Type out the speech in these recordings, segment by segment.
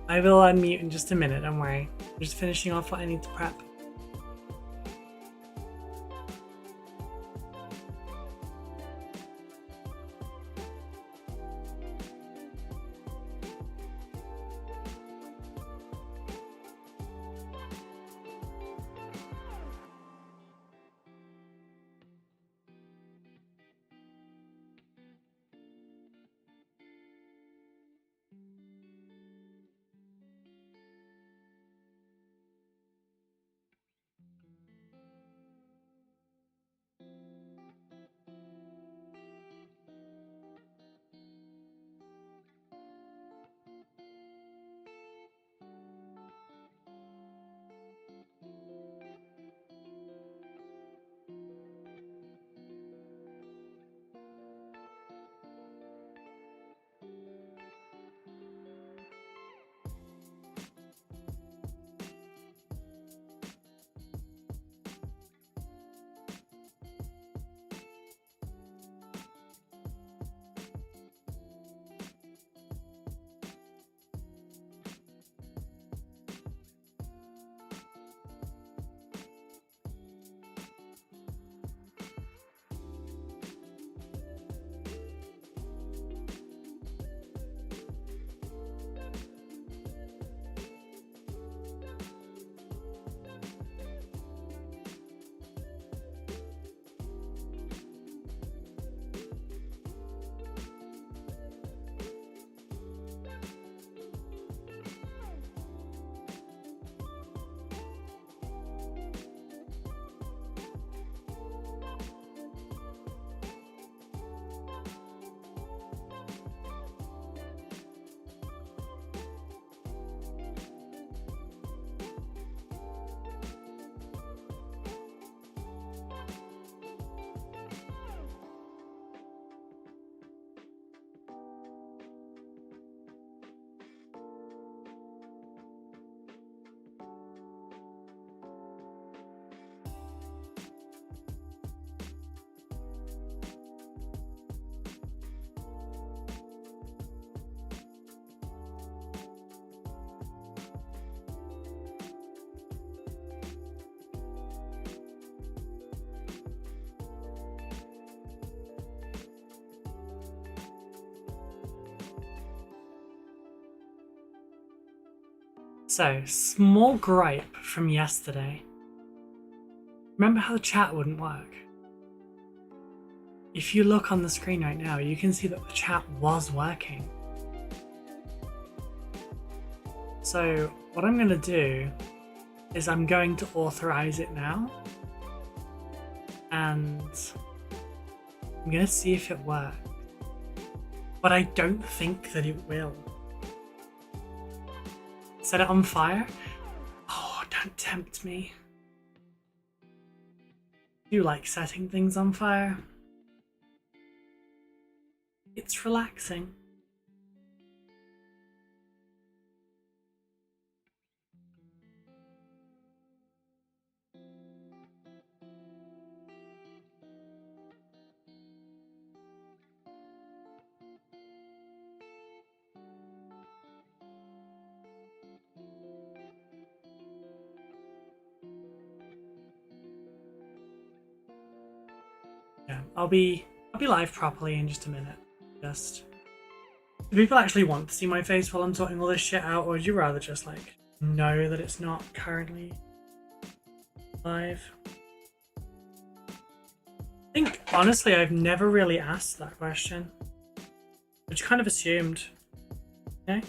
I will unmute in just a minute, don't worry. I'm just finishing off what I need to prep. So, small gripe from yesterday. Remember how the chat wouldn't work? If you look on the screen right now, you can see that the chat was working. So, what I'm going to do is I'm going to authorize it now. And I'm going to see if it works. But I don't think that it will. Set it on fire? Oh, don't tempt me. Do you like setting things on fire? It's relaxing. Yeah, I'll be live properly in just a minute. Just, do people actually want to see my face while I'm sorting all this shit out, or would you rather just like know that it's not currently live? I think honestly I've never really asked that question. I just kind of assumed. Okay.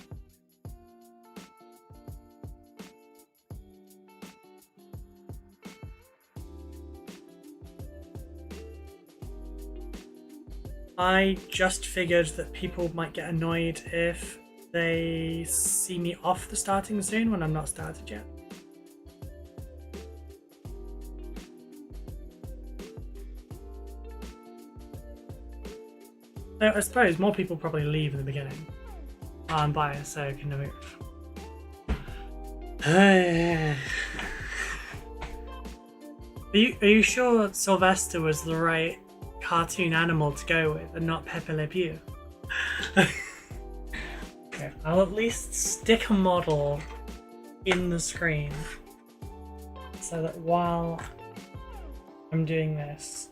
I just figured that people might get annoyed if they see me off the starting soon when I'm not started yet. So I suppose more people probably leave in the beginning. I'm biased, so I can never. Are you sure Sylvester was the right cartoon animal to go with and not Pepe Le Pew? Okay, I'll at least stick a model in the screen so that while I'm doing this,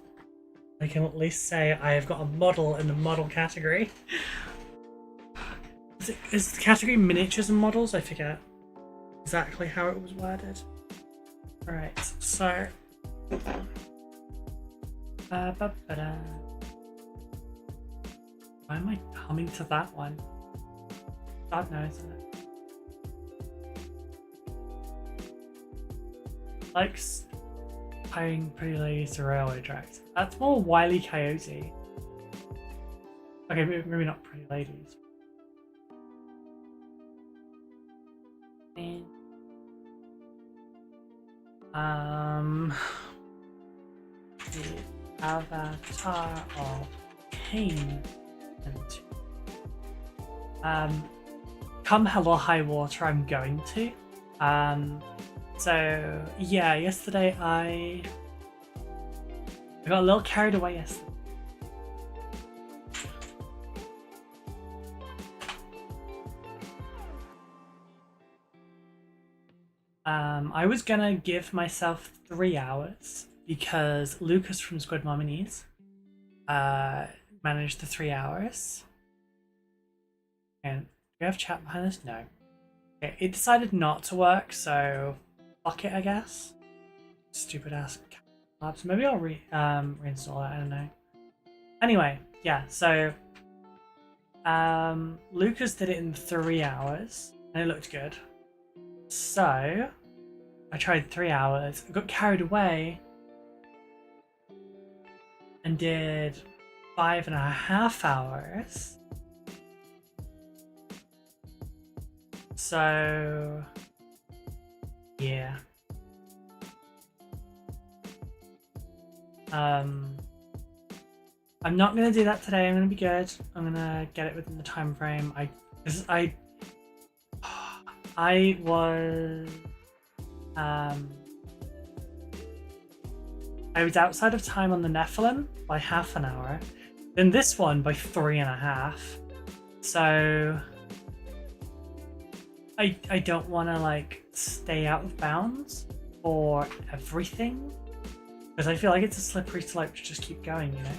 I can at least say I have got a model in the model category. Is the category miniatures and models? I forget exactly how it was worded. Alright, so why am I coming to that one? God knows, isn't it? Likes hiring pretty ladies to railway tracks. That's more Wile E. Coyote. Okay, maybe not pretty ladies. And the avatar of Khaine and come hell or high water, I'm going to. So yeah, yesterday I got a little carried away yesterday. I was gonna give myself 3 hours because Lucas from Squid Mominies managed the 3 hours. And do we have chat behind us? No. Okay, it decided not to work, so fuck it, I guess. Stupid ass labs. Maybe I'll reinstall it, I don't know. Anyway, yeah, so Lucas did it in 3 hours and it looked good. So I tried 3 hours, I got carried away and did 5.5 hours. So yeah. I'm not gonna do that today. I'm gonna be good. I'm gonna get it within the time frame. I was I was outside of time on the Nephilim by half an hour, then this one by 3.5. So I don't want to like stay out of bounds for everything because I feel like it's a slippery slope to just keep going, you know.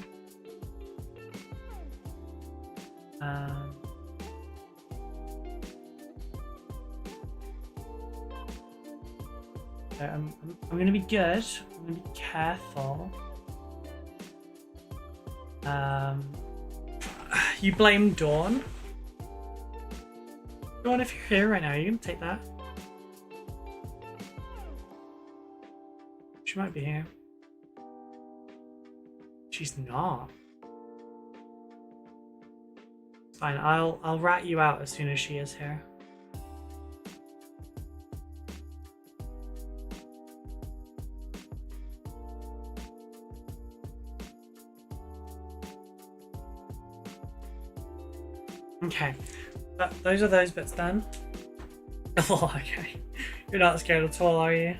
So I'm gonna be good. I'm gonna be careful. You blame Dawn. Dawn, if you're here right now, you can take that. She might be here. She's not. Fine, I'll rat you out as soon as she is here. Okay, those are those bits done. Oh, okay. You're not scared at all, are you?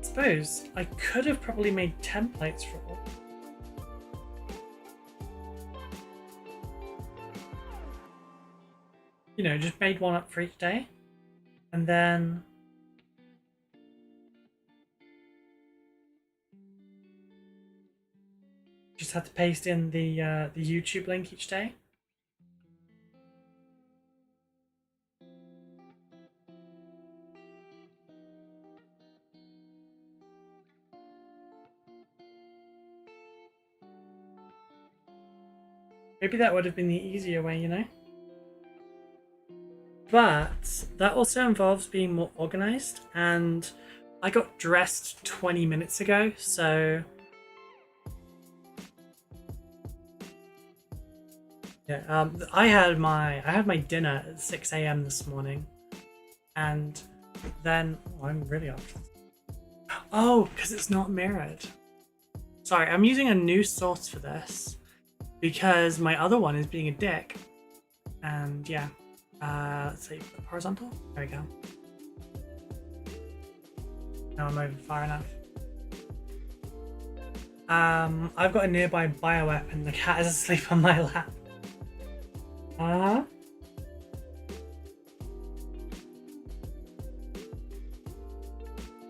I suppose I could have probably made templates for all. You know, just made one up for each day, and then just had to paste in the YouTube link each day. Maybe that would have been the easier way, you know? But that also involves being more organized, and I got dressed 20 minutes ago, so Yeah, I had my dinner at 6 a.m. this morning, and then I'm really off. Oh, because it's not mirrored. Sorry, I'm using a new source for this because my other one is being a dick. And yeah, let's see, horizontal. There we go. Now I'm over far enough. I've got a nearby bioweapon. The cat is asleep on my lap.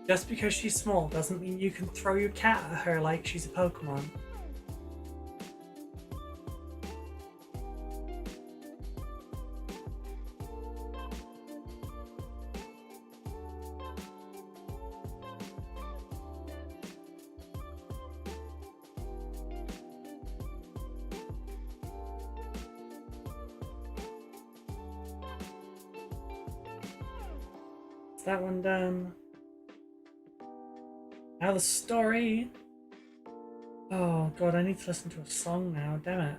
Just because she's small doesn't mean you can throw your cat at her like she's a Pokemon. Is that one done? Now the story. Oh god, I need to listen to a song now, damn it.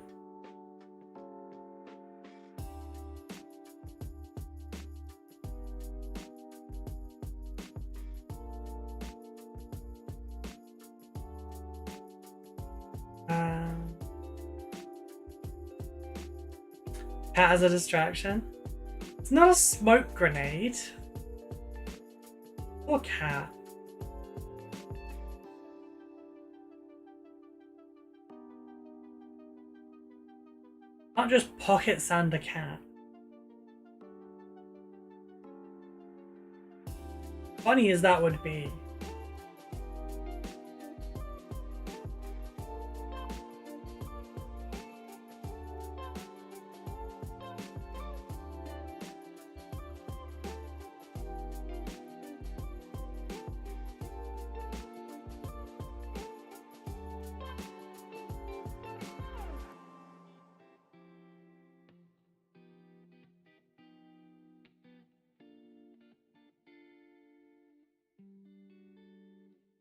Cat as a distraction? It's not a smoke grenade. Poor cat. Not just pocket sand a cat. Funny as that would be.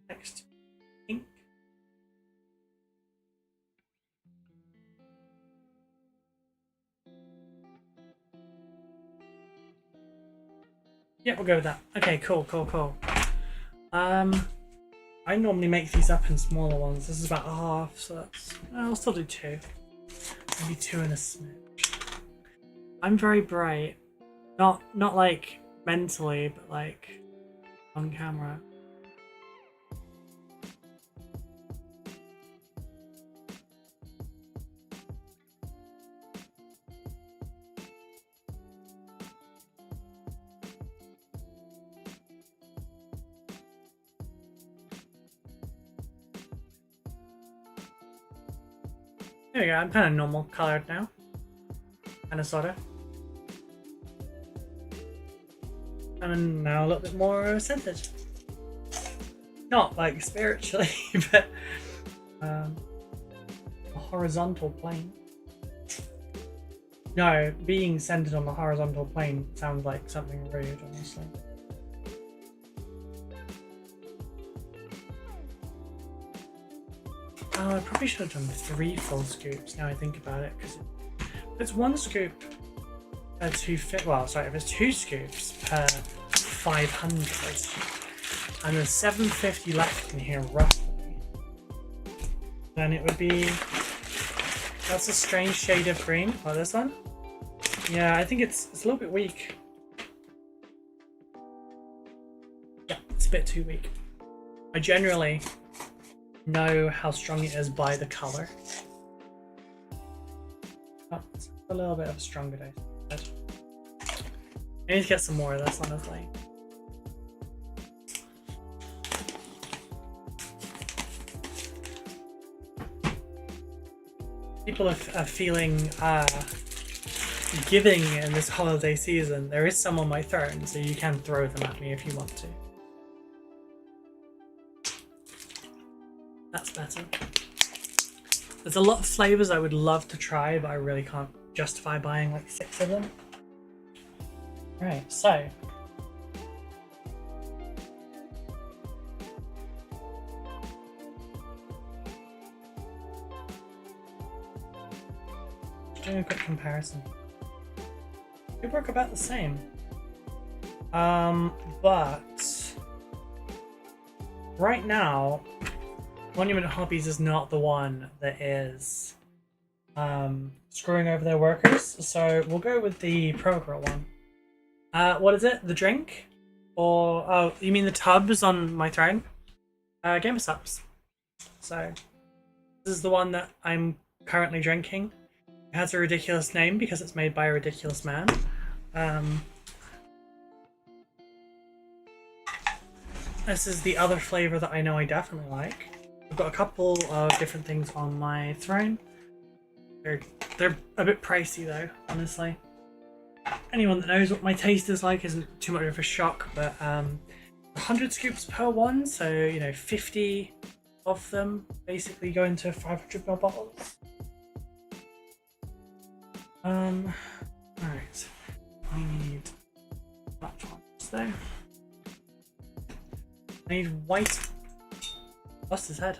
Next, ink. Yeah, we'll go with that. Okay, cool. I normally make these up in smaller ones. This is about a half, so that's... I'll still do two. Maybe two and a smidge. I'm very bright. Not like mentally, but like on camera. There we go, I'm kind of normal colored now. Kind of sorta. And now a little bit more scented. Not like spiritually, but a horizontal plane. No, being centered on the horizontal plane sounds like something rude, honestly. Oh, I probably should have done 3 full scoops now I think about it, because if it's 1 scoop per 250, well, sorry, if it's 2 scoops per 500, and there's 750 left in here roughly, then it would be, that's a strange shade of green. Oh, this one? Yeah, I think it's a little bit weak. Yeah, it's a bit too weak. I generally know how strong it is by the color. Oh, it's a little bit of a stronger dose. I need to get some more of this, honestly. People are feeling giving in this holiday season. There is some on my throne, so you can throw them at me if you want to. That's better. There's a lot of flavors I would love to try, but I really can't justify buying like 6 of them. Right, so doing a quick comparison. They work about the same. But right now, Monument Hobbies is not the one that is screwing over their workers, so we'll go with the Procro one. What is it? The drink? Or, oh, you mean the tubs on my throne? Gamer Subs. So, this is the one that I'm currently drinking. It has a ridiculous name because it's made by a ridiculous man. This is the other flavour that I know I definitely like. I've got a couple of different things on my throne. They're a bit pricey though, honestly. Anyone that knows what my taste is like isn't too much of a shock, but 100 scoops per one, so you know 50 of them basically go into 500ml bottles. Alright. I need that one though. I need white. Lost his head.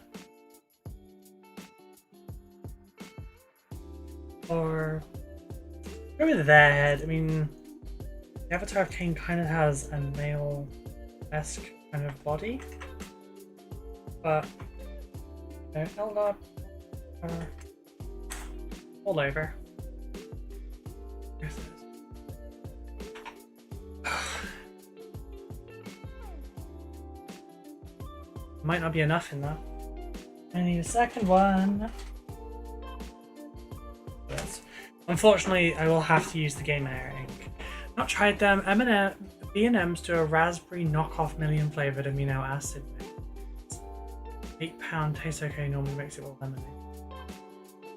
Or go with their head. I mean, the Avatar of Khaine kind of has a male-esque kind of body, but you know, Eldar are all over. Yes, it is. Might not be enough in that. I need a second one. Yes. Unfortunately, I will have to use the Game Air ink. Not tried them. B&M's do a raspberry knockoff million flavoured amino acid mix. £8 tastes okay, normally makes it with lemonade.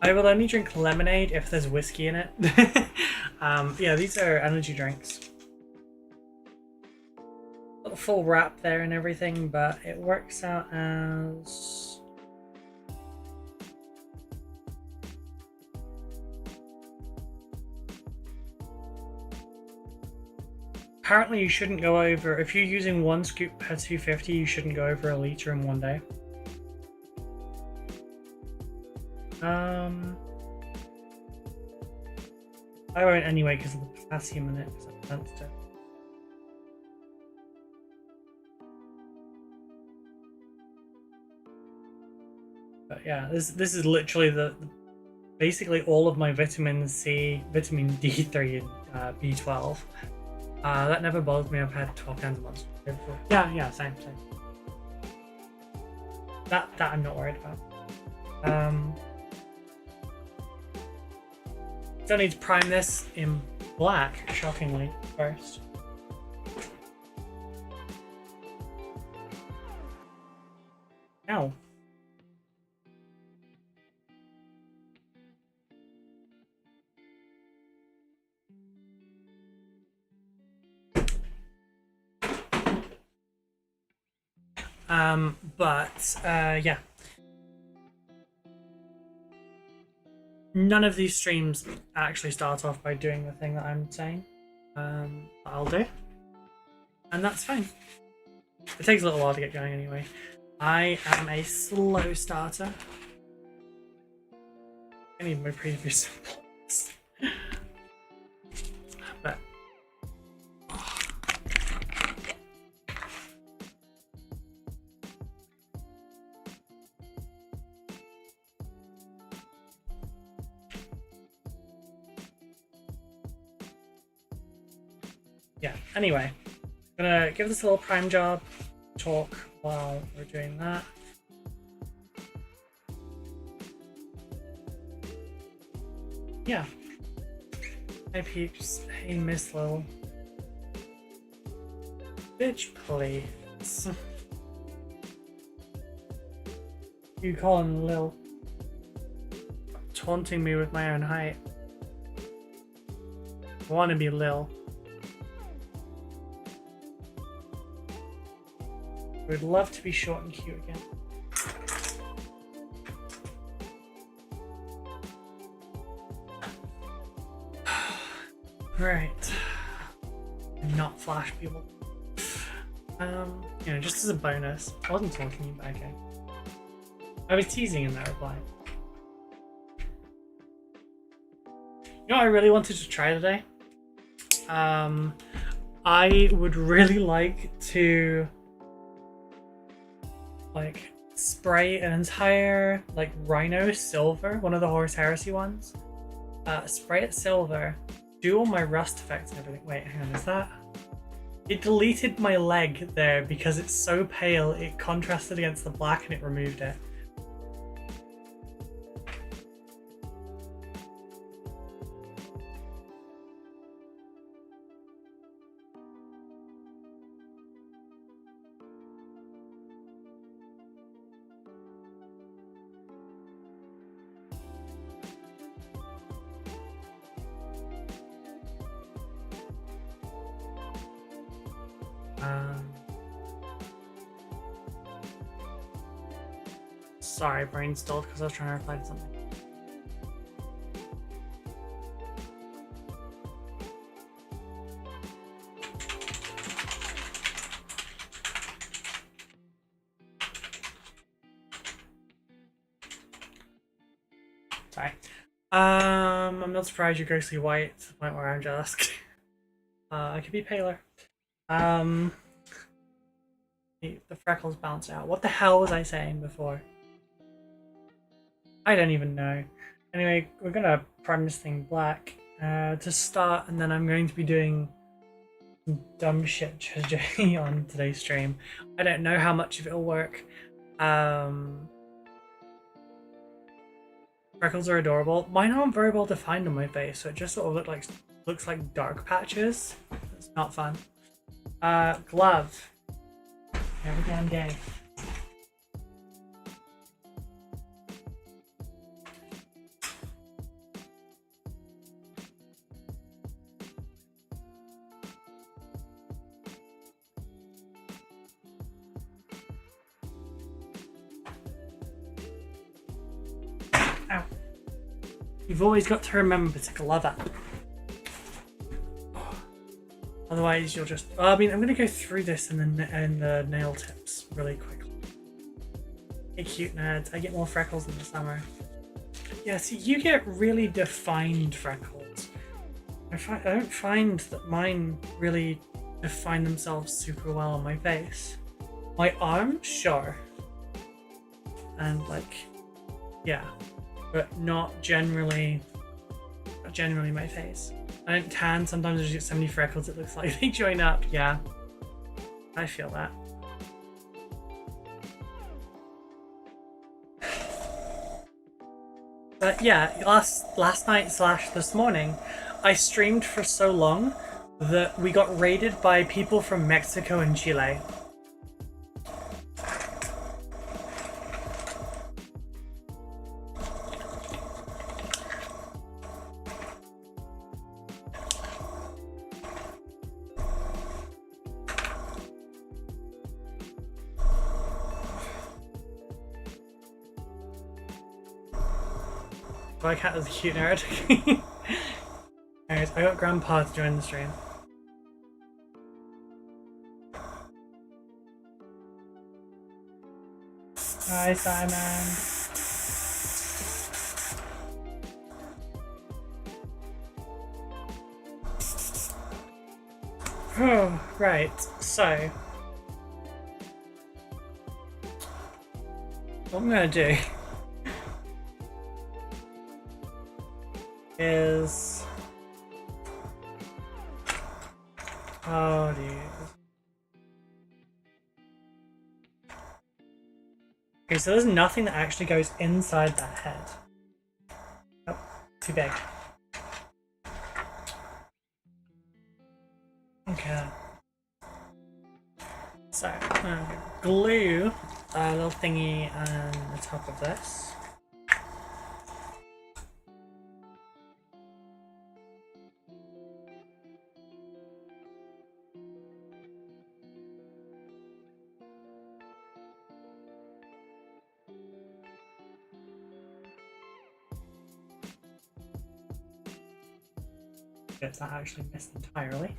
I will only drink lemonade if there's whiskey in it. Yeah, these are energy drinks. Got the full wrap there and everything, but it works out as... Apparently you shouldn't go over, if you're using 1 scoop per 250, you shouldn't go over a litre in one day. I won't anyway because of the potassium in it, because I'm sensitive. But yeah, this is literally the basically all of my vitamin C, vitamin D3 and B12. That never bothers me. I've had 12 cans of months before. Yeah, same. That I'm not worried about. Still need to prime this in black, shockingly, first. Ow. Yeah. None of these streams actually start off by doing the thing that I'm saying. I'll do. And that's fine. It takes a little while to get going anyway. I am a slow starter. I need my previous supports. But yeah, anyway, I'm gonna give this a little prime job, talk while we're doing that. Yeah. Hey peeps, hey Miss Lil. Bitch, please. You call him Lil. Taunting me with my own height. I want to be Lil. Would love to be short and cute again. Right. Not flash people. You know, just as a bonus. I wasn't talking you, but okay. I was teasing in that reply. You know what I really wanted to try today? I would really like to like spray an entire like rhino silver, one of the Horse Heresy ones. Spray it silver, do all my rust effects and everything. Wait, hang on, is that? It deleted my leg there because it's so pale, it contrasted against the black and it removed it. Sorry, brain stalled because I was trying to reply to something. Sorry. I'm not surprised you're ghostly white to the point where I'm jealous. I could be paler. The freckles bounce out. What the hell was I saying before? I don't even know. Anyway, we're gonna prime this thing black to start, and then I'm going to be doing dumb shit strategy on today's stream. I don't know how much of it will work. Freckles are adorable. Mine aren't very well defined on my face, so it just sort of looks like dark patches. It's not fun. Glove. Every damn day. Ow. You've always got to remember to glove up. Otherwise, you'll just. I mean, I'm going to go through this and the nail tips really quickly. Hey, cute nerds. I get more freckles in the summer. Yeah, see, you get really defined freckles. I don't find that mine really define themselves super well on my face. My arms, sure. And, like, yeah. But not generally my face. I don't tan, sometimes I just get so many freckles it looks like they join up. Yeah, I feel that. But yeah, last night / this morning, I streamed for so long that we got raided by people from Mexico and Chile. My cat is a cute nerd. Anyways, I got Grandpa to join the stream. Hi, Simon. Oh, right, so what I'm gonna do is okay, so there's nothing that actually goes inside that head. Oh, too big. Okay. So I'm gonna glue a little thingy on the top of this. That actually missed entirely.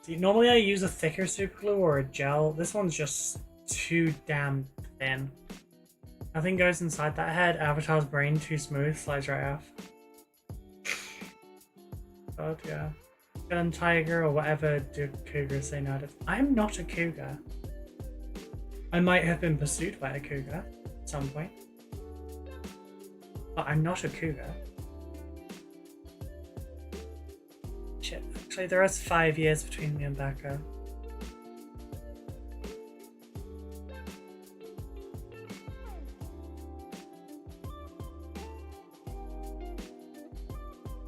See, normally I use a thicker super glue or a gel. This one's just too damn thin. Nothing goes inside that head. Avatar's brain too smooth, slides right off. God, yeah. And tiger or whatever do cougars say nowadays. I'm not a cougar. I might have been pursued by a cougar at some point. But I'm not a cougar. Shit, actually there is 5 years between me and Becca.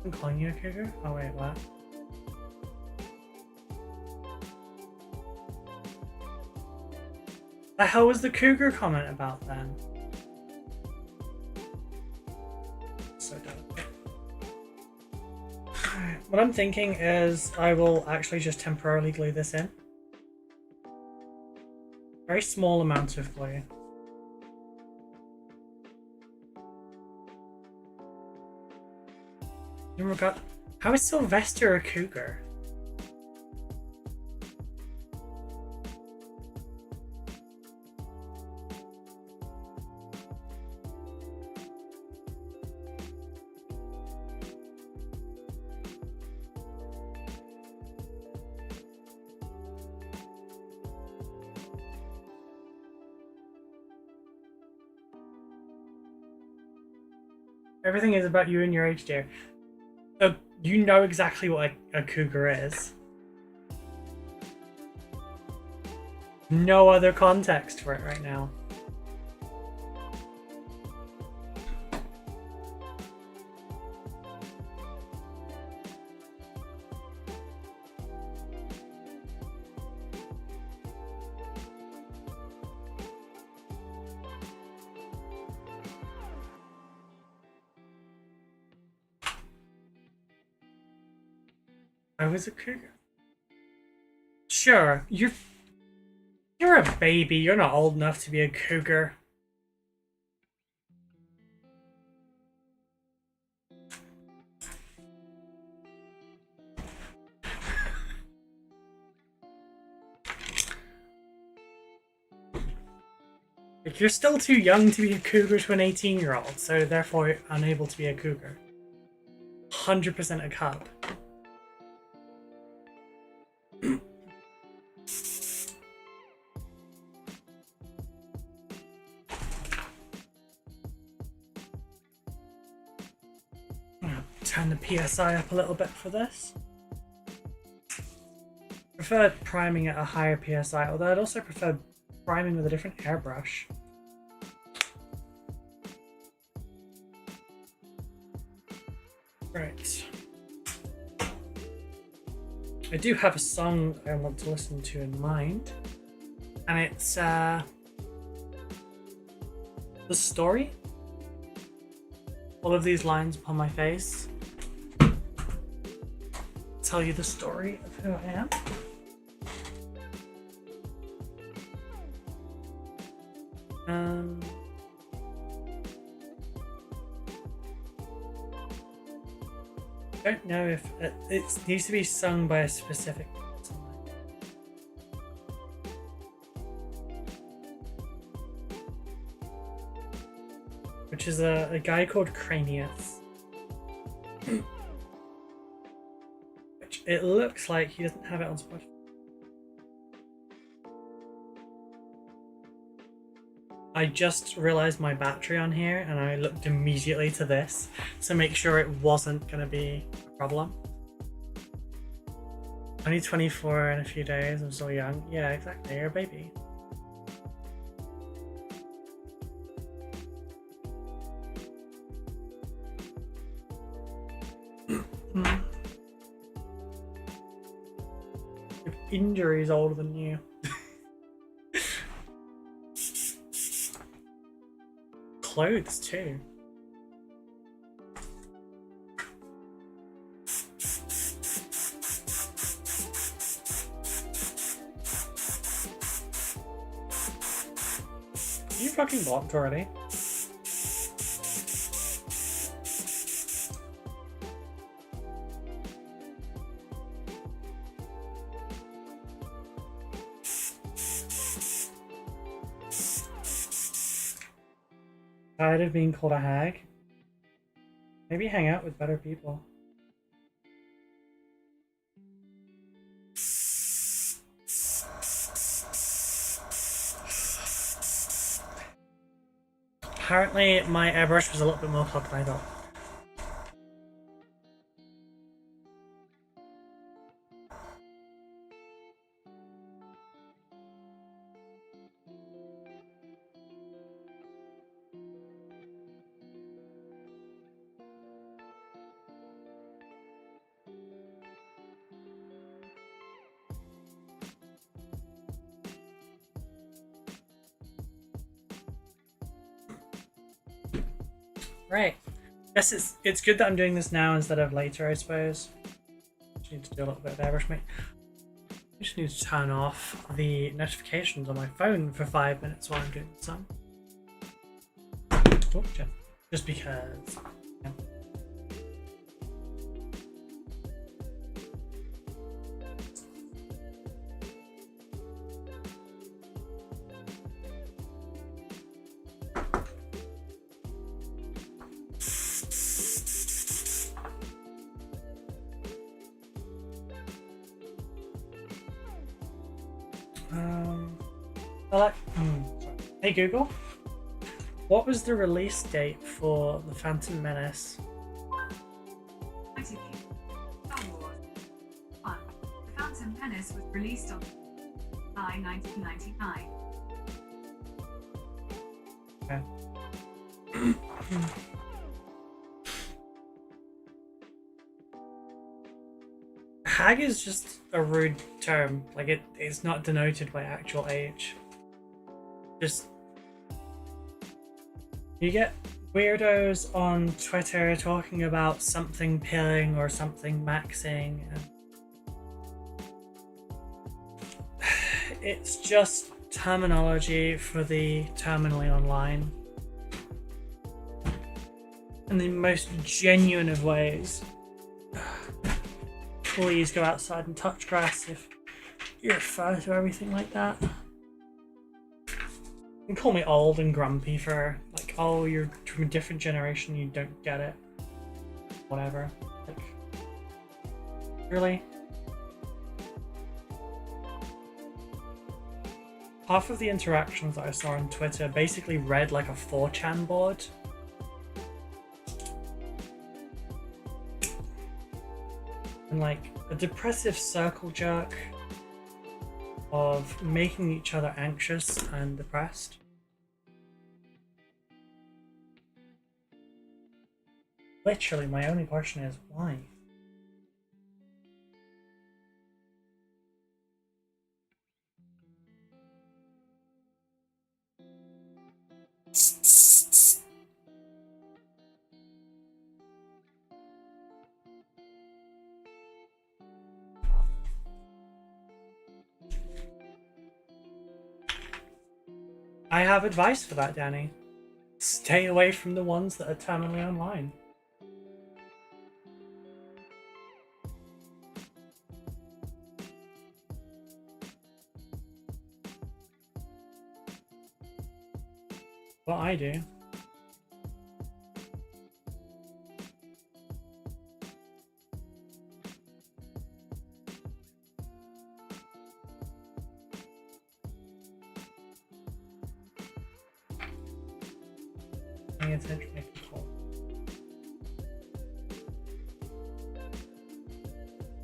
I'm calling you a cougar? Oh wait, what? The hell was the cougar comment about then? So delicate. What I'm thinking is I will actually just temporarily glue this in. Very small amount of glue. Oh my god, how is Sylvester a cougar? Everything is about you and your age, dear. So you know exactly what a cougar is. No other context for it right now. I was a cougar. Sure, you're a baby. You're not old enough to be a cougar. Like, you're still too young to be a cougar to an 18-year-old, so therefore unable to be a cougar. 100% a cub. Turn the PSI up a little bit for this. Prefer priming at a higher PSI, although I'd also prefer priming with a different airbrush. Right. I do have a song I want to listen to in mind, and it's The Story. All of these lines upon my face tell you the story of who I am. I don't know if it needs to be sung by a specific person. Which is a guy called Khaine. Which it looks like he doesn't have it on Spotify. I just realized my battery on here and I looked immediately to this to make sure it wasn't going to be a problem. Only 24 in a few days, I'm still young. Yeah, exactly, you're a baby. Your injury is older than you. Clothes too. You fucking blocked already. Tired of being called a hag? Maybe hang out with better people. Apparently my airbrush was a little bit more clogged than I thought. Right. Guess it's good that I'm doing this now instead of later, I suppose. Just need to do a little bit of airbrush, mate. I just need to turn off the notifications on my phone for 5 minutes while I'm doing this. Oh, just because. Yeah. Hey Google, what was the release date for The Phantom Menace? Star Wars 1. The Phantom Menace was released on July 1999. Okay. Hag is just a rude term. Like it's not denoted by actual age. Just you get weirdos on Twitter talking about something pilling or something maxing, and it's just terminology for the terminally online. In the most genuine of ways. Please go outside and touch grass if you're fat or everything like that. You can call me old and grumpy for like, oh, you're from a different generation, you don't get it. Whatever. Like, really? Half of the interactions that I saw on Twitter basically read like a 4chan board. And like a depressive circle jerk of making each other anxious and depressed. Literally, my only question is why? I have advice for that, Danny. Stay away from the ones that are terminally online. What I do. Paying attention to control.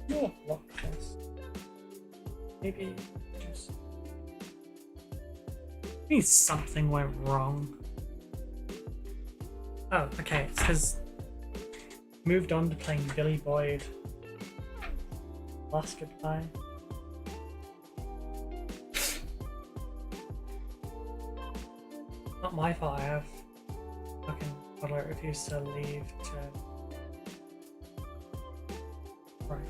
You'll block this. Maybe just. Maybe something went wrong. Oh, okay, it's because moved on to playing Billy Boyd. Last goodbye. Not my fault, I have fucking toddler refused to leave to. Right.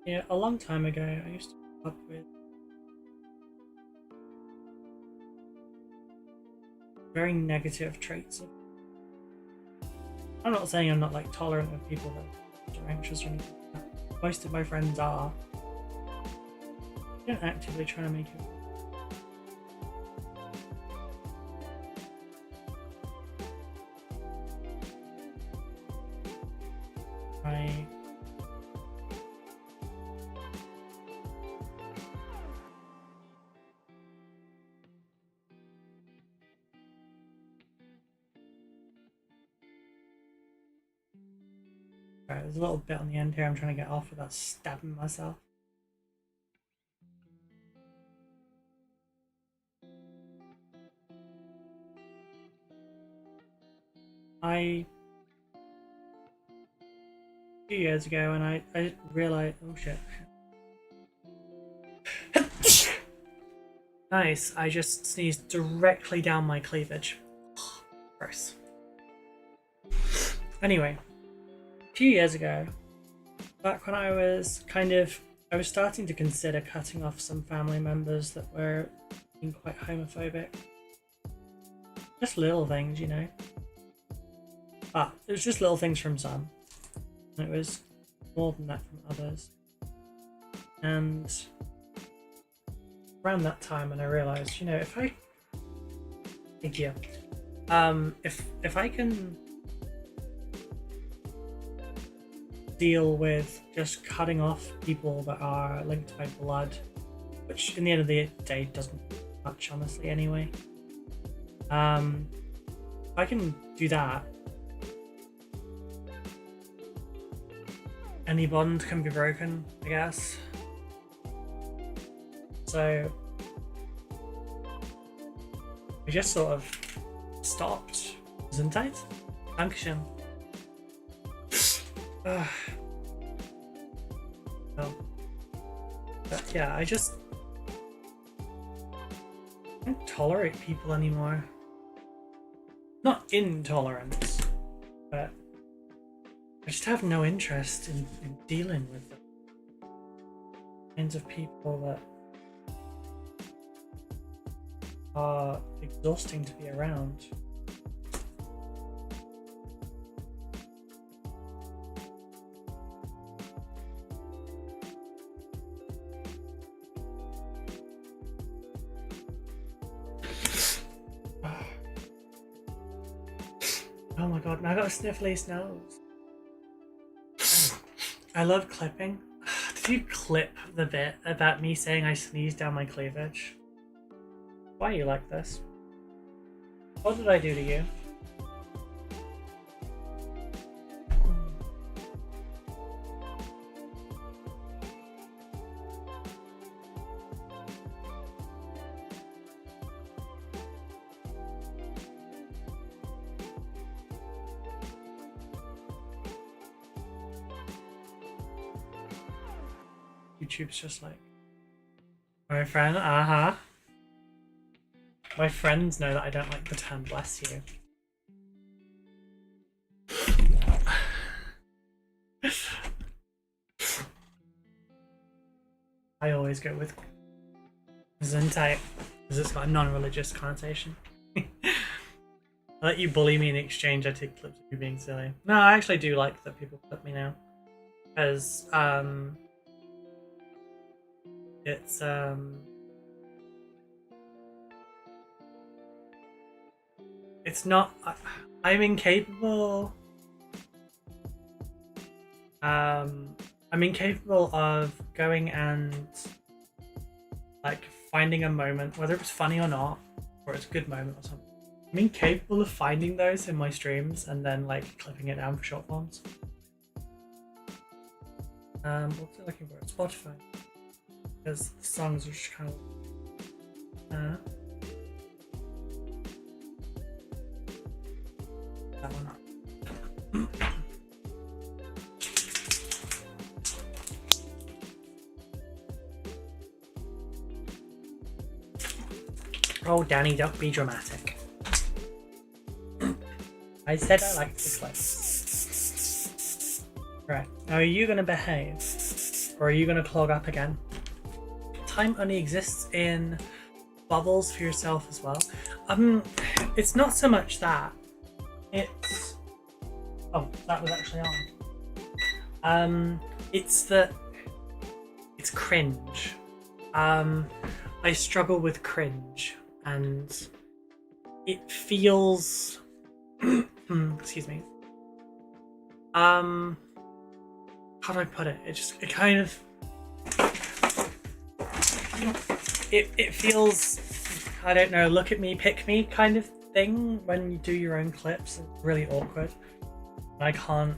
Yeah, a long time ago, I used to put up with very negative traits. I'm not saying I'm not like tolerant of people that are anxious or anything like that. Most of my friends are. I don't actively try to make it. Right, there's a little bit on the end here I'm trying to get off without stabbing myself. A few years ago, and I realized, oh shit. Nice, I just sneezed directly down my cleavage. Gross. Anyway, a few years ago, back when I was I was starting to consider cutting off some family members that were being quite homophobic. Just little things, you know. It was just little things from some. And it was more than that from others. And around that time, and I realized, you know, if I can deal with just cutting off people that are linked by blood, which in the end of the day doesn't much, honestly, anyway. If I can do that, any bond can be broken, I guess. So I just sort of stopped. Gesundheit? Dankeschön. Well, but yeah, I don't tolerate people anymore. Not intolerance, but I just have no interest in dealing with the kinds of people that are exhausting to be around. Oh my god, now I got a sniffly nose. I love clipping. Did you clip the bit about me saying I sneezed down my cleavage? Why are you like this? What did I do to you? YouTube's just like, my friend, My friends know that I don't like the term bless you. I always go with Gesundheit because it's got a non-religious connotation. I let you bully me in exchange, I take clips of you being silly. No, I actually do like that people clip me now. Because, it's not, I'm incapable, I'm incapable of going and, like, finding a moment, whether it's funny or not, or it's a good moment or something. I'm incapable of finding those in my streams and then, like, clipping it down for short forms. What's it looking for? Spotify. Because the songs are just kind of... that one up. Oh, Danny, don't be dramatic. I said I liked the clip. Right, now are you gonna behave? or are you going to clog up again? Time only exists in bubbles for yourself as well. It's not so much that. It's... Oh, that was actually on. It's that... It's cringe. I struggle with cringe, and it feels... excuse me. How do I put it? It kind of... It feels, I don't know, look at me, pick me kind of thing when you do your own clips. It's really awkward. I can't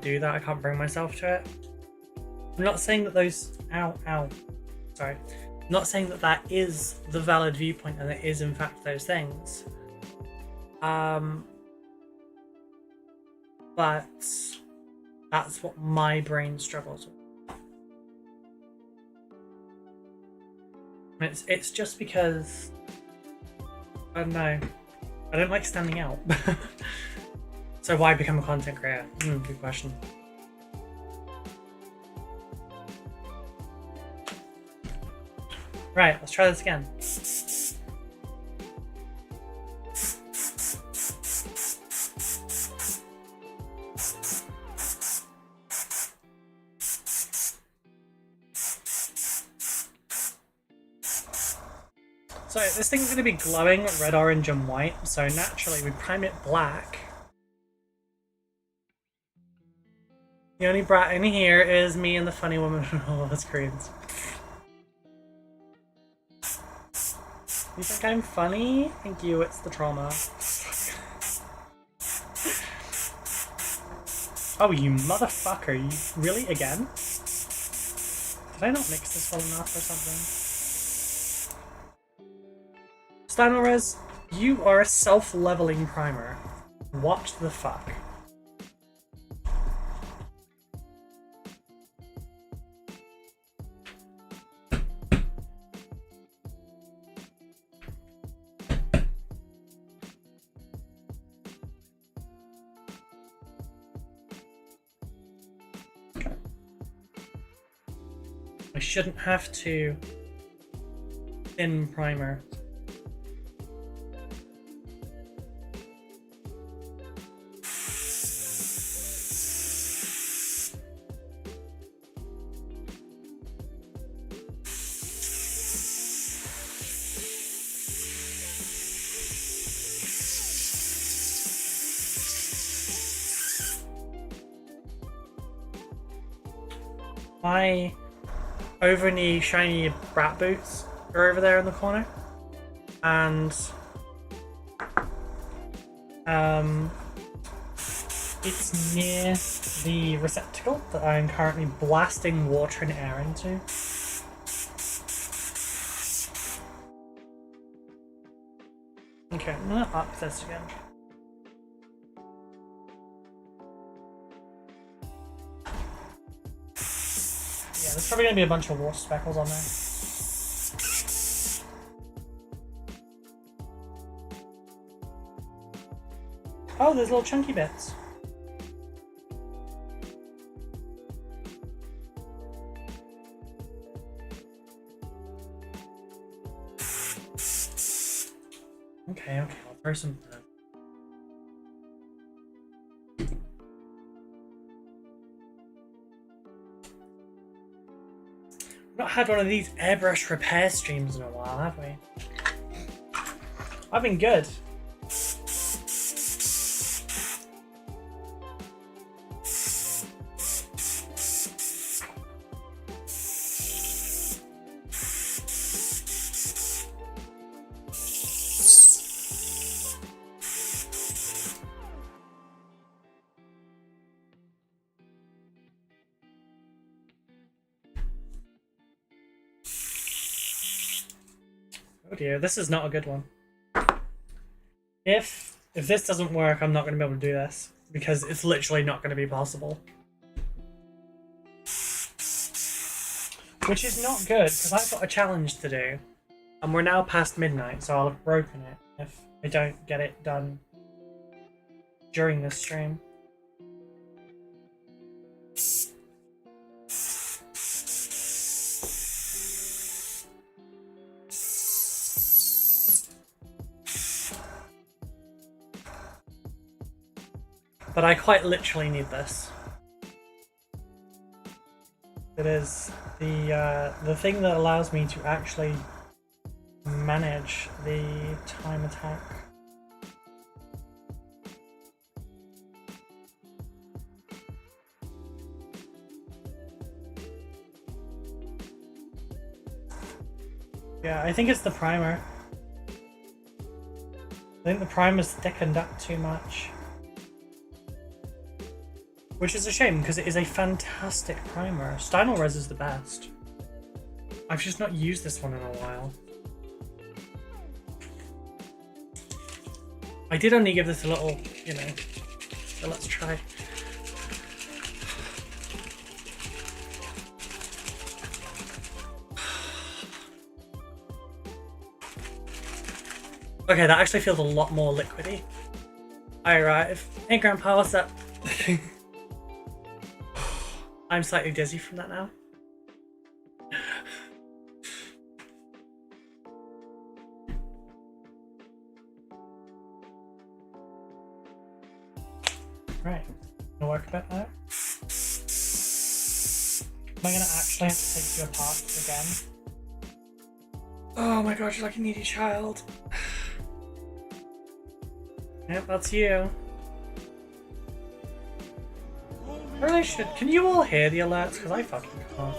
do that. I can't bring myself to it. I'm not saying that those... Ow. Sorry. I'm not saying that that is the valid viewpoint and it is in fact those things. But that's what my brain struggles with. It's just because, I don't know, I don't like standing out. So why become a content creator? Good question. Right, let's try this again. So this thing's going to be glowing red, orange and white, so naturally we prime it black. The only brat in here is me and the funny woman on all the screens. You think I'm funny? Thank you, it's the trauma. Oh, you motherfucker, you really again? Did I not mix this well enough or something? Stanores, you are a self-leveling primer. What the fuck? I shouldn't have to thin primer. My over-knee shiny brat boots are over there in the corner, and it's near the receptacle that I'm currently blasting water and air into. Okay, I'm gonna up this again. Yeah, there's probably going to be a bunch of water speckles on there. Oh, there's little chunky bits. Okay, I'll throw some... Not had one of these airbrush repair streams in a while, have we? I've been good. Oh dear, this is not a good one. If this doesn't work, I'm not going to be able to do this, because it's literally not going to be possible. Which is not good, because I've got a challenge to do, and we're now past midnight, so I'll have broken it if I don't get it done during this stream. but I quite literally need this. It is the thing that allows me to actually manage the time attack. Yeah, I think it's the primer. I think the primer's thickened up too much. Which is a shame, because it is a fantastic primer. Stynal Res is the best. I've just not used this one in a while. I did only give this a little, you know, so let's try. Okay, that actually feels a lot more liquidy. I arrive. Hey Grandpa, what's up? I'm slightly dizzy from that now. Right, gonna work a bit now. Am I gonna actually have to take you apart again? Oh my gosh, you're like a needy child. Yep, that's you. I really should. Can you all hear the alerts? Because I fucking can't.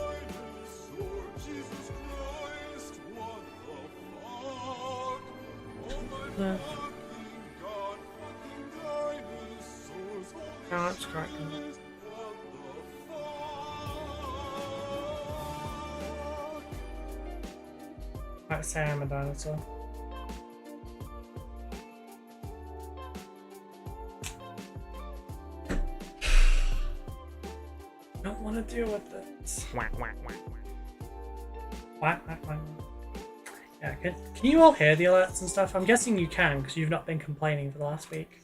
No. No, that's correct. I'd say I'm a dinosaur. Don't want to deal with this. Whack, whack, whack, whack. Whack, whack, whack. Yeah, can you all hear the alerts and stuff? I'm guessing you can, because you've not been complaining for the last week.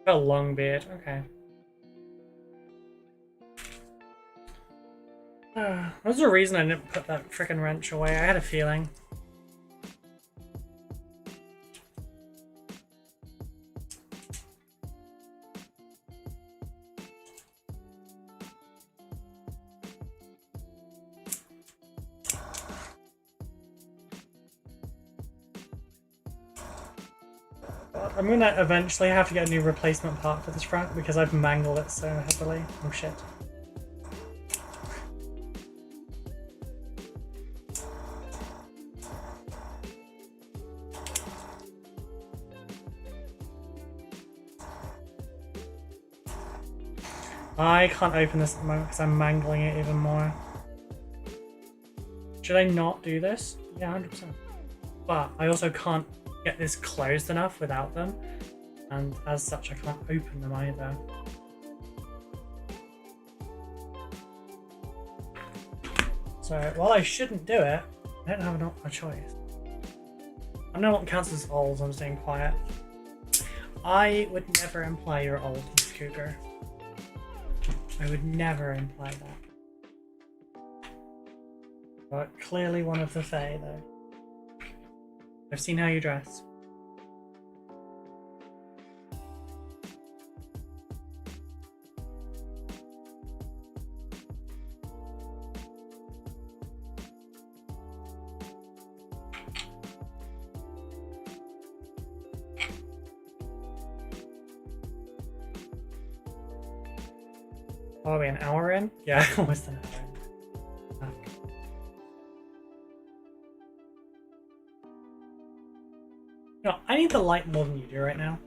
A long beard, okay. There's a reason I didn't put that frickin' wrench away. I had a feeling. I'm gonna eventually have to get a new replacement part for this front because I've mangled it so heavily. Oh shit. I can't open this at the moment because I'm mangling it even more. Should I not do this? Yeah, 100%. But I also can't get this closed enough without them, and as such I can't open them either. So while I shouldn't do it, I don't have a choice. I know what counts as old, so I'm staying quiet. I would never imply you're old, Miss Cougar. I would never imply that. But clearly one of the Fae, though. I've seen how you dress. Oh, are we an hour in? Yeah, almost an hour in. Okay. No, I need the light more than you do right now.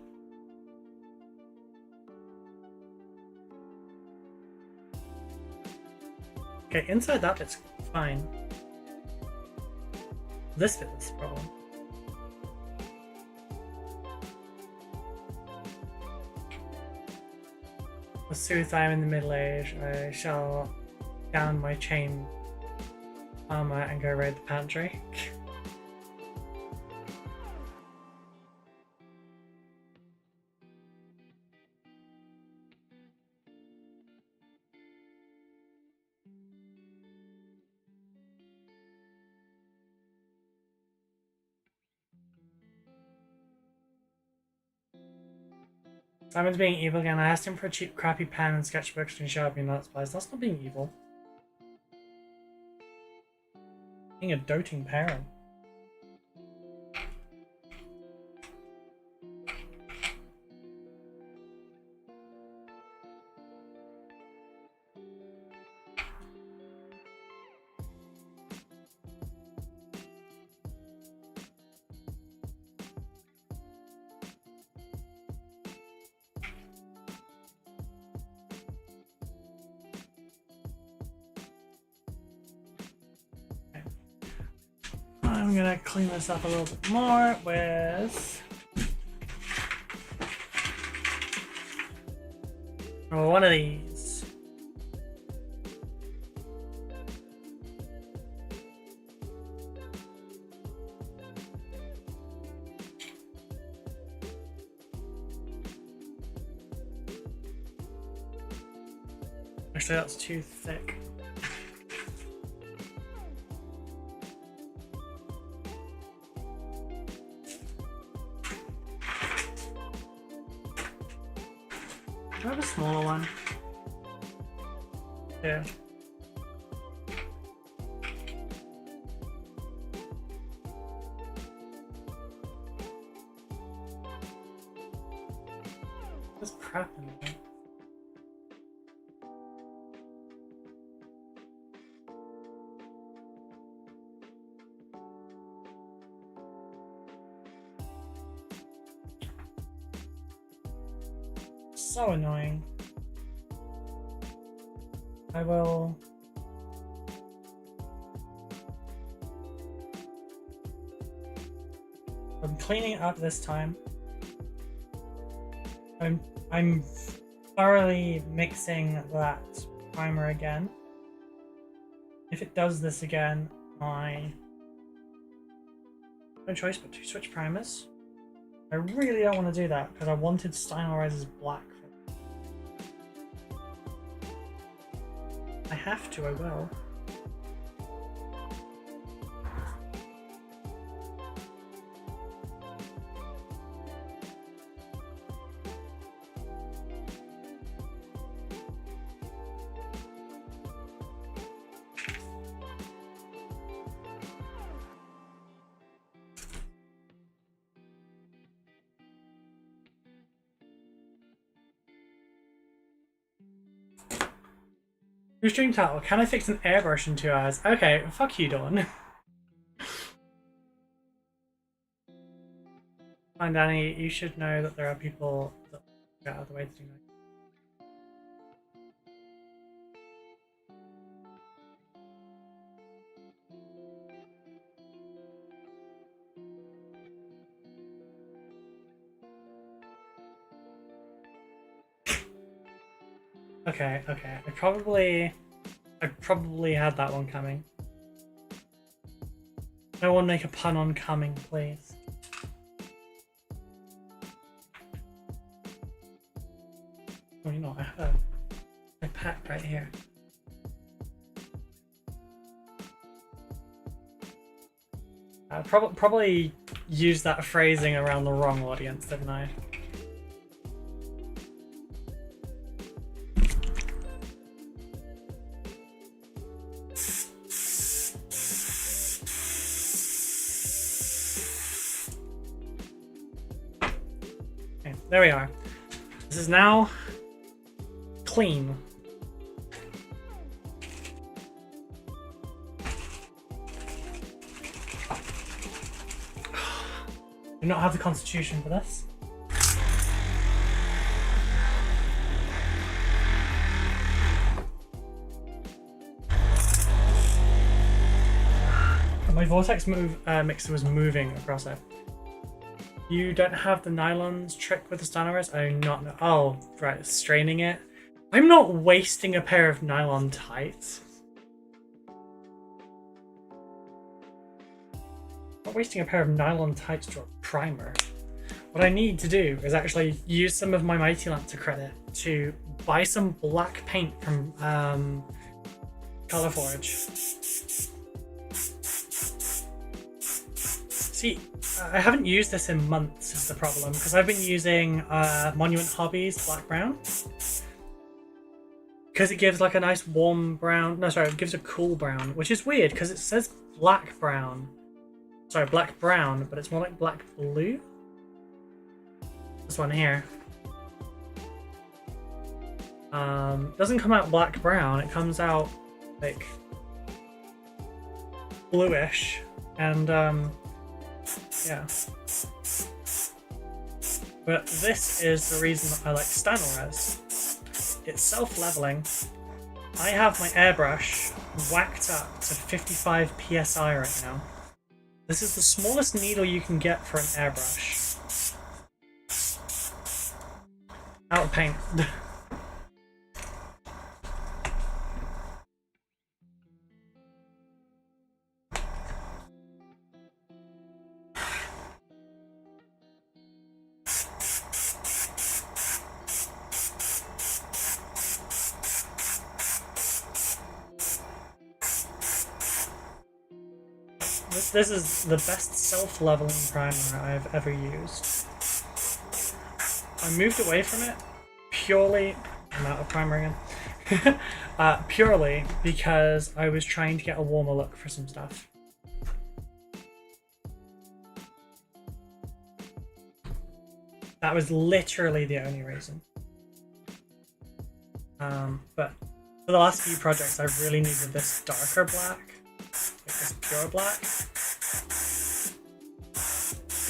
Okay, inside that bit's fine. This bit is the problem. As soon as I am in the middle age, I shall down my chain armor and go raid the pantry. Simon's being evil again. I asked him for a cheap, crappy pen and sketchbooks and showed me not supplies. That's not being evil. Being a doting parent. I'm gonna clean this up a little bit more with one of these. Actually, that's too thick. Do I have a smaller one? Yeah. There's crap in there. So annoying. I will... I'm cleaning up this time. I'm thoroughly mixing that primer again. If it does this again, no choice but to switch primers. I really don't want to do that because I wanted Steinel Rises black. I have to, I will. Your stream title, can I fix an airbrush in 2 hours? Okay, fuck you, Dawn. Fine, Danny, you should know that there are people that go out of the way to do that. Okay, okay. I probably had that one coming. No one make a pun on coming, please. Oh, you know, I have a pack right here. I probably used that phrasing around the wrong audience, didn't I? There we are. This is now clean. Do not have the constitution for this. My vortex mixer was moving across it. You don't have the nylons trick with the Steinel Rise? I do not know. Oh, right, straining it. I'm not wasting a pair of nylon tights. I'm not wasting a pair of nylon tights to a primer. What I need to do is actually use some of my Mighty Lancer credit to buy some black paint from Foliage. See, I haven't used this in months is the problem, because I've been using Monument Hobbies Black Brown. Because it gives like a nice warm brown, no sorry, it gives a cool brown, which is weird because it says black brown. Sorry, black brown, but it's more like black blue. This one here. Doesn't come out black brown, it comes out like bluish, and yeah. But this is the reason that I like Stanores. It's self-leveling. I have my airbrush whacked up to 55 psi right now. This is the smallest needle you can get for an airbrush. Out of paint. This is the best self-leveling primer I've ever used. I moved away from it purely... I'm out of primer again. Purely because I was trying to get a warmer look for some stuff. That was literally the only reason. But for the last few projects I really needed this darker black. Like this pure black.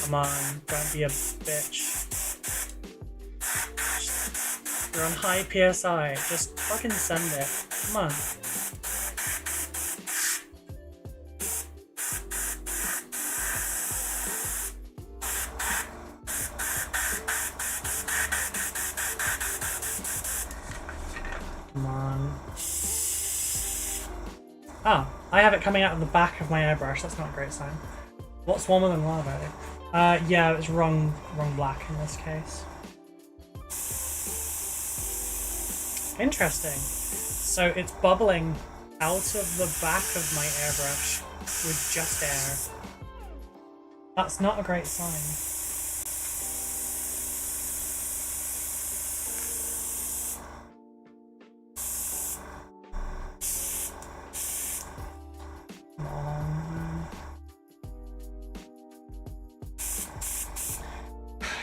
Come on, don't be a bitch. You're on high PSI, just fucking send it. Come on. Come on. Ah, I have it coming out of the back of my airbrush, that's not a great sign. What's warmer than lava? Yeah, it's wrong black in this case. Interesting. So it's bubbling out of the back of my airbrush with just air. That's not a great sign. Come on.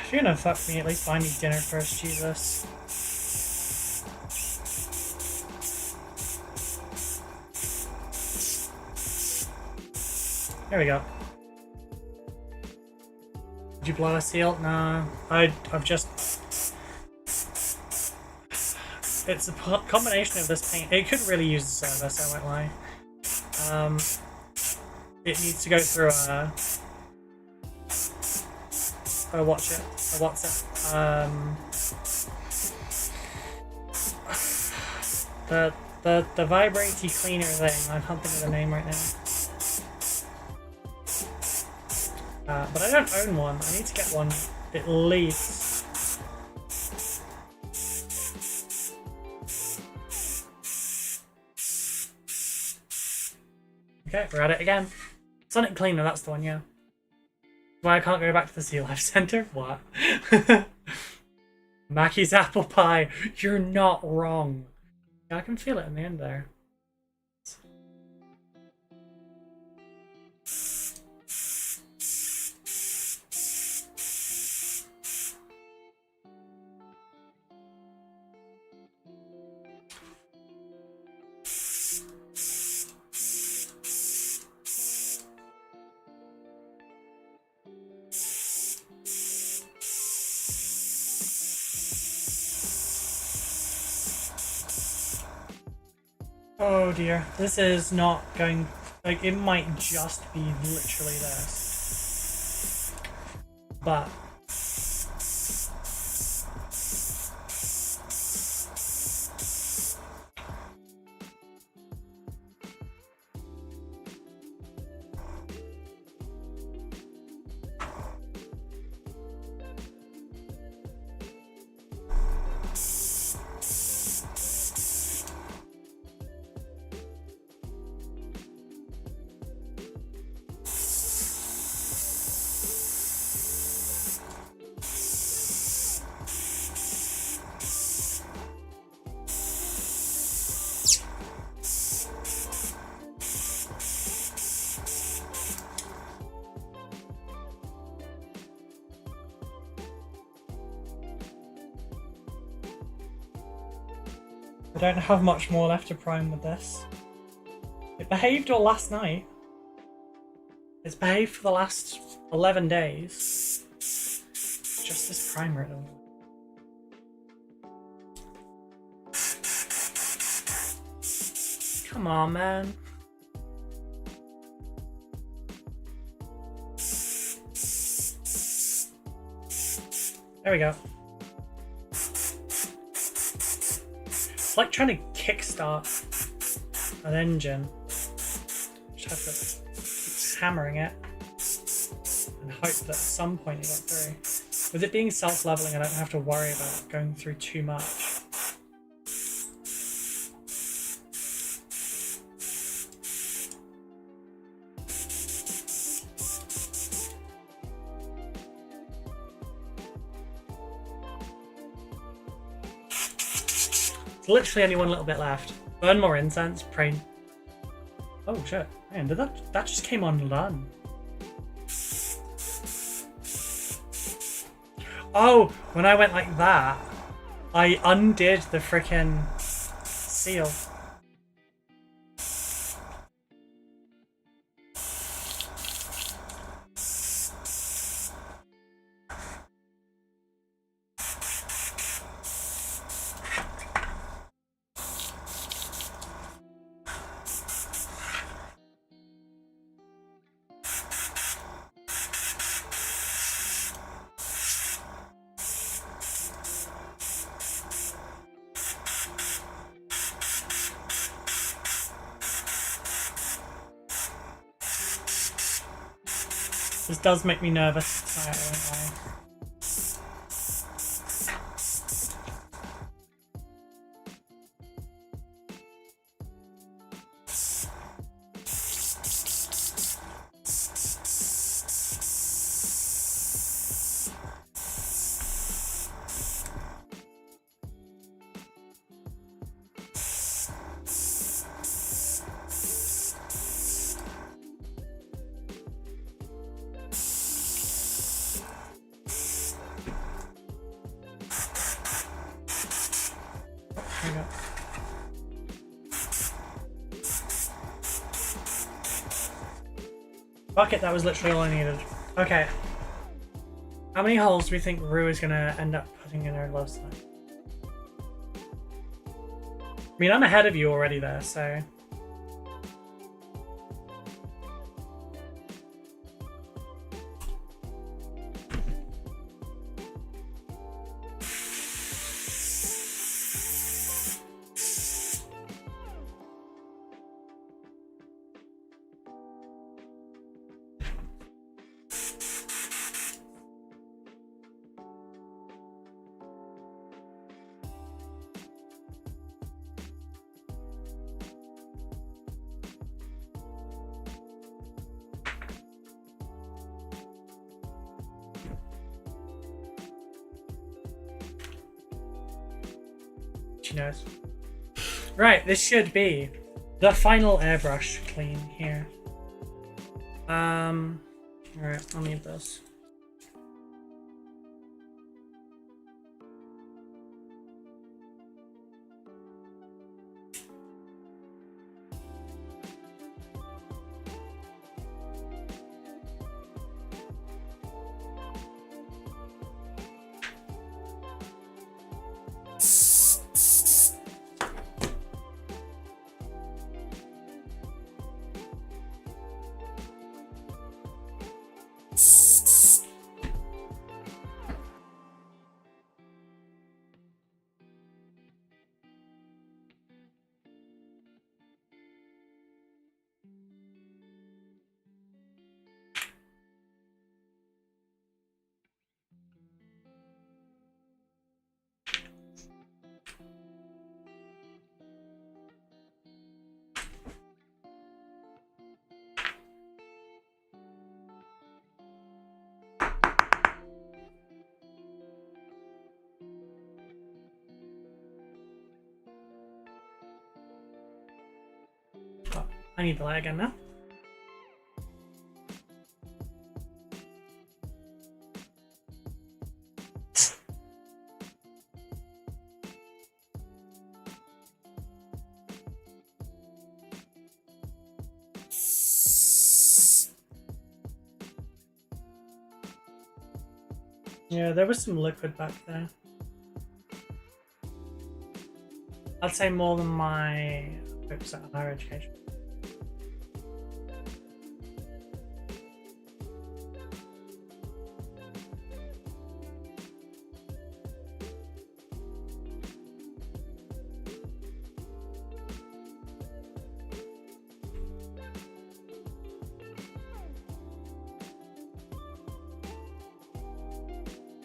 If you're gonna fuck me, at least buy me dinner first, Jesus. There we go. Did you blow a seal? No. I've just... It's a combination of this paint. It could really use the service, I won't lie. It needs to go through a... Oh, watch it. Oh, what's it? The vibratey cleaner thing. I can't think of the name right now. But I don't own one. I need to get one at least. Okay, we're at it again. Sonic Cleaner, that's the one, yeah. Why I can't go back to the Sea Life Center? What? Mackie's apple pie. You're not wrong. Yeah, I can feel it in the end there. Oh dear, this is not going, like, it might just be literally this. But... I don't have much more left to prime with this. It behaved all last night. It's behaved for the last 11 days. Just this primer at all. Come on, man. There we go. It's like trying to kickstart an engine. Just have to keep hammering it and hope that at some point it got through. With it being self-leveling, I don't have to worry about going through too much. Literally only one little bit left. Burn more incense, pray. Oh shit. Man, did that just came undone. Oh, when I went like that, I undid the frickin' seal. This does make me nervous tonight, I won't lie. There we go. Fuck it, that was literally all I needed. Okay. How many holes do we think Rue is gonna end up putting in her love side? I mean, I'm ahead of you already there, so... She knows. Right, this should be the final airbrush clean here. Alright, I'll need this. Oh, I need the light again now. Yeah, there was some liquid back there. I'd say more than my hopes at higher education.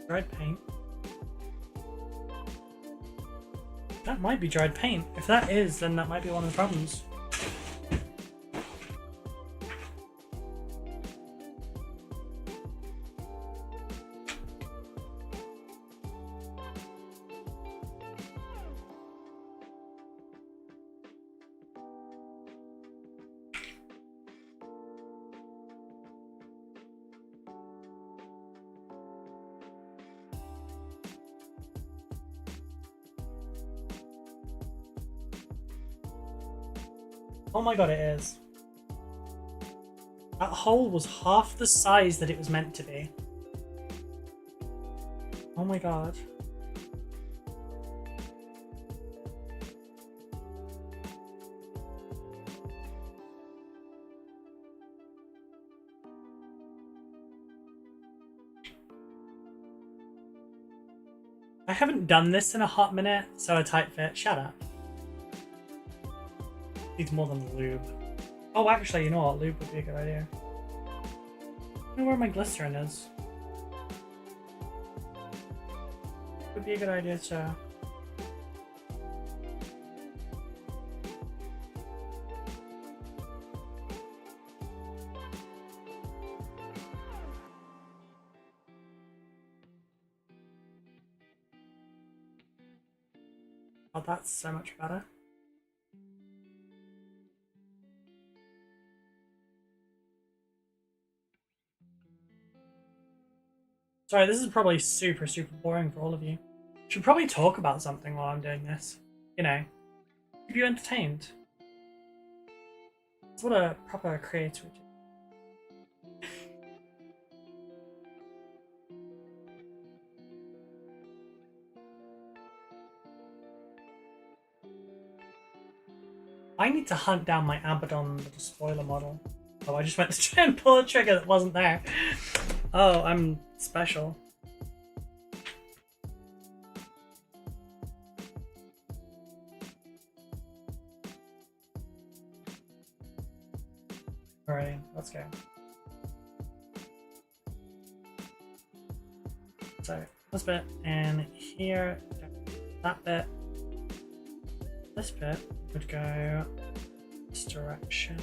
Dried paint. That might be dried paint. If that is, then that might be one of the problems. Oh my god, it is. That hole was half the size that it was meant to be. Oh my god. I haven't done this in a hot minute, so a tight fit. Shut up. Needs more than lube. Oh, actually, you know what? Lube would be a good idea. I don't know where my glycerin is. Would be a good idea to... Oh, that's so much better. Sorry, this is probably super boring for all of you. Should probably talk about something while I'm doing this. You know, keep you entertained. That's what a proper creator would do. I need to hunt down my Abaddon with the spoiler model. Oh, I just went to try and pull a trigger that wasn't there. Oh, I'm special. Alrighty, let's go. So, this bit, and here, that bit. This bit would go this direction.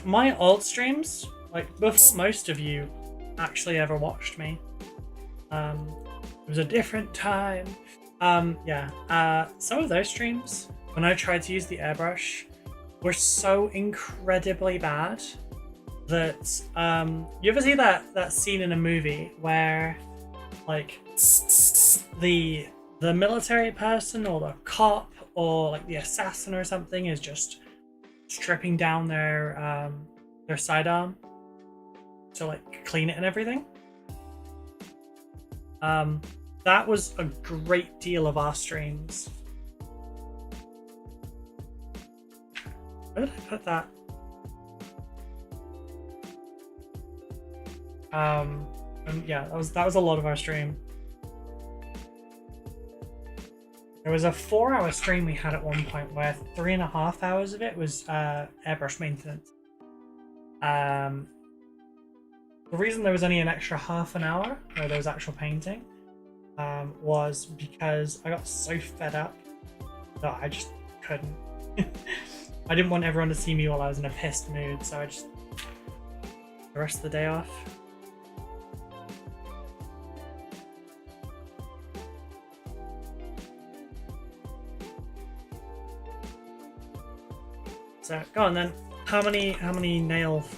My old streams, like before most of you actually ever watched me, it was a different time. Yeah, some of those streams, when I tried to use the airbrush, were so incredibly bad that you ever see that scene in a movie where like the military person or the cop or like the assassin or something is just stripping down their sidearm to like clean it and everything. That was a great deal of our streams. Where did I put that? And yeah, that was a lot of our stream. There was a 4-hour stream we had at one point where 3.5 hours of it was airbrush maintenance. The reason there was only an extra half an hour where there was actual painting was because I got so fed up that I just couldn't. I didn't want everyone to see me while I was in a pissed mood, so I just the rest of the day off. So go on then. How many nails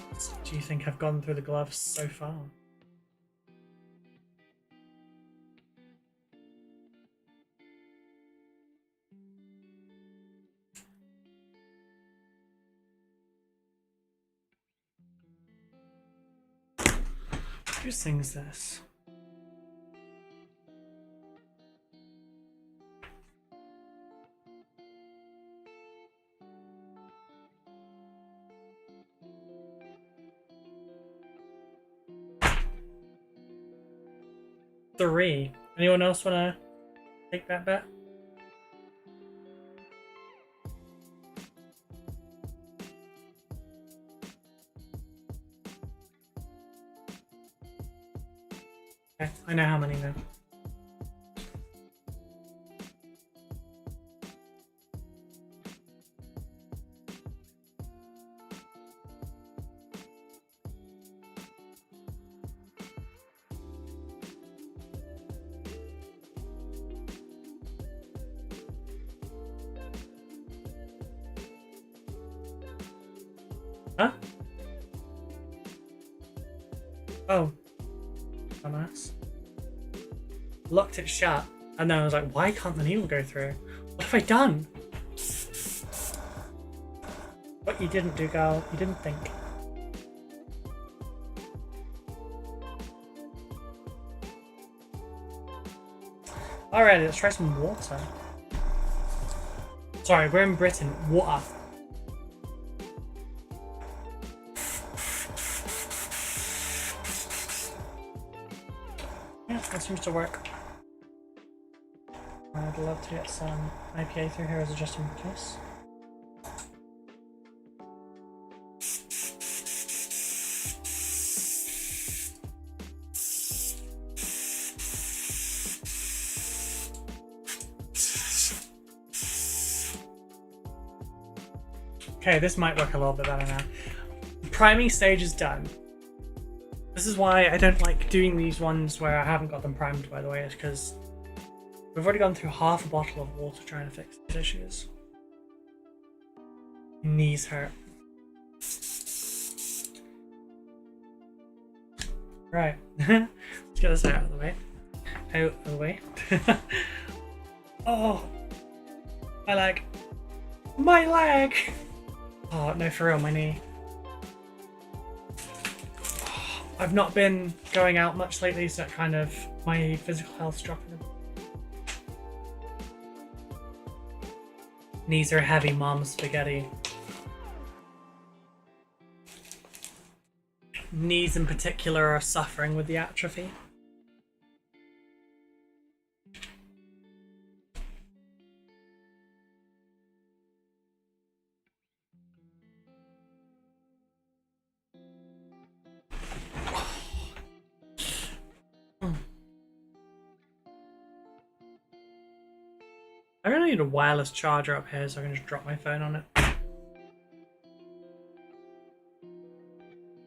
do you think have gone through the gloves so far? Who sings this? Three. Anyone else wanna take that bet? Okay, I know how many now. Huh? Oh. Dumbass. Locked it shut, and then I was like, why can't the needle go through? What have I done? What you didn't do, girl. You didn't think. Alright, let's try some water. Sorry, we're in Britain. Water. Yeah, that seems to work. I'd love to get some IPA through here as a just in case. Okay, this might work a little bit better now. The priming stage is done. This is why I don't like doing these ones where I haven't got them primed, by the way, is because we've already gone through half a bottle of water trying to fix these issues. Knees hurt. Right, let's get this out of the way. Out of the way. Oh, my leg. My leg! Oh, no, for real, my knee. I've not been going out much lately, so that kind of, my physical health's dropping a bit. Knees are heavy, mom's spaghetti. Knees in particular are suffering with the atrophy. I really need a wireless charger up here so I can just drop my phone on it. A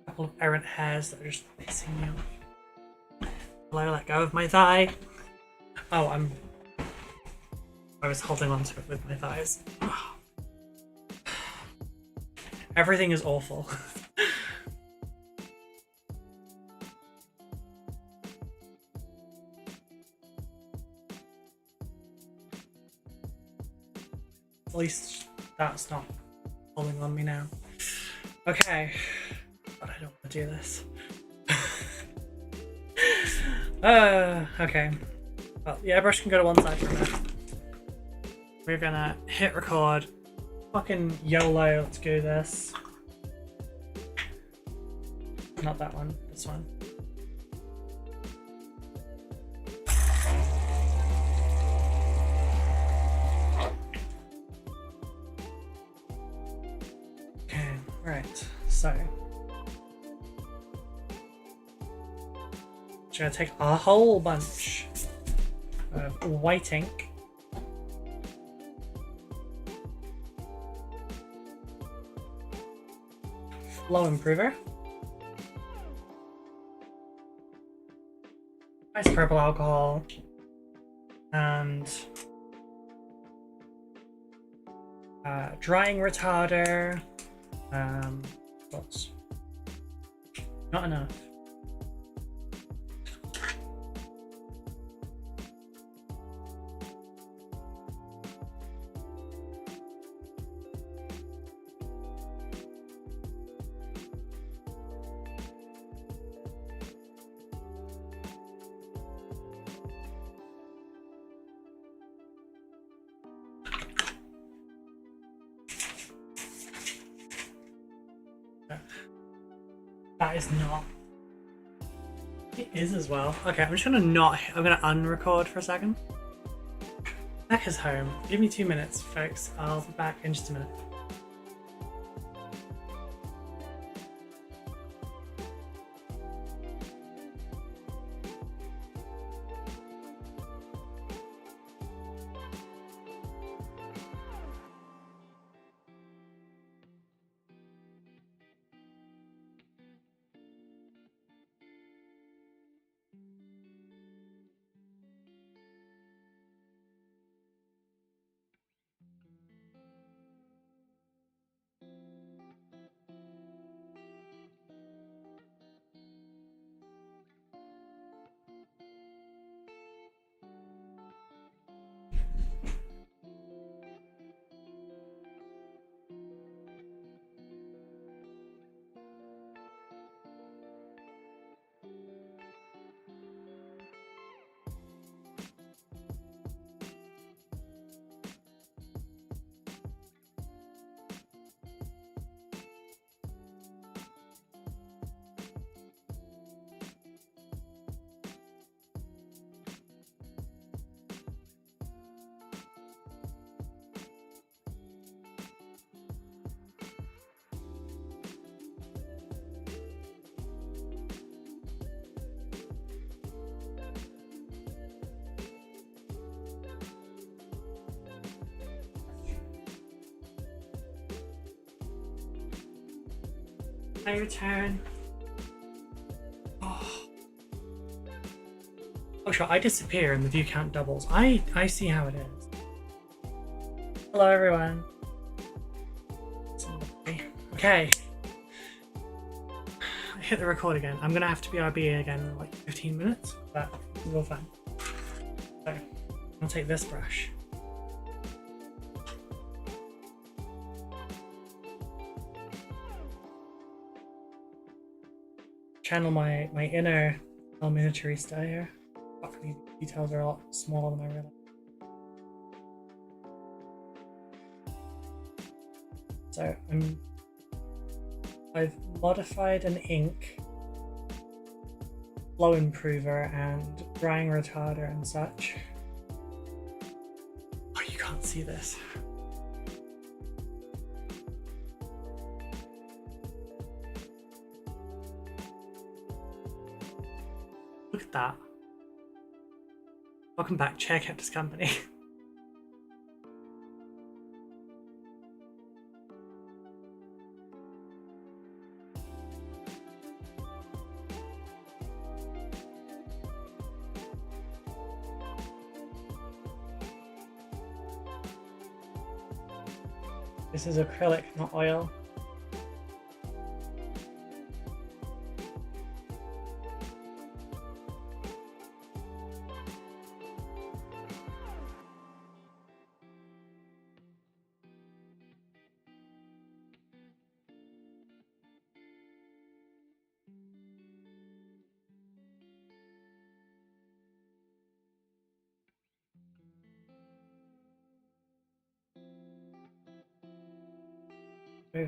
couple of errant hairs that are just pissing me off. Will I let go of my thigh? Oh, I was holding on to it with my thighs. Everything is awful. At least that's not pulling on me now. Okay. But I don't want to do this. Okay. Well, the airbrush can go to one side for a minute. We're gonna hit record. Fucking YOLO, let's do this. Not that one, this one. Right, so just gonna take a whole bunch of white ink, flow improver, nice purple alcohol, and drying retarder. Lots. Not enough. That is not. It is as well. Okay, I'm just gonna not. I'm gonna unrecord for a second. Back is home. Give me 2 minutes, folks. I'll be back in just a minute. I return. Oh. Oh, sure. I disappear and the view count doubles. I see how it is. Hello, everyone. Okay. I hit the record again. I'm gonna have to BRB again in like 15 minutes, but it's all fine. So, I'll take this brush. Channel my inner miniaturista here. These details are a lot smaller than I realized. So I've modified an ink, flow improver, and drying retarder and such. Oh, you can't see this. Look at that. Welcome back, Chair kept us company. This is acrylic, not oil.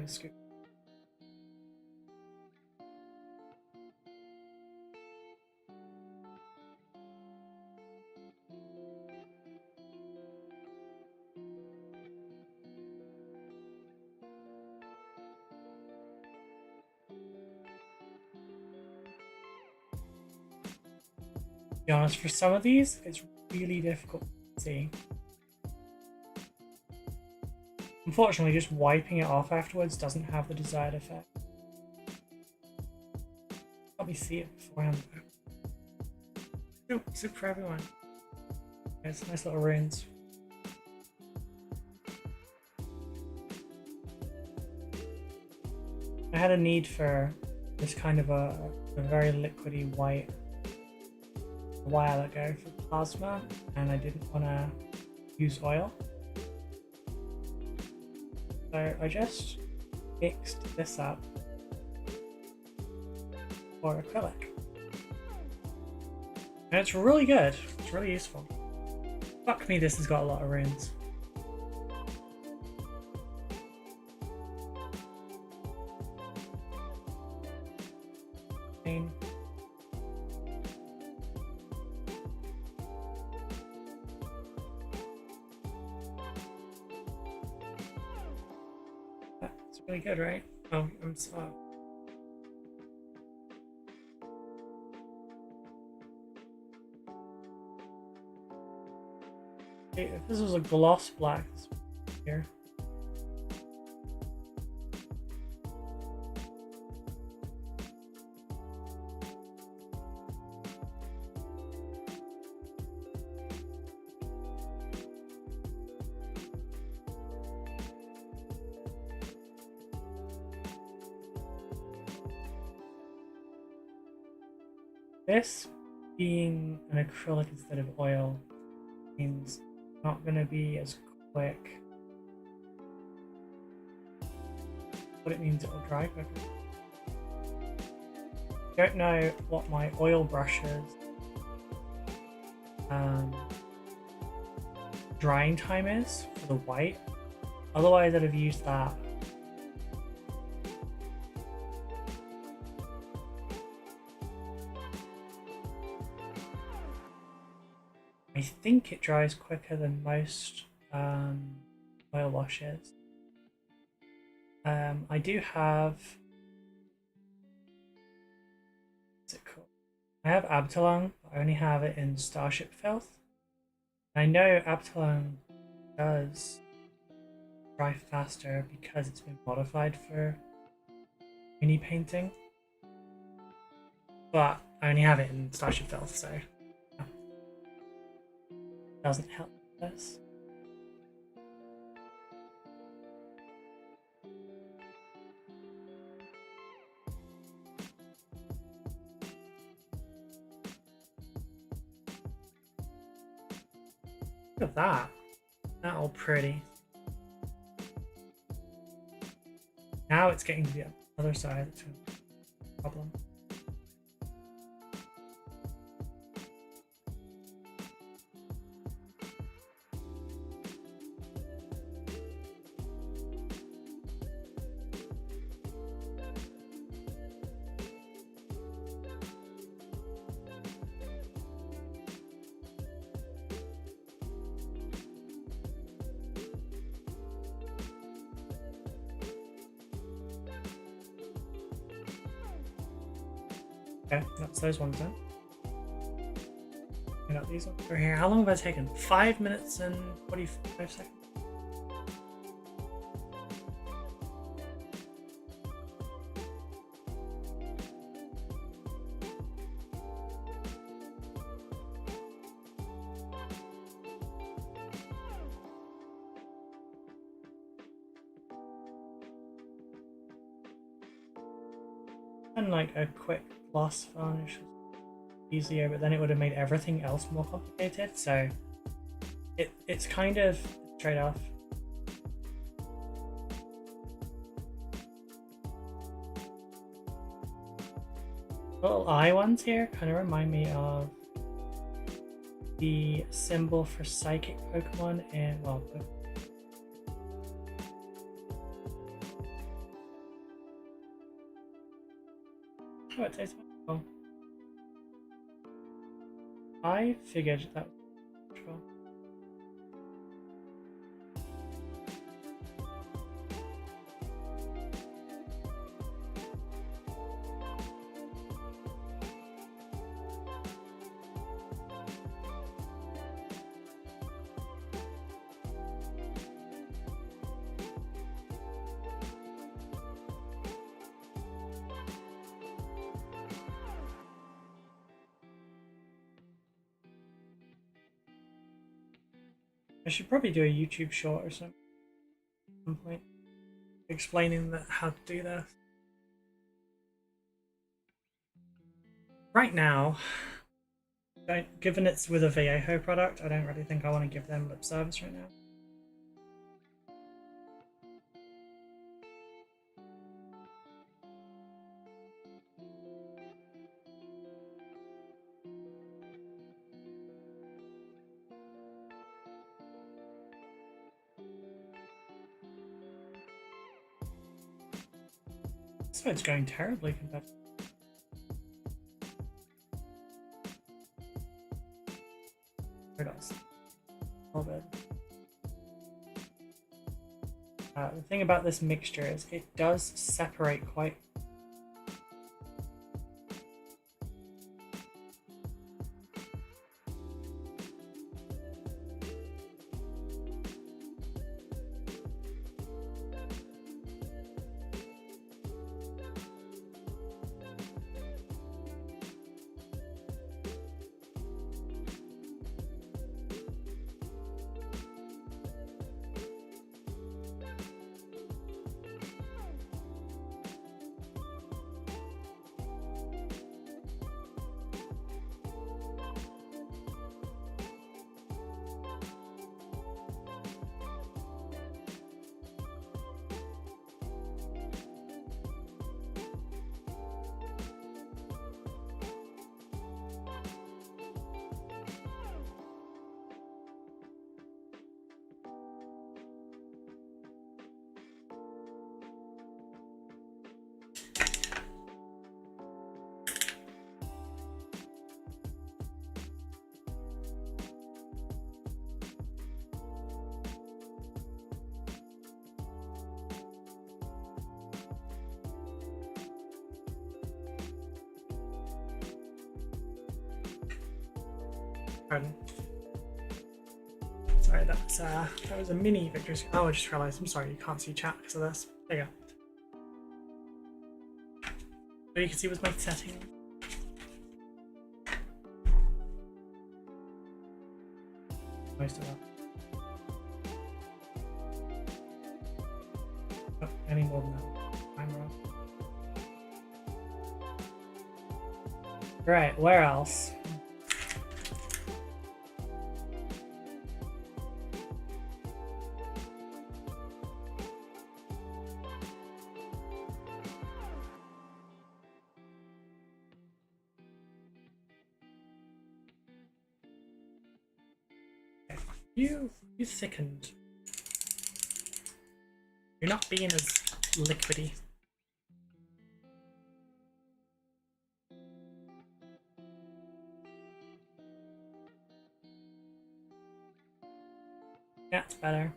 Scoop. To be honest, for some of these, it's really difficult to see. Unfortunately, just wiping it off afterwards doesn't have the desired effect. Let me see it beforehand though. Soup for everyone. It's nice little runes. I had a need for this kind of a very liquidy white a while ago for plasma, and I didn't want to use oil. So I just mixed this up for acrylic. And it's really good. It's really useful. Fuck me, this has got a lot of runes. Khaine. That's really good, right? Oh, I'm sorry. If this was a gloss black, this would be here. This being an acrylic instead of oil means it's not going to be as quick. But it means it will dry quicker. I don't know what my oil brushes drying time is for the white. Otherwise I'd have used that. I think it dries quicker than most oil washes. I do have, what's it called? I have Abtalung, but I only have it in Starship Filth. I know Abtalung does dry faster because it's been modified for mini painting, but I only have it in Starship Filth, so yeah. Doesn't help with this. Look at that. That all pretty. Now it's getting to the other side. It's a problem. Okay, that's those ones then. I got these ones over here. How long have I taken? 5 minutes and 45 seconds. And like a quick gloss varnish was easier, but then it would have made everything else more complicated, so it's kind of straight off. Little eye ones here kind of remind me of the symbol for psychic Pokemon in, well, oh, it tastes well. I figured that was well. I should probably do a YouTube short or something at some point explaining how to do this. Right now, given it's with a Vallejo product, I don't really think I want to give them lip service right now. So it's going terribly compared to thing about this mixture is it does separate quite. Pardon. Sorry, that was a mini victory. Oh, I just realised. I'm sorry, you can't see chat because of this. There you go. So you can see with my setting. Most of that. Oh, any more than that. I'm wrong. Right, where else? You thickened. You're not being as liquidy. Yeah, it's better.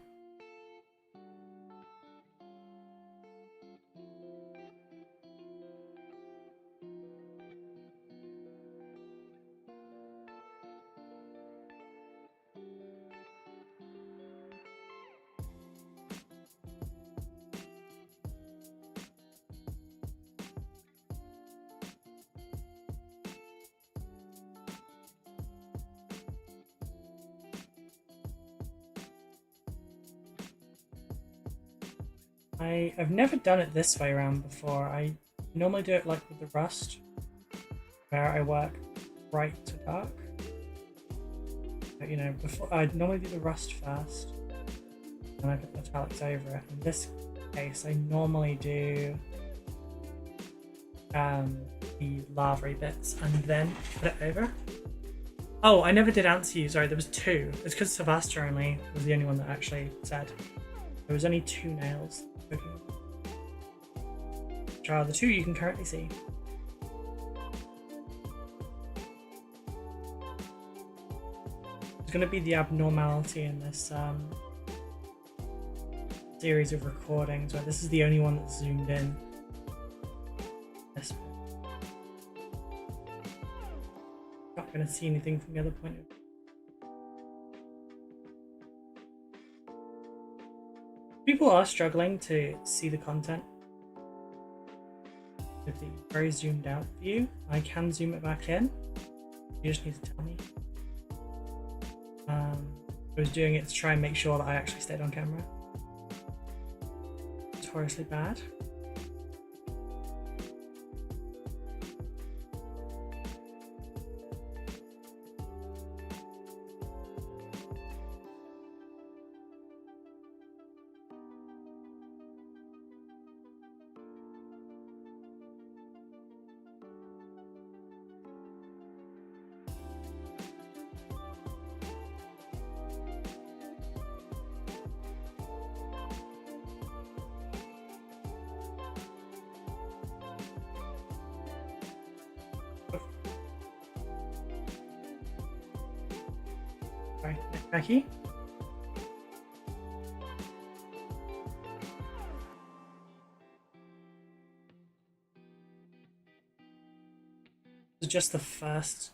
I've never done it this way around before. I normally do it like with the rust, where I work bright to dark. But, you know, before I'd normally do the rust first, and I put the metallics over it. In this case, I normally do the lavary bits and then put it over. Oh, I never did answer you. Sorry, there was two. It's because Sylvester only was the only one that actually said. There was only 2 nails. Which are the 2 you can currently see. There's going to be the abnormality in this series of recordings where this is the only one that's zoomed in. This bit. Not going to see anything from the other point of view. People are struggling to see the content with the very zoomed out view. I can zoom it back in. You just need to tell me. I was doing it to try and make sure that I actually stayed on camera. Notoriously bad. Right, Becky. It's just the first.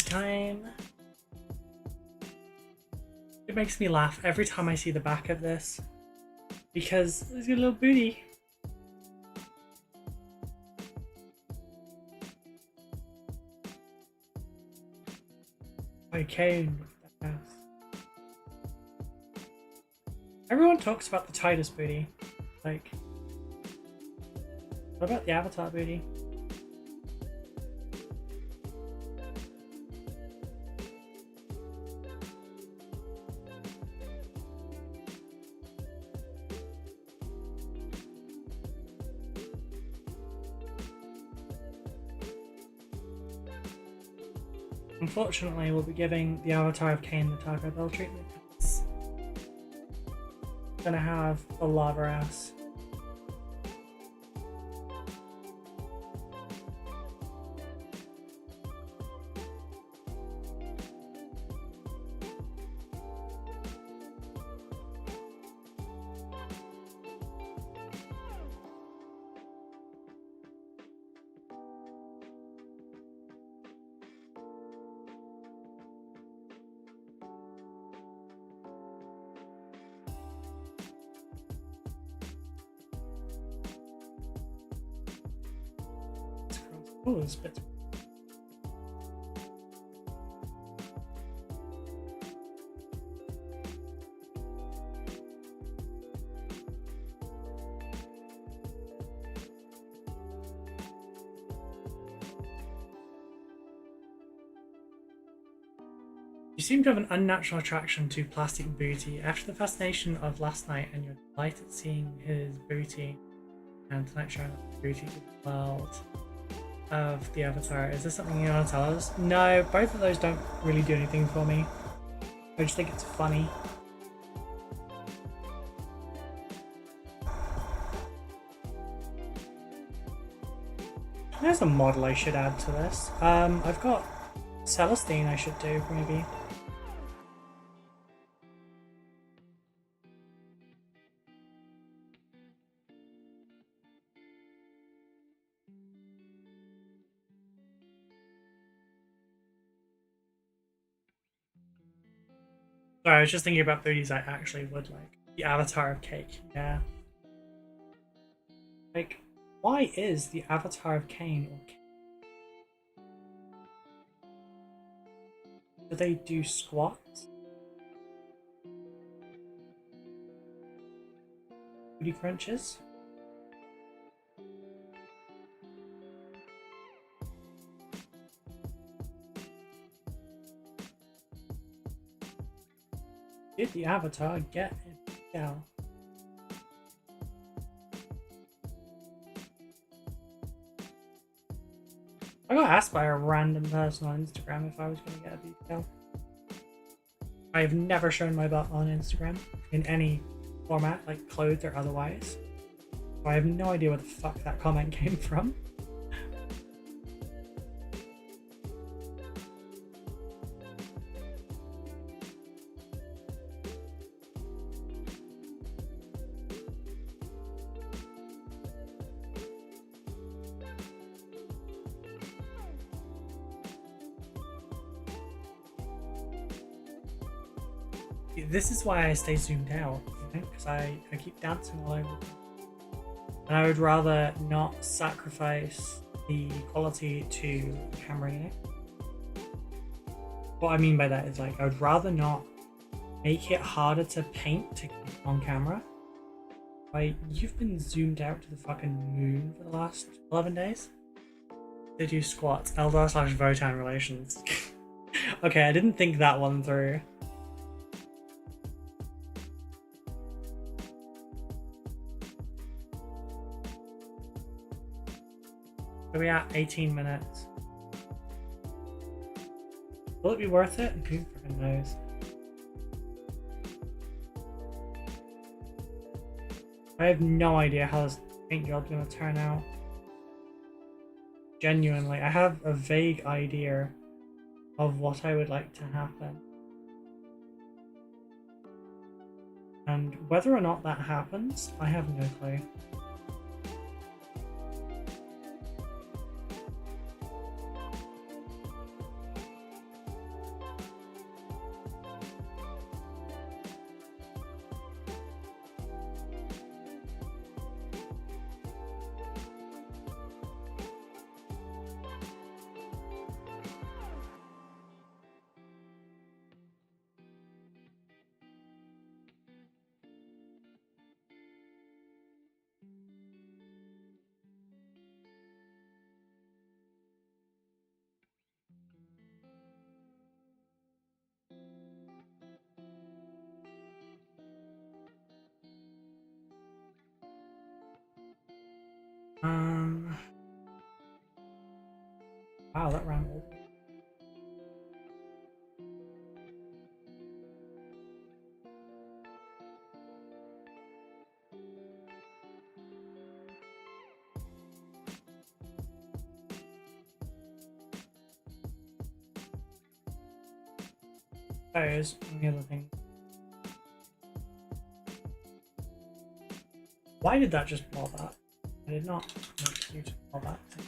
Time. It makes me laugh every time I see the back of this because there's a little booty. Okay. Everyone talks about the Titus booty. Like, what about the Avatar booty? Unfortunately, we'll be giving the Avatar of Khaine the Taco Bell treatment. It's gonna have a lava ass. Oh, it's a bit. You seem to have an unnatural attraction to plastic booty. After the fascination of last night and your delight at seeing his booty, and tonight showing off the booty to the world of the Avatar, is there something you want to tell us? No, both of those don't really do anything for me. I just think it's funny. There's a model I should add to this. I've got Celestine I should do, maybe. Sorry, I was just thinking about booties I actually would like. The Avatar of Cake, yeah. Like, why is the Avatar of Khaine or Cake? Do they do squats? Booty crunches? Did the Avatar get it? Yeah. I got asked by a random person on Instagram if I was going to get a BBL. I have never shown my butt on Instagram in any format, like clothed or otherwise. So I have no idea where the fuck that comment came from. This is why I stay zoomed out, because I keep dancing all over. And I would rather not sacrifice the quality to the camera, you know? What I mean by that is, like, I would rather not make it harder to paint to keep on camera. Like, you've been zoomed out to the fucking moon for the last 11 days? They do squats, Eldar/Votan relations. Okay, I didn't think that one through. So we're at 18 minutes. Will it be worth it? Who freaking knows? I have no idea how this paint job's gonna turn out. Genuinely, I have a vague idea of what I would like to happen. And whether or not that happens, I have no clue. Wow, that rambled. Those and the other thing. Why did that just blow that? I did not make you to blow that thing.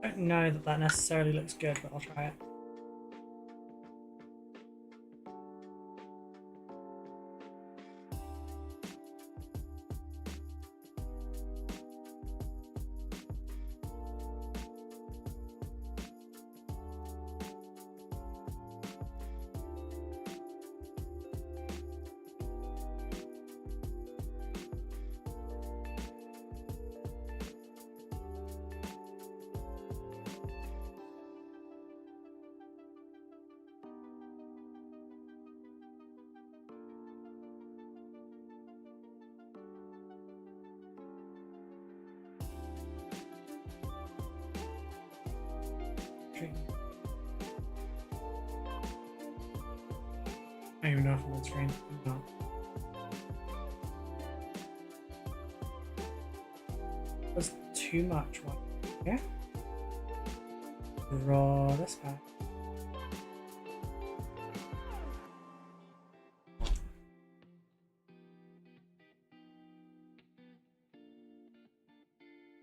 I don't know that that necessarily looks good, but I'll try it. I don't even know if I'm on screen. I'm not. That's too much. What? Yeah? Draw this back.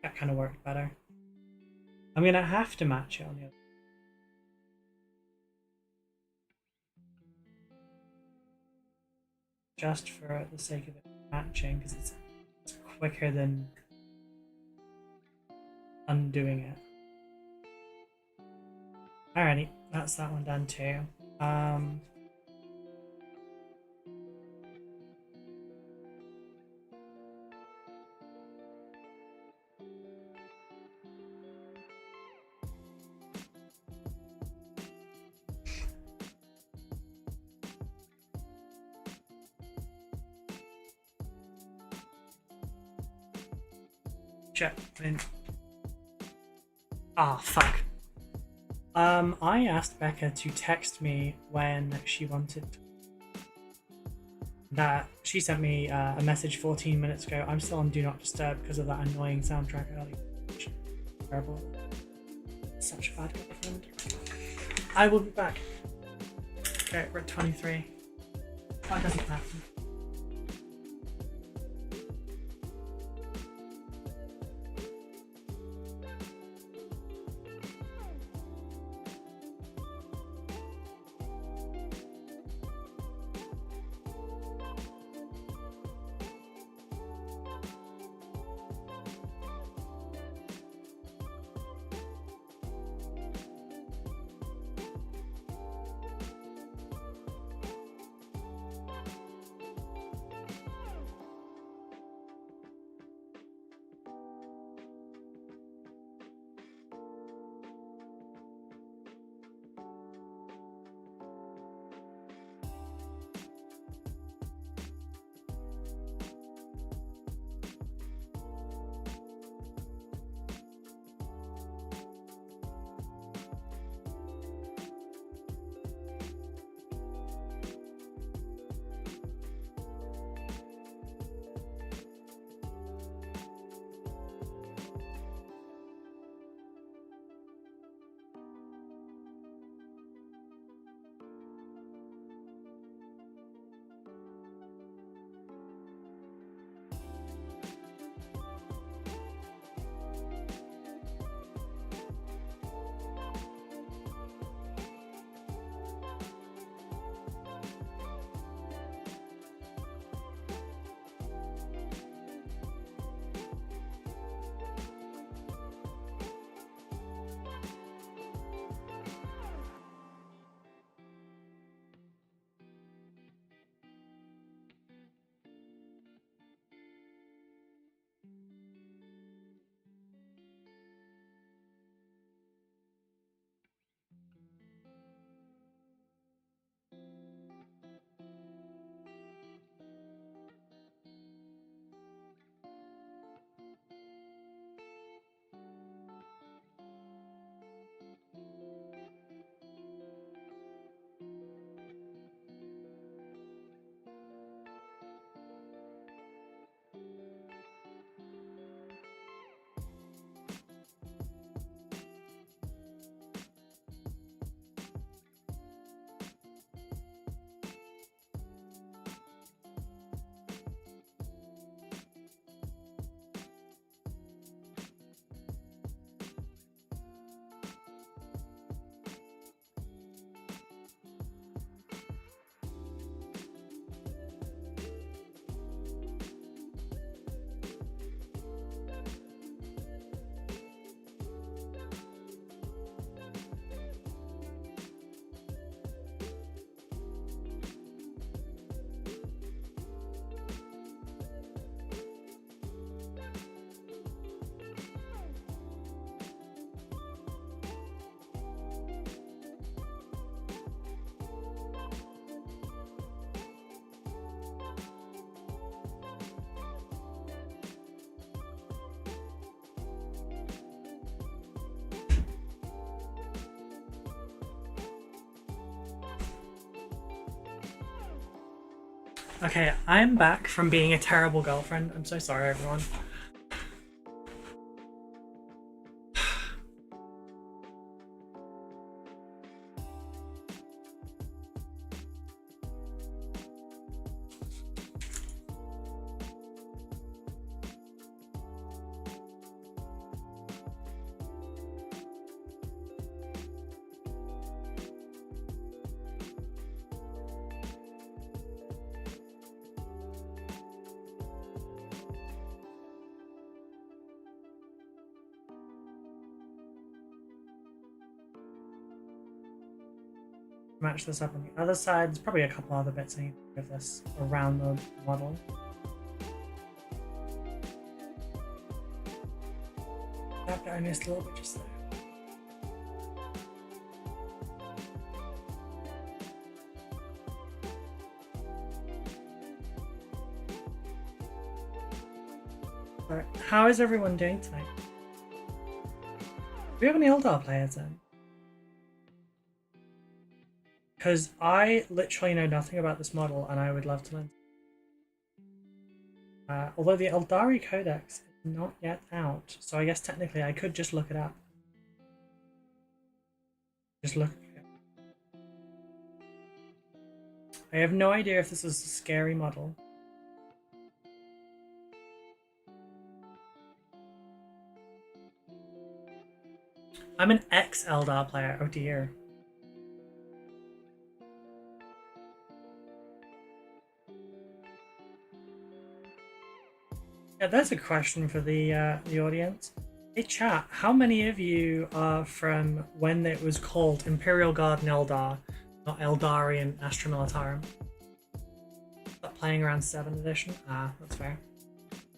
That kind of worked better. I'm gonna have to match it on the other. Just for the sake of it matching, because it's quicker than undoing it. Alrighty, that's that one done too. Check. Ah, fuck. I asked Becca to text me when she wanted that. She sent me a message 14 minutes ago. I'm still on Do Not Disturb because of that annoying soundtrack earlier. Terrible. Such a bad girlfriend. I will be back. Okay, we're at 23. That doesn't matter. Okay, I'm back from being a terrible girlfriend. I'm so sorry, everyone. Match this up on the other side. There's probably a couple other bits I need to give this around the model. That guy missed a little bit just there. Alright, how is everyone doing tonight? Do we have any Eldar players then? Because I literally know nothing about this model and I would love to learn. Although the Eldari Codex is not yet out, so I guess technically I could just look it up. Just look. I have no idea if this is a scary model. I'm an ex-Eldar player, oh dear. Yeah, there's a question for the audience. Hey chat, how many of you are from when it was called Imperial Guard and Eldar, not Eldarian Astra Militarum? Stop playing around 7th edition? Ah, that's fair.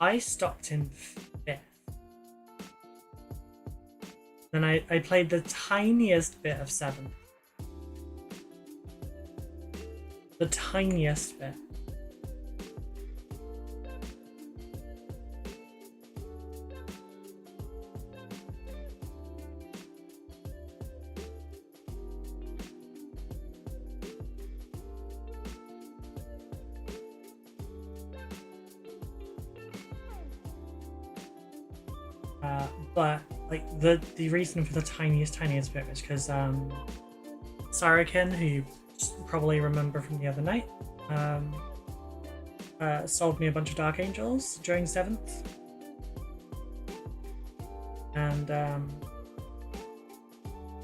I stopped in 5th. Then I played the tiniest bit of 7th. The tiniest bit. But like the reason for the tiniest bit is because Sarakin, who you probably remember from the other night, sold me a bunch of Dark Angels during 7th, and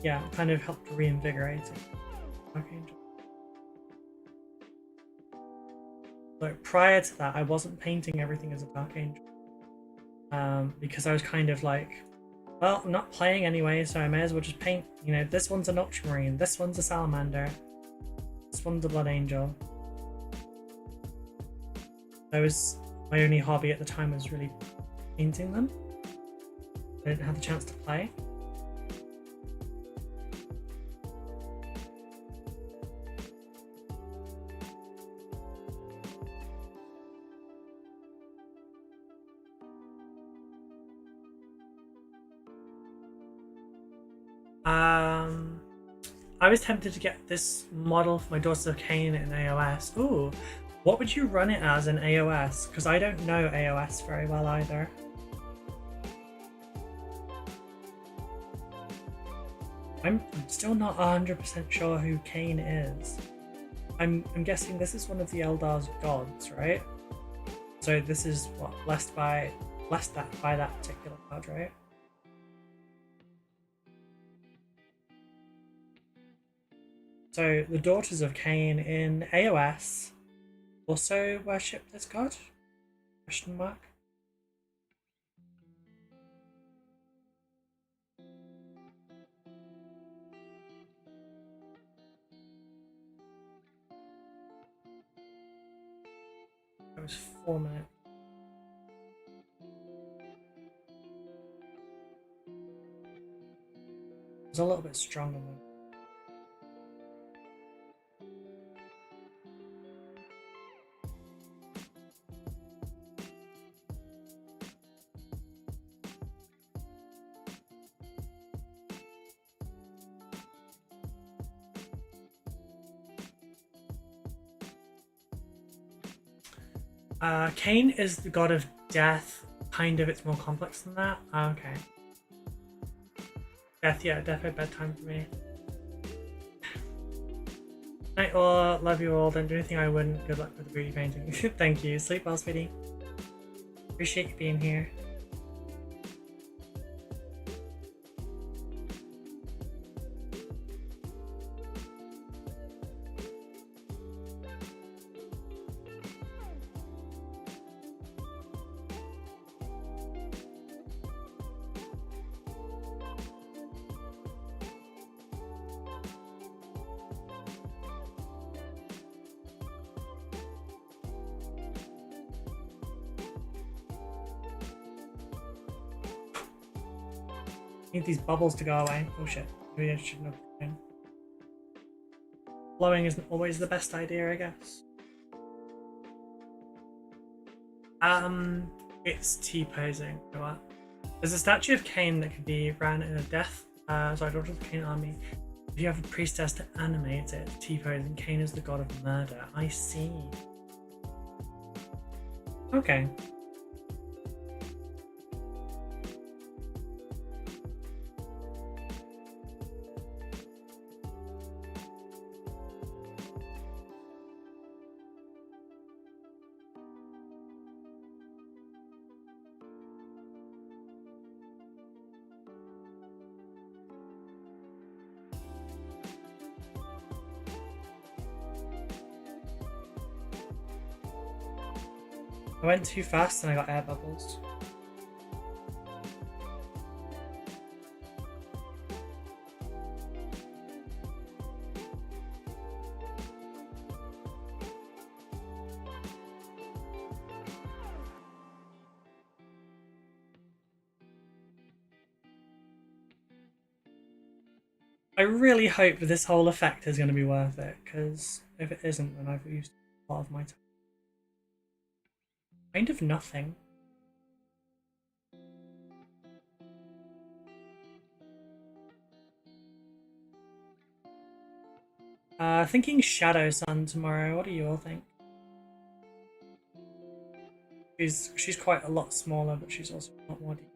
yeah, kind of helped reinvigorate it. Dark Angel. But prior to that, I wasn't painting everything as a Dark Angel. Because I was kind of like, well, I'm not playing anyway, so I may as well just paint, you know, this one's an Ultramarine, this one's a Salamander, this one's a Blood Angel. That was my only hobby at the time, was really painting them. I didn't have the chance to play. I was tempted to get this model for my Daughters of Khaine in AOS. Ooh, what would you run it as in AOS? Because I don't know AOS very well either. I'm still not 100% sure who Khaine is. I'm guessing this is one of the Eldar's gods, right? So this is what, blessed by that particular god, right? So the Daughters of Khaine in AOS also worship this god? Question mark. That was 4 minutes. It was a little bit stronger than. Khaine is the god of death. Kind of, it's more complex than that. Oh, okay. Death, yeah, death at bedtime for me. Night all, love you all, don't do anything I wouldn't. Good luck with the booty painting. Thank you. Sleep well, sweetie. Appreciate you being here. Need these bubbles to go away. Oh shit. Maybe I shouldn't have been. Blowing isn't always the best idea, I guess. It's T-posing. What? There's a statue of Khaine that can be ran in a death, Daughters of Khaine army. If you have a priestess to animate it, T-posing, Khaine is the god of murder. I see. Okay. I went too fast and I got air bubbles. I really hope this whole effect is going to be worth it, because if it isn't, then I've used a lot of my time. Kind of nothing. Thinking Shadow Sun tomorrow. What do you all think? She's quite a lot smaller, but she's also a lot more deep.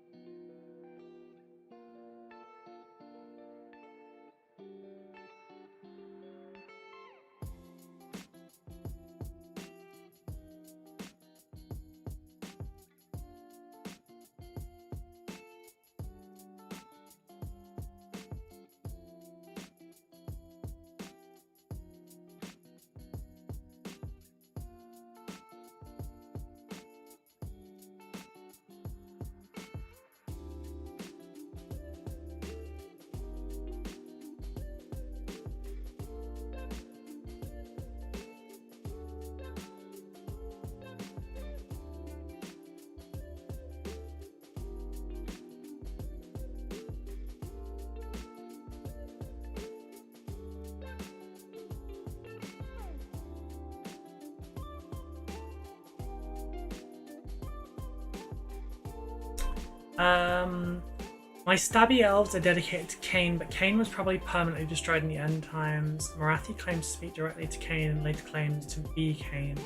My stabby elves are dedicated to Khaine, but Khaine was probably permanently destroyed in the end times. Morathi claims to speak directly to Khaine and later claims to be Khaine.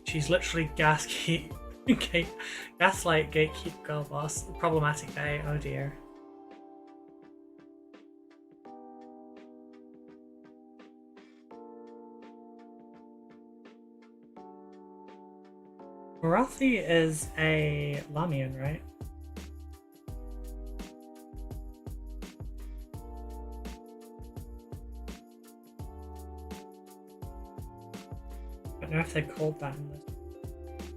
She's literally gaslight gatekeep girl boss. Problematic day, oh dear. Morathi is a Lamian, right? I don't know if they're called that in this.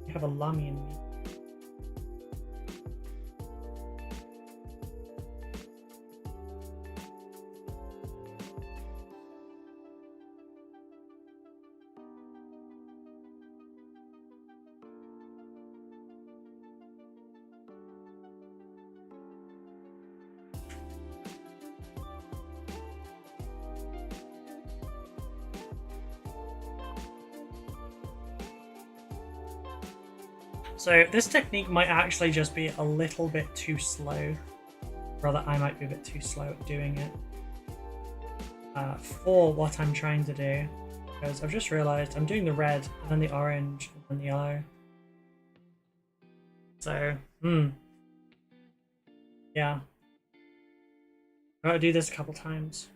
You have a Lamian meat. So this technique might actually just be a little bit too slow. Rather, I might be a bit too slow at doing it for what I'm trying to do. Because I've just realised I'm doing the red, and then the orange, and then the yellow. So, yeah. I've got to do this a couple times.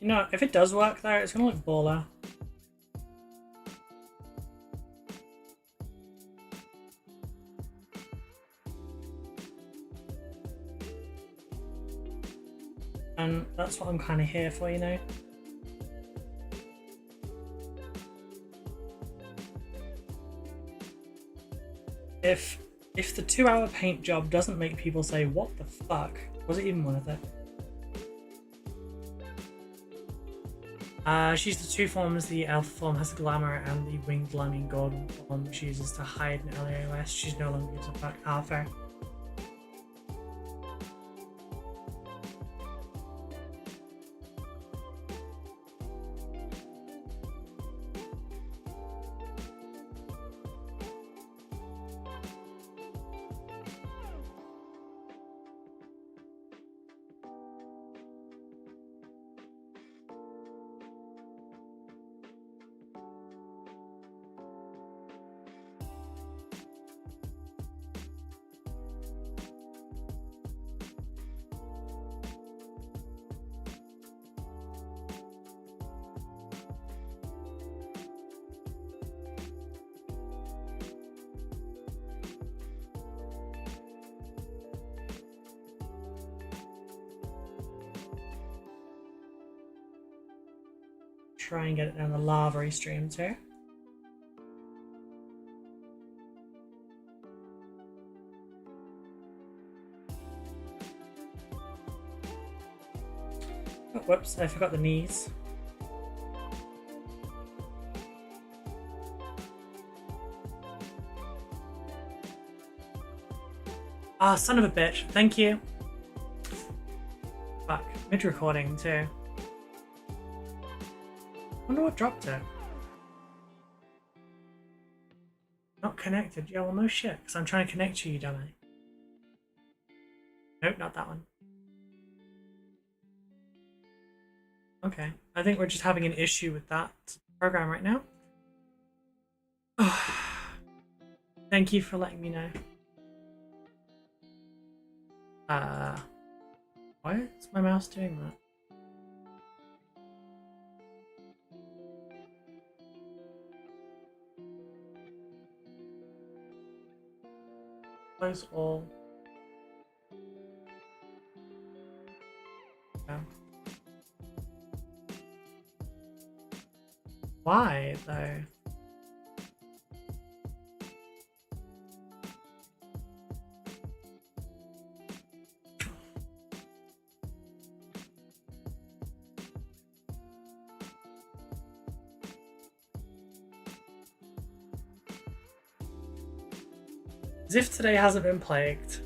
You know, if it does work there, it's gonna look baller. And that's what I'm kind of here for, you know? If the 2-hour paint job doesn't make people say, what the fuck, was it even worth it? She's the two forms. The elf form has the glamour, and the winged lambing golden form she uses to hide in LAOS. She's no longer used to fair. try and get it down the lava stream too. Oh, whoops, I forgot the knees. Ah, son of a bitch. Thank you. Fuck. Mid-recording too. Wonder what dropped it. Not connected. Yeah, well no shit, because I'm trying to connect you dummy. Nope, not that one. Okay. I think we're just having an issue with that program right now. Thank you for letting me know. Why is my mouse doing that? Close all. Yeah. Why though? As if today hasn't been plagued.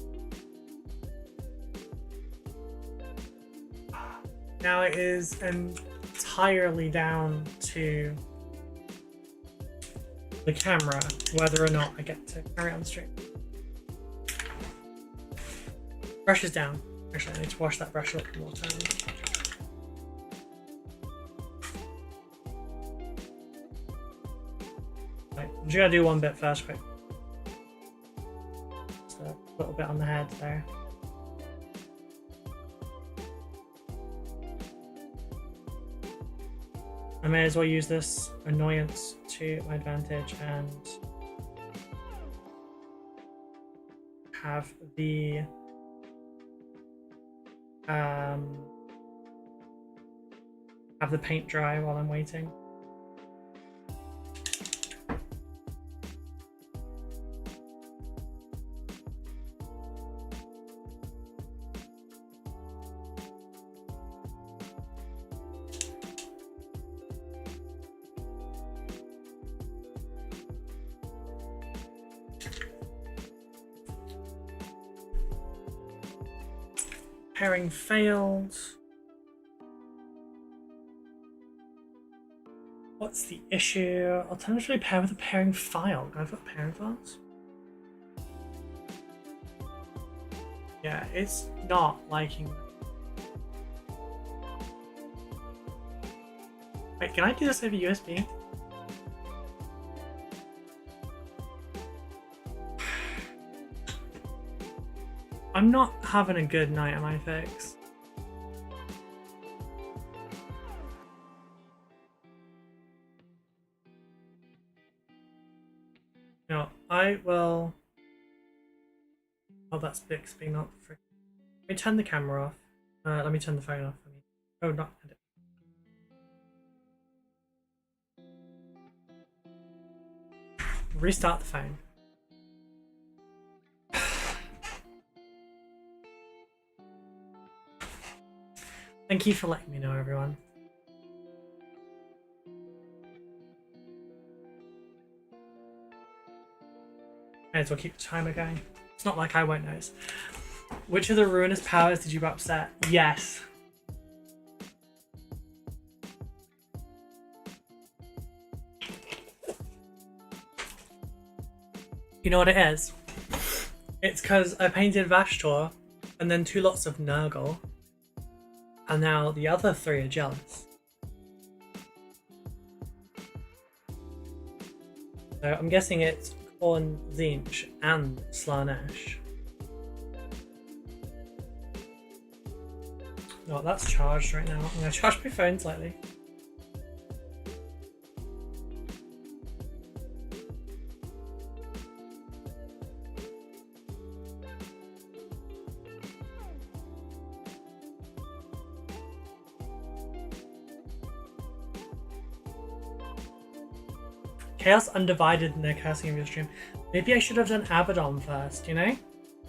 Now it is entirely down to the camera whether or not I get to carry on the stream. Brush is down. Actually, I need to wash that brush up one more time. Right, I'm just gonna do one bit first quick. A little bit on the head there. I may as well use this annoyance to my advantage and have the paint dry while I'm waiting. Pairing failed. What's the issue? Alternatively pair with a pairing file. Can I put pairing files? Yeah, it's not liking that. Wait, can I do this over USB? I'm not having a good night, am I, Fix? No, I will. Oh, that's Bixby, not freaking. Let me turn the camera off. Let me turn the phone off. Oh, not. Restart the phone. Thank you for letting me know, everyone. May as well keep the timer going. It's not like I won't notice. Which of the ruinous powers did you upset? Yes. You know what it is? It's because I painted Vashtor and then 2 lots of Nurgle. And now the other 3 are jealous. So I'm guessing it's Korn, Zinch, and Slanesh. Oh, that's charged right now. I'm going to charge my phone slightly. Chaos Undivided and they're cursing over your stream. Maybe I should have done Abaddon first, you know?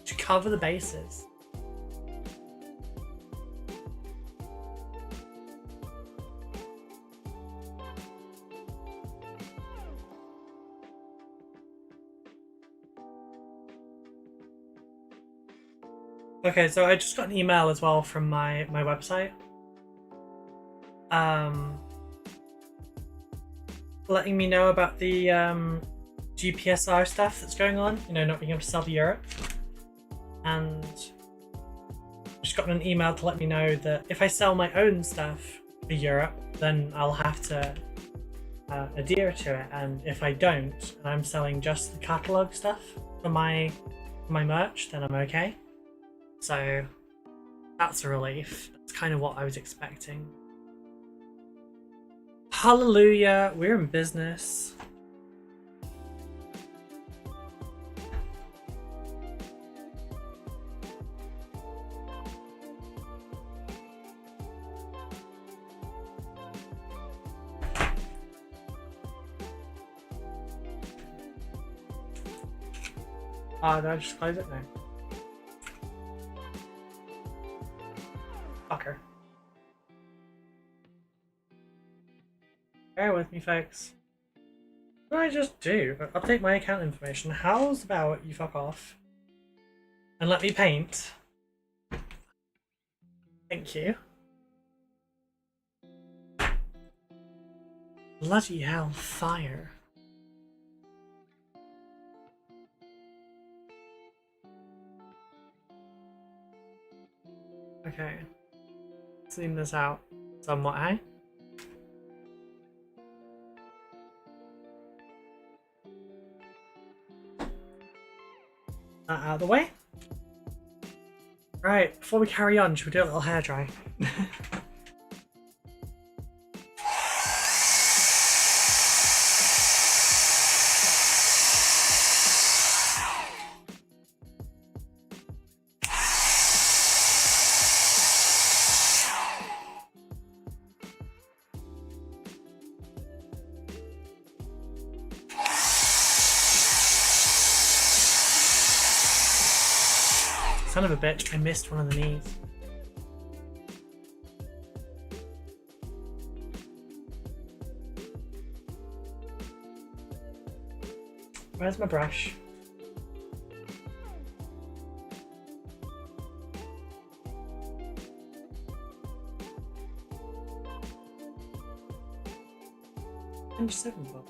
To cover the bases. Okay, so I just got an email as well from my website. Letting me know about the GPSR stuff that's going on, you know, not being able to sell to Europe. And just gotten an email to let me know that if I sell my own stuff for Europe, then I'll have to adhere to it. And if I don't, and I'm selling just the catalogue stuff for my merch, then I'm okay. So that's a relief. That's kind of what I was expecting. Hallelujah, we're in business. Ah, did I just close it now? Fucker. Bear with me, folks. What did I just do? Update my account information. How's about you fuck off and let me paint? Thank you. Bloody hell, fire. Okay. Zoom this out somewhat, eh? That out of the way. Right, before we carry on, should we do a little hair dry? Son of a bitch, I missed one of the knees. Where's my brush? Inch 7 book.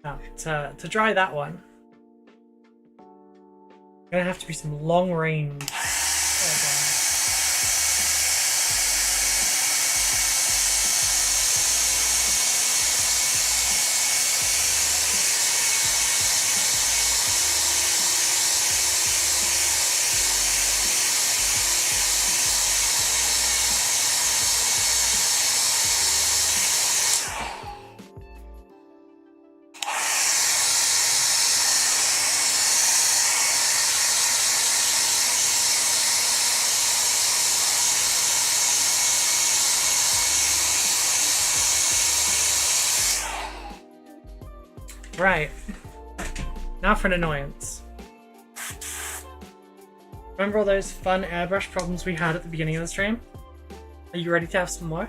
Now, to dry that one, gonna have to be some long range. Right, now for an annoyance. Remember all those fun airbrush problems we had at the beginning of the stream? Are you ready to have some more?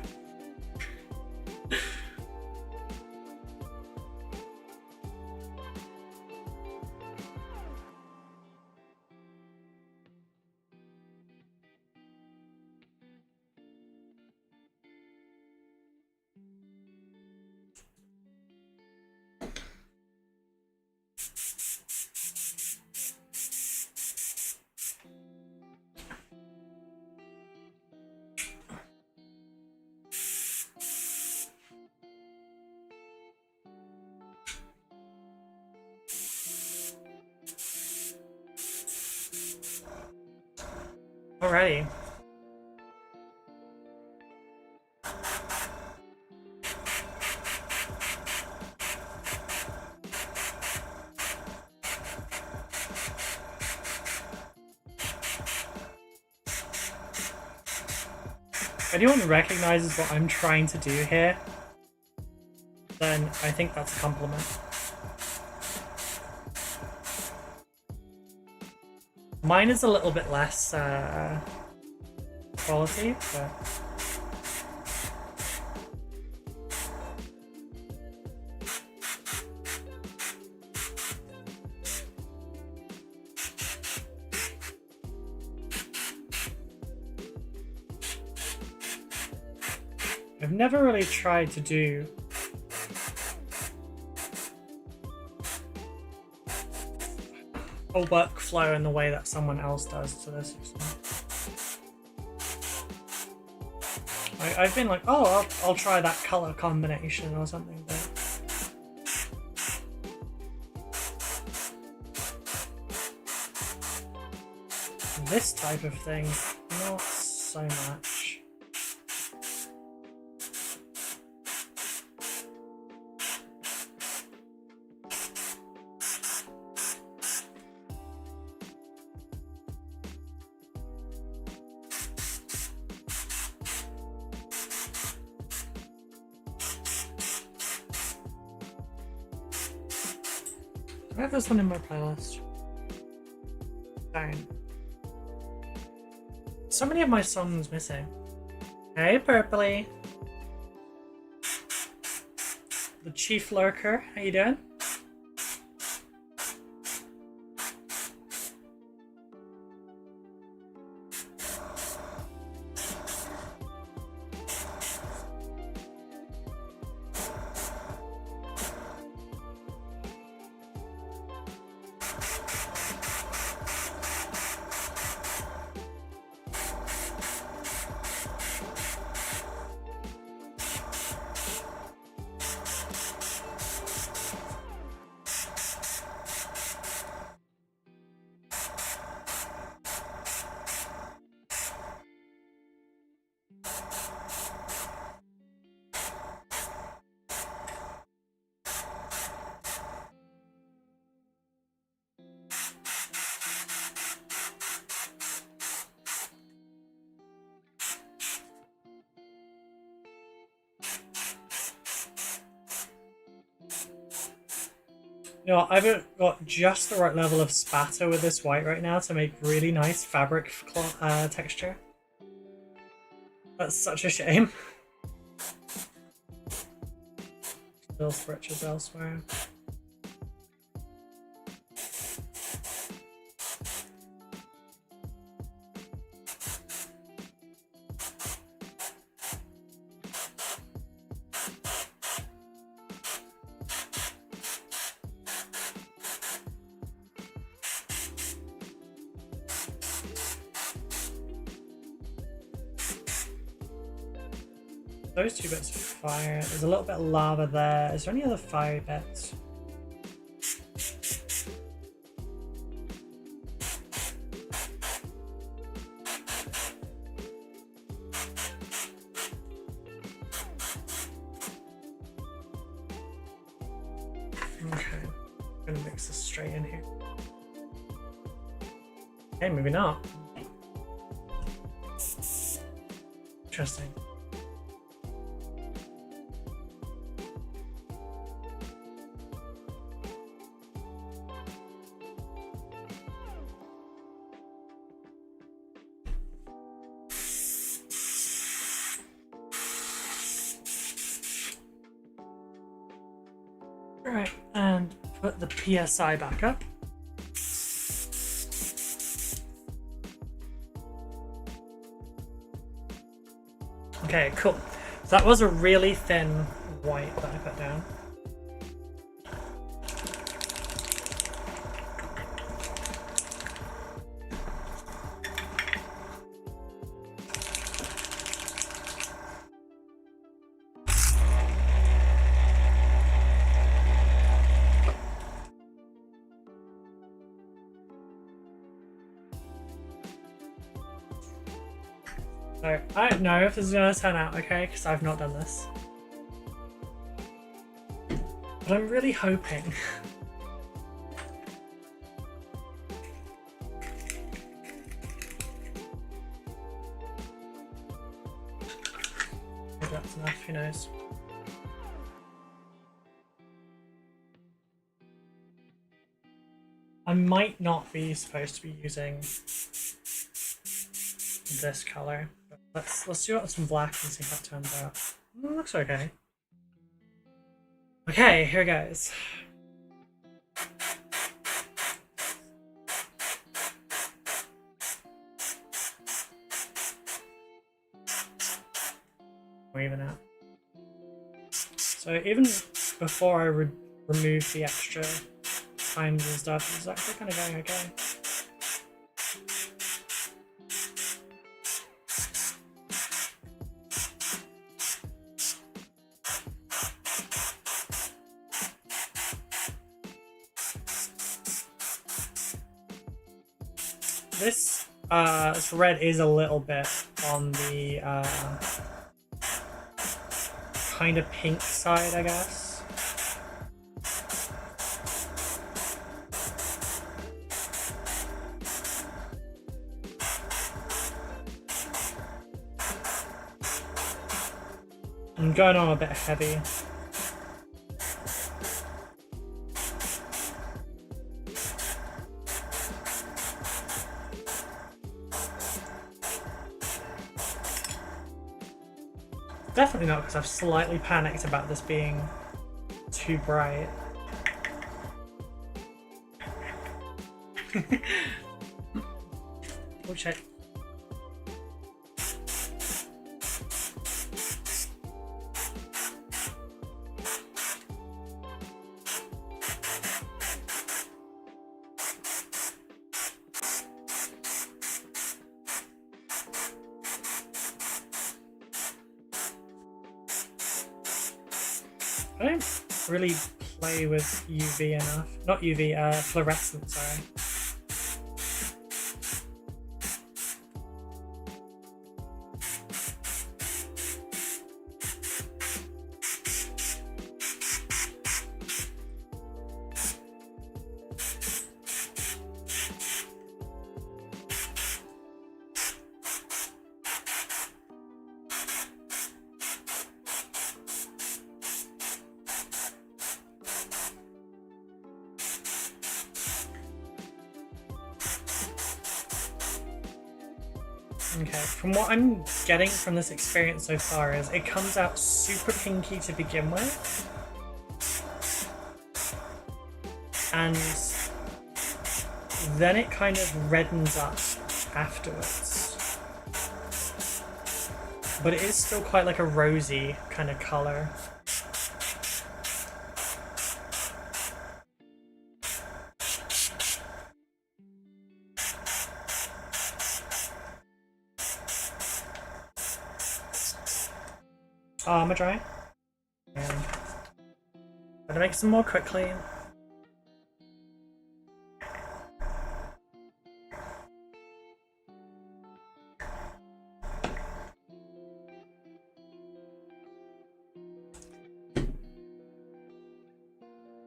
Alrighty. If anyone recognizes what I'm trying to do here, then I think that's a compliment. Mine is a little bit less quality, but I've never really tried to do a workflow in the way that someone else does to this extent. I've been like, oh, I'll try that color combination or something, but this type of thing, not so much. I have this one in my playlist. Darn. So many of my songs missing. Hey, Purpley. The Chief Lurker, how you doing? You know, I've got just the right level of spatter with this white right now to make really nice fabric texture. That's such a shame. Still stretches elsewhere. Those two bits of fire. There's a little bit of lava there. Is there any other fire bits? Okay, I'm gonna mix this straight in here. Okay, maybe not. Interesting. Alright, and put the PSI back up. Okay, cool. So that was a really thin white that I put down. So, I don't know if this is going to turn out okay, because I've not done this. But I'm really hoping. maybe that's enough, who knows. I might not be supposed to be using this color, but let's do it with some black and see how it turns out. It looks okay. Okay, here goes. We're even out. So even before I remove the extra times and stuff, it's actually kind of going okay. This red is a little bit on the kind of pink side, I guess. I'm going on a bit heavy. Definitely not, because I've slightly panicked about this being too bright. Oh shit. I don't really play with UV enough. Not UV, fluorescent, sorry. Okay, from what I'm getting from this experience so far is it comes out super pinky to begin with, and then it kind of reddens up afterwards. But it is still quite like a rosy kind of colour. Oh, am I dry? And I'm gonna make some more quickly.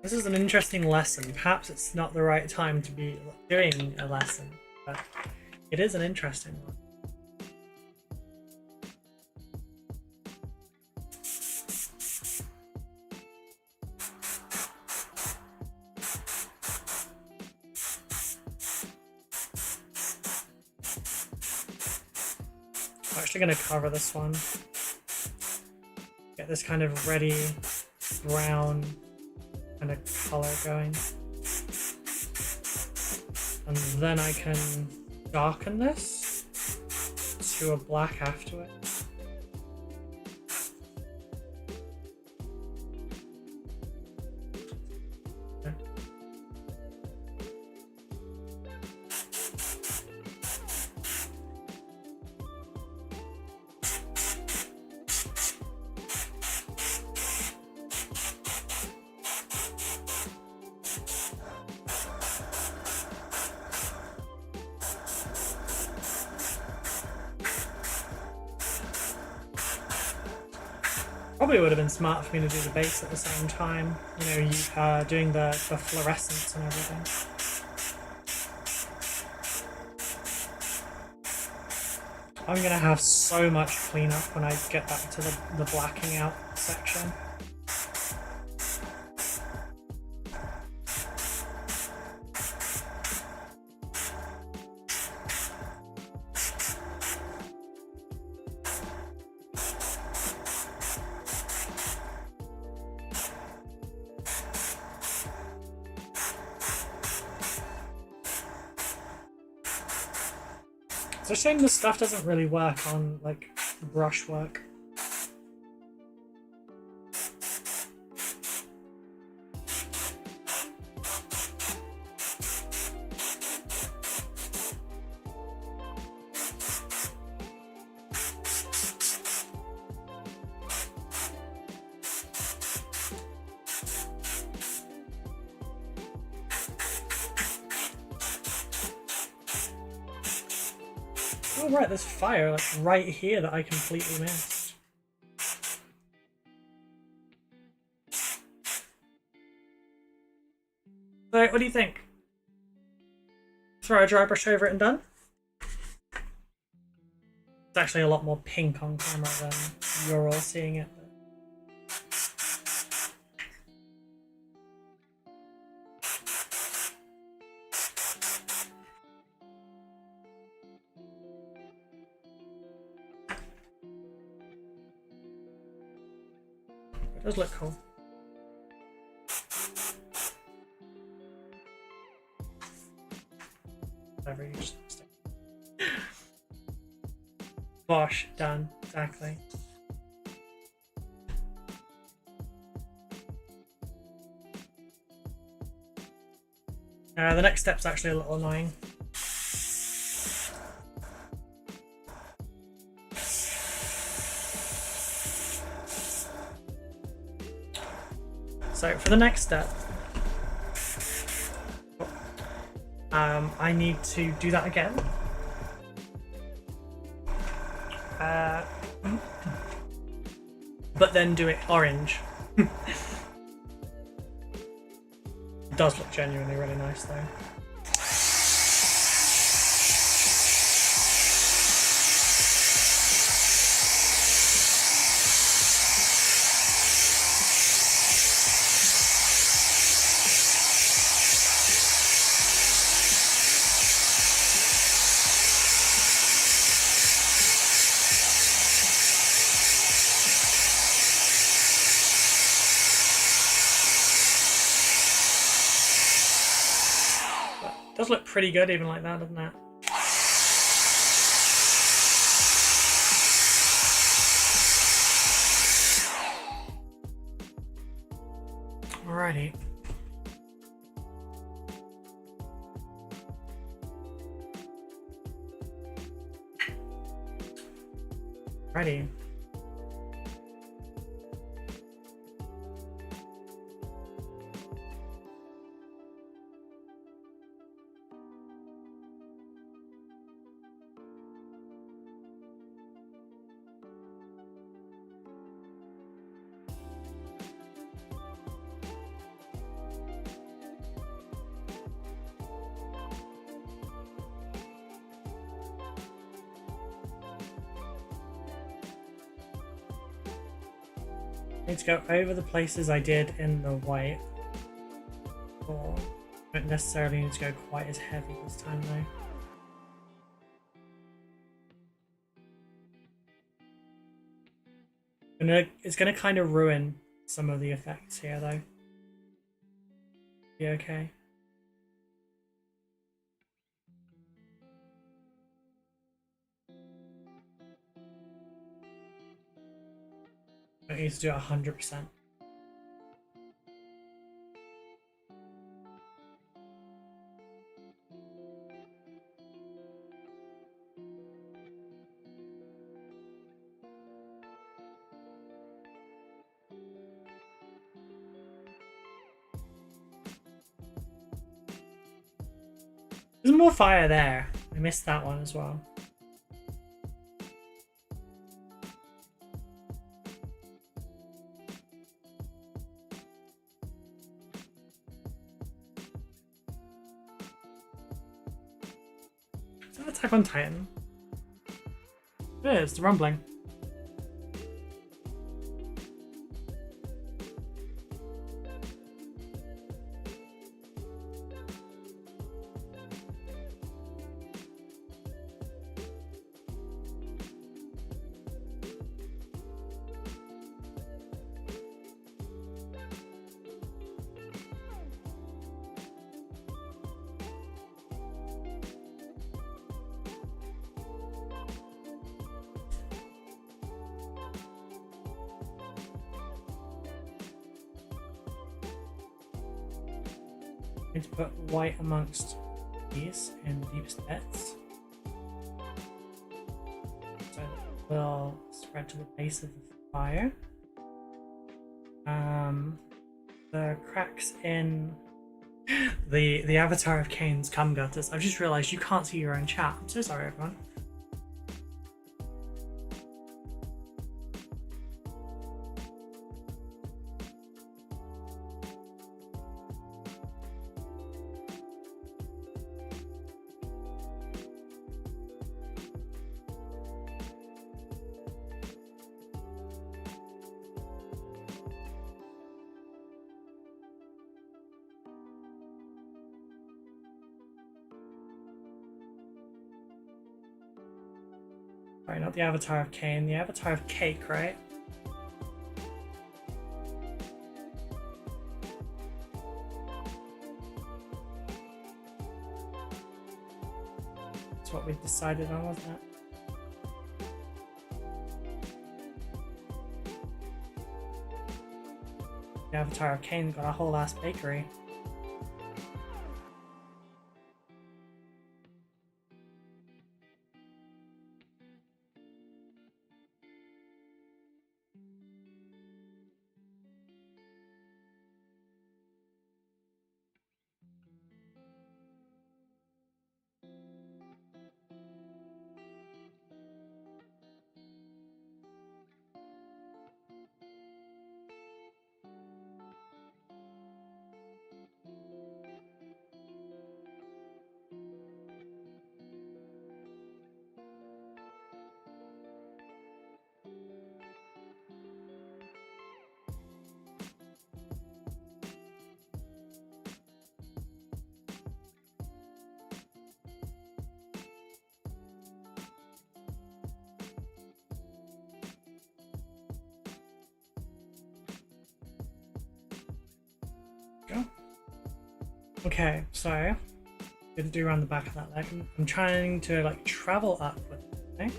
This is an interesting lesson. Perhaps it's not the right time to be doing a lesson, but it is an interesting one. I'm actually going to cover this one. Get this kind of reddy brown kind of color going. And then I can darken this to a black after it. Probably would have been smart for me to do the base at the same time, you know, doing the fluorescence and everything. I'm gonna have so much cleanup when I get back to the blacking out section. It's a shame this stuff doesn't really work on, like, brushwork. Oh right, there's fire like right here that I completely missed. So, what do you think? Throw a dry brush over it and done? It's actually a lot more pink on camera than you're all seeing it. It does look cool. Whatever, you just Bosh, done. Exactly. The next step's actually a little annoying. So for the next step, I need to do that again. But then do it orange. It does look genuinely really nice though. Does look pretty good even like that, doesn't it? Alrighty. Ready. Need to go over the places I did in the white. Or don't necessarily need to go quite as heavy this time though. It's gonna kind of ruin some of the effects here though. Be okay. I need to do it 100%. There's more fire there. I missed that one as well. Is that Attack on Titan? It's the rumbling. Going to put white amongst these in the deepest bits, so it will spread to the base of the fire. The cracks in the avatar of Khaine's cum gutters. I've just realised you can't see your own chat. I'm so sorry, everyone. Sorry, not the avatar of Khaine, the avatar of Cake, right? That's what we decided on, wasn't it? The avatar of Khaine got a whole ass bakery. Go. Okay, so I'm gonna do around the back of that leg. I'm trying to like travel up with it, okay?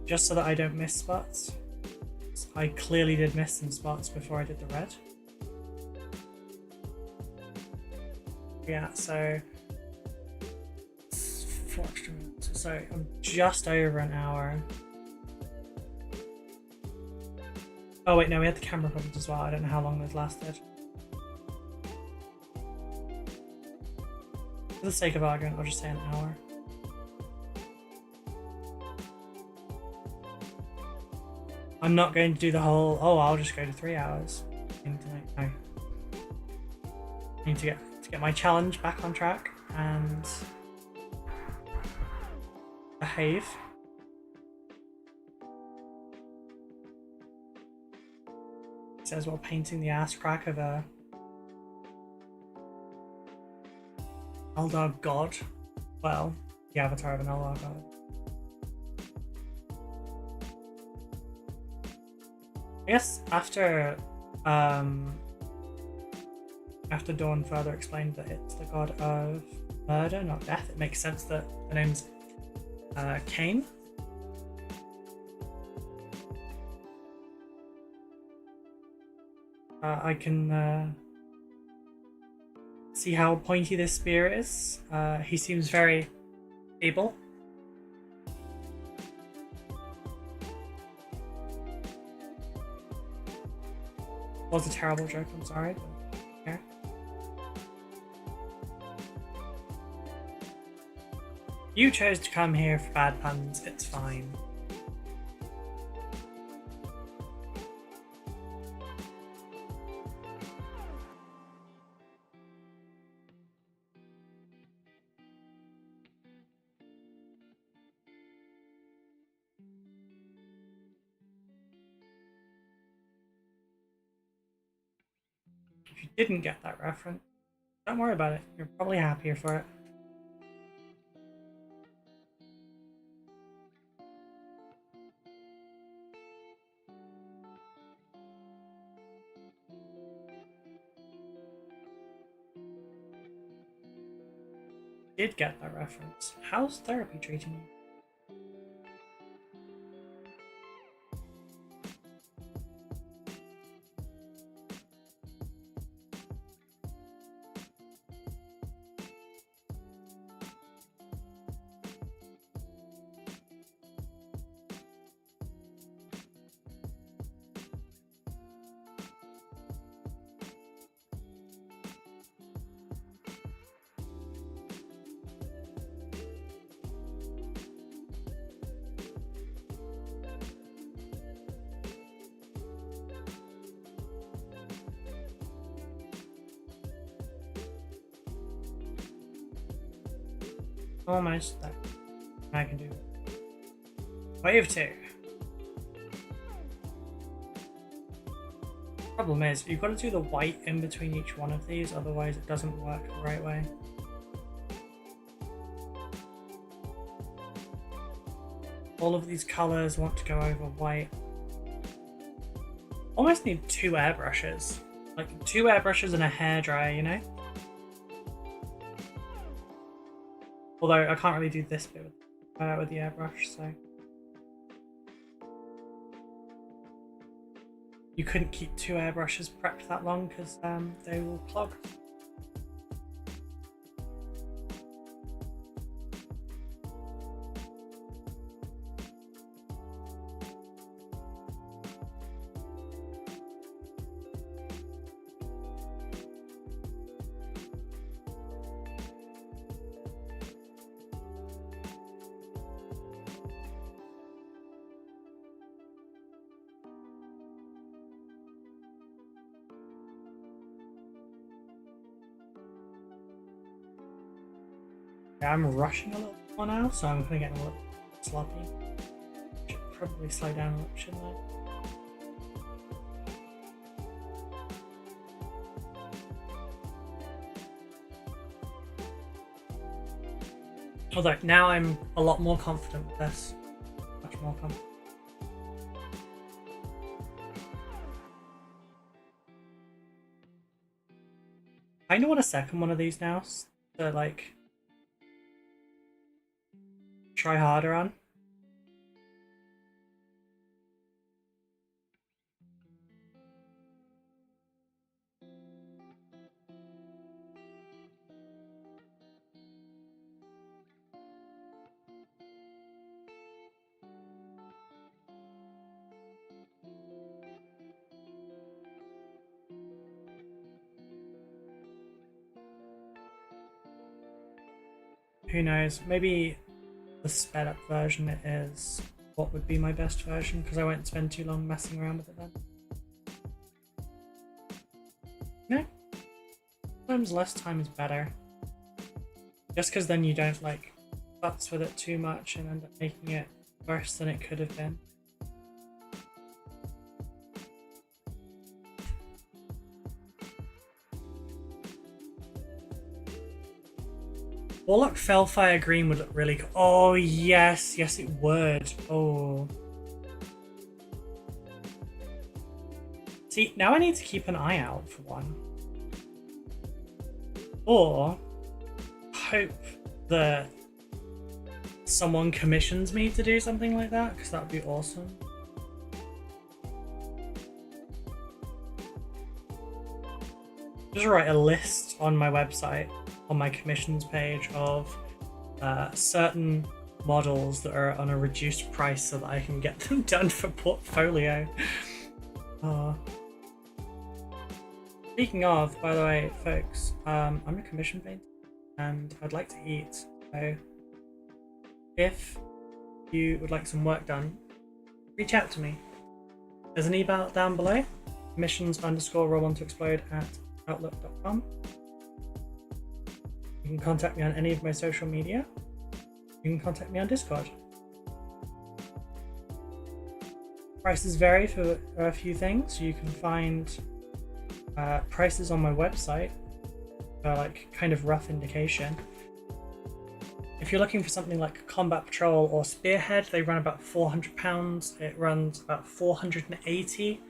Just so that I don't miss spots. I clearly did miss some spots before I did the red. Yeah, so it's 4 extra minutes. So I'm just over an hour. Oh wait, no, we had the camera problems as well. I don't know how long those lasted. For the sake of argument, I'll just say an hour. I'm not going to do the whole, oh, I'll just go to 3 hours. I need to get my challenge back on track and behave. It says while painting the ass crack of a Eldar god. Well, the avatar of an Eldar god. I guess after Dawn further explained that it's the god of murder, not death, it makes sense that the name's Khaine. I can see how pointy this spear is. He seems very able. Was a terrible joke, I'm sorry, but yeah. You chose to come here for bad puns, it's fine. you didn't get that reference, don't worry about it. You're probably happier for it. Did get that reference. How's therapy treating you? Almost there. I can do wave 2. Problem is, you've got to do the white in between each one of these, otherwise it doesn't work the right way. All of these colours want to go over white. Almost need 2 airbrushes. Like 2 airbrushes and a hairdryer, you know? Although I can't really do this bit with the airbrush, so... You couldn't keep 2 airbrushes prepped that long because they will clog. I'm rushing a little more now, so I'm going to get a little sloppy. Should probably slow down a little, shouldn't I? Although now I'm a lot more confident with this. Much more confident. I know what a second one of these now. So like try harder on. Who knows, maybe the sped up version is what would be my best version, because I won't spend too long messing around with it then. No, sometimes less time is better. Just because then you don't like futz with it too much and end up making it worse than it could have been. Warlock Fellfire Green would look really cool. Oh, yes. Yes, it would. Oh. See, now I need to keep an eye out for one. Or hope that someone commissions me to do something like that, because that would be awesome. Just write a list on my website, on my commissions page, of certain models that are on a reduced price so that I can get them done for portfolio. Speaking of, by the way, folks, I'm a commission painter and I'd like to eat. So if you would like some work done, reach out to me. There's an email down below, commissions_roll1toexplode@outlook.com. You can contact me on any of my social media. You can contact me on Discord. Prices vary for a few things. You can find prices on my website are like kind of rough indication. If you're looking for something like Combat Patrol or Spearhead, they run about £400. It runs about 480.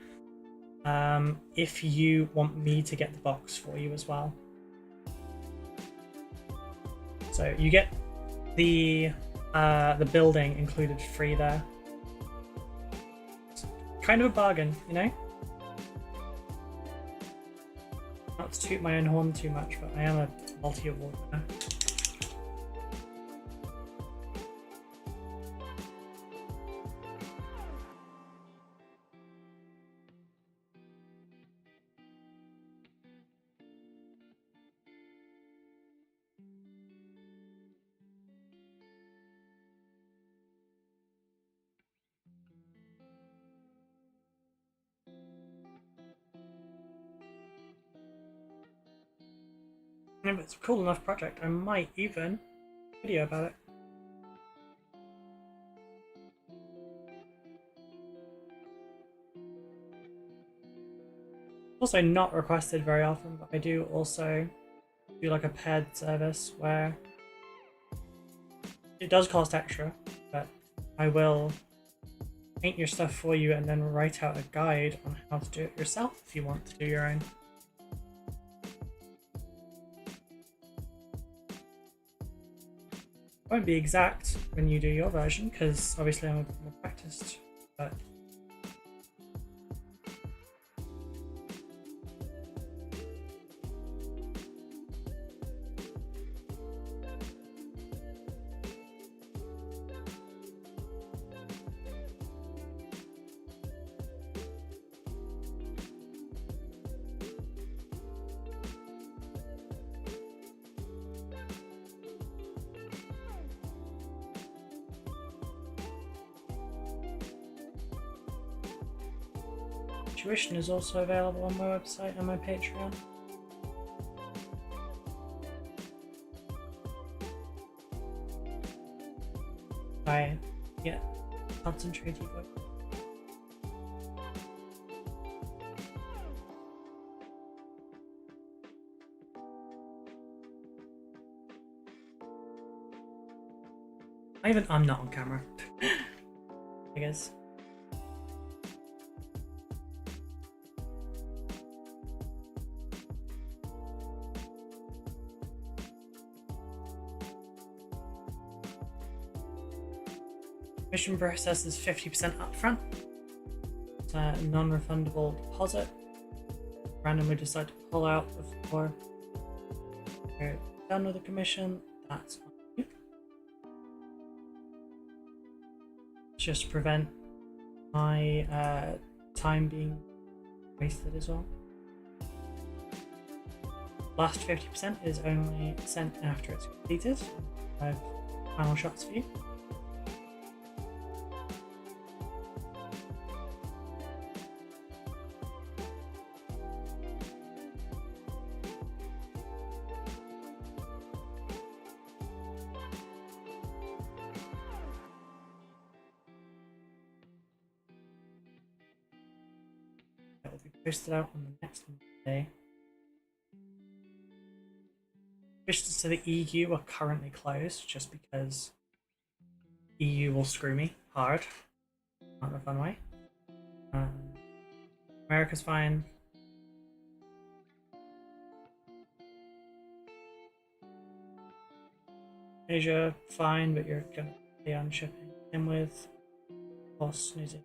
If you want me to get the box for you as well. So you get the building included free there. It's kind of a bargain, you know? Not to toot my own horn too much, but I am a multi-award winner. If it's a cool enough project, I might even video about it. Also not requested very often, but I do also do like a paired service where it does cost extra, but I will paint your stuff for you and then write out a guide on how to do it yourself if you want to do your own. Won't be exact when you do your version because obviously I'm more practiced, but tuition is also available on my website and my Patreon. I get concentrated work. I'm not on camera. I guess. Commission process is 50% upfront. It's a non-refundable deposit. Randomly decide to pull out before you're done with the commission. That's on you. Just to prevent my time being wasted as well. Last 50% is only sent after it's completed. I have final shots for you. That will be posted out on the next Monday. Missions to the EU are currently closed just because EU will screw me hard. Not in a fun way. America's fine. Asia, fine, but you're gonna be on shipping in with, of course, New Zealand.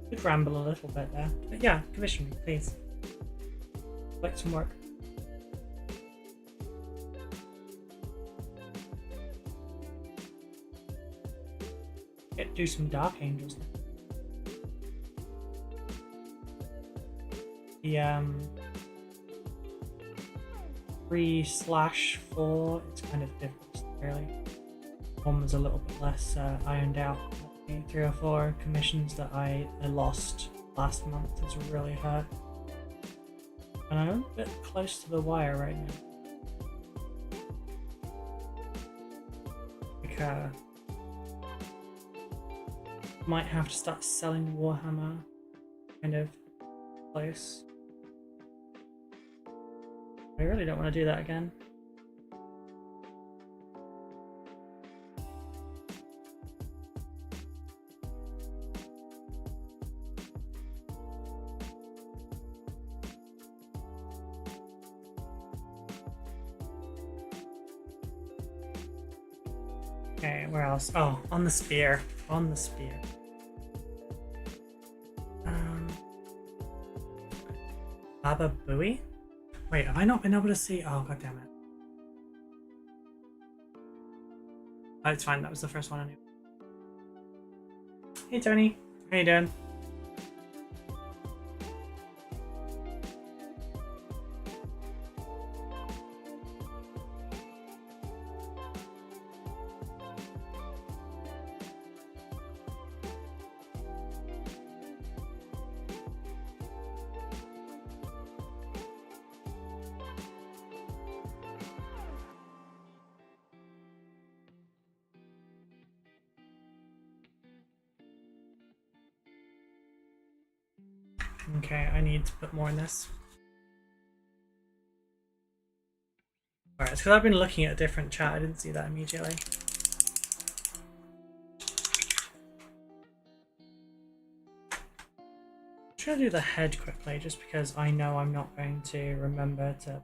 Could ramble a little bit there, but yeah, commission me, please. I'd like some work. Get to do some Dark Angels now. the 3/4, it's kind of different, really. One was a little bit less ironed out. The 3 or 4 commissions that I lost last month has really hurt. And I'm a bit close to the wire right now. Like, might have to start selling Warhammer kind of close. I really don't want to do that again. Okay, where else? Oh, on the spear. On the spear. Baba Booey? Wait, have I not been able to see? Oh, god damn it. Oh, it's fine, that was the first one anyway. Hey Tony, how you doing? Okay, I need to put more in this. Alright, it's because I've been looking at a different chat, I didn't see that immediately. I'm trying to do the head quickly, just because I know I'm not going to remember to...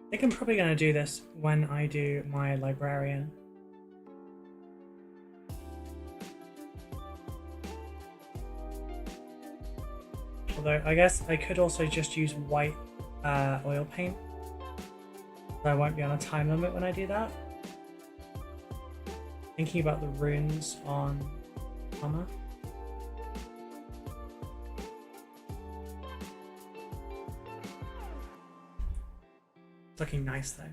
I think I'm probably going to do this when I do my librarian. Although I guess I could also just use white oil paint. But I won't be on a time limit when I do that. Thinking about the runes on armor. It's looking nice though.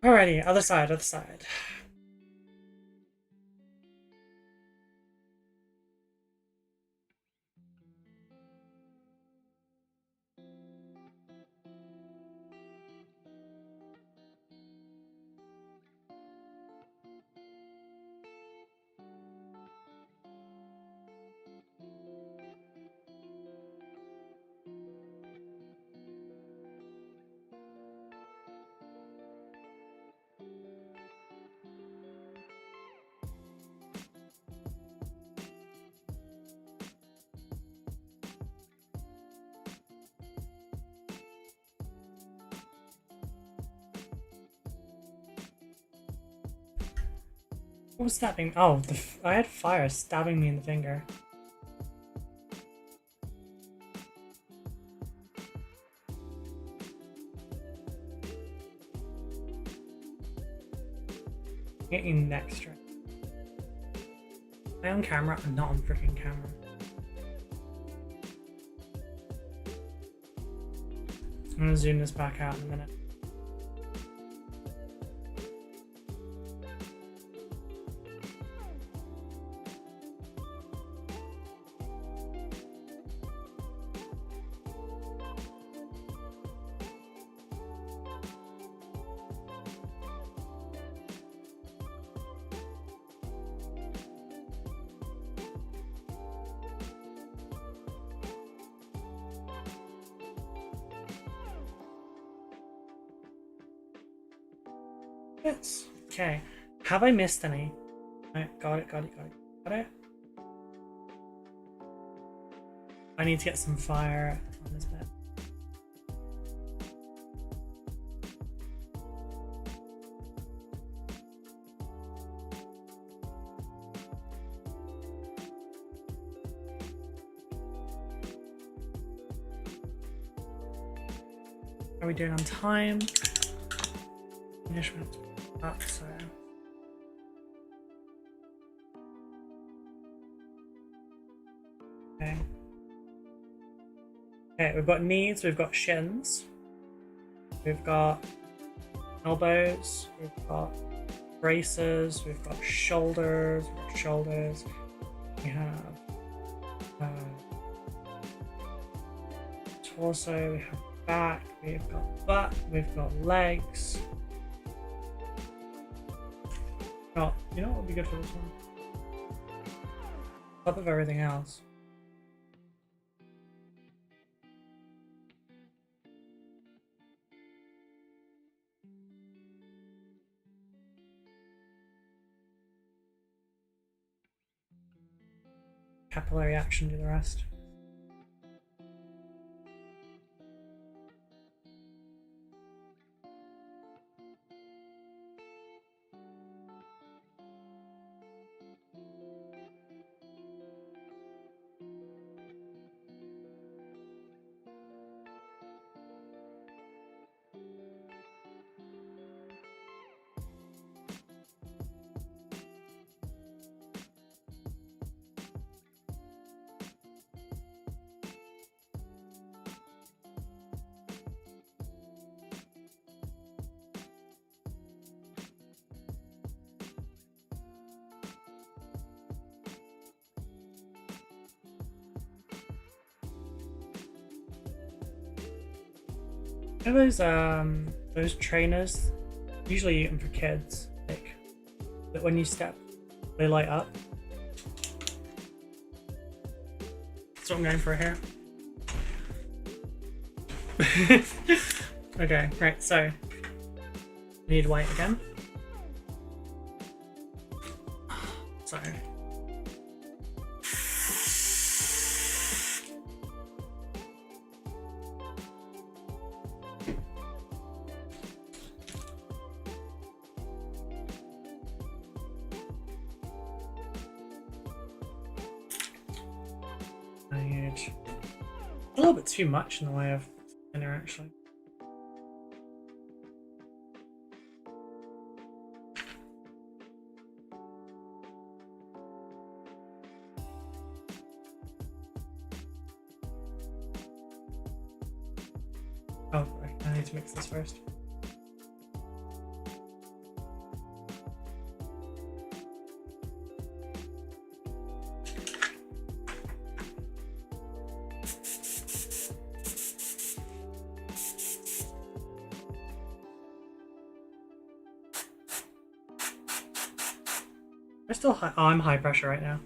Alrighty, other side, other side. What was stabbing? Oh, I had fire stabbing me in the finger. Get you next strike. Am I on camera? I'm not on freaking camera. I'm gonna zoom this back out in a minute. Yes. Okay. Have I missed any? Right, got it. Got it. I need to get some fire on this bed. How are we doing on time? Punishment. Up, so. Okay. Okay, we've got knees, we've got shins, we've got elbows, we've got braces, we've got shoulders, we have torso, we have back, we've got butt, we've got legs. Oh, you know what would be good for this one? Top of everything else. Capillary action do the rest. You know those trainers, usually you get them for kids, like, that when you step, they light up. That's what I'm going for here. Okay, right, so, need white again. So. A little bit too much in the way of thinner, actually. Oh, I need to mix this first. We're still high. Oh, I'm high pressure right now.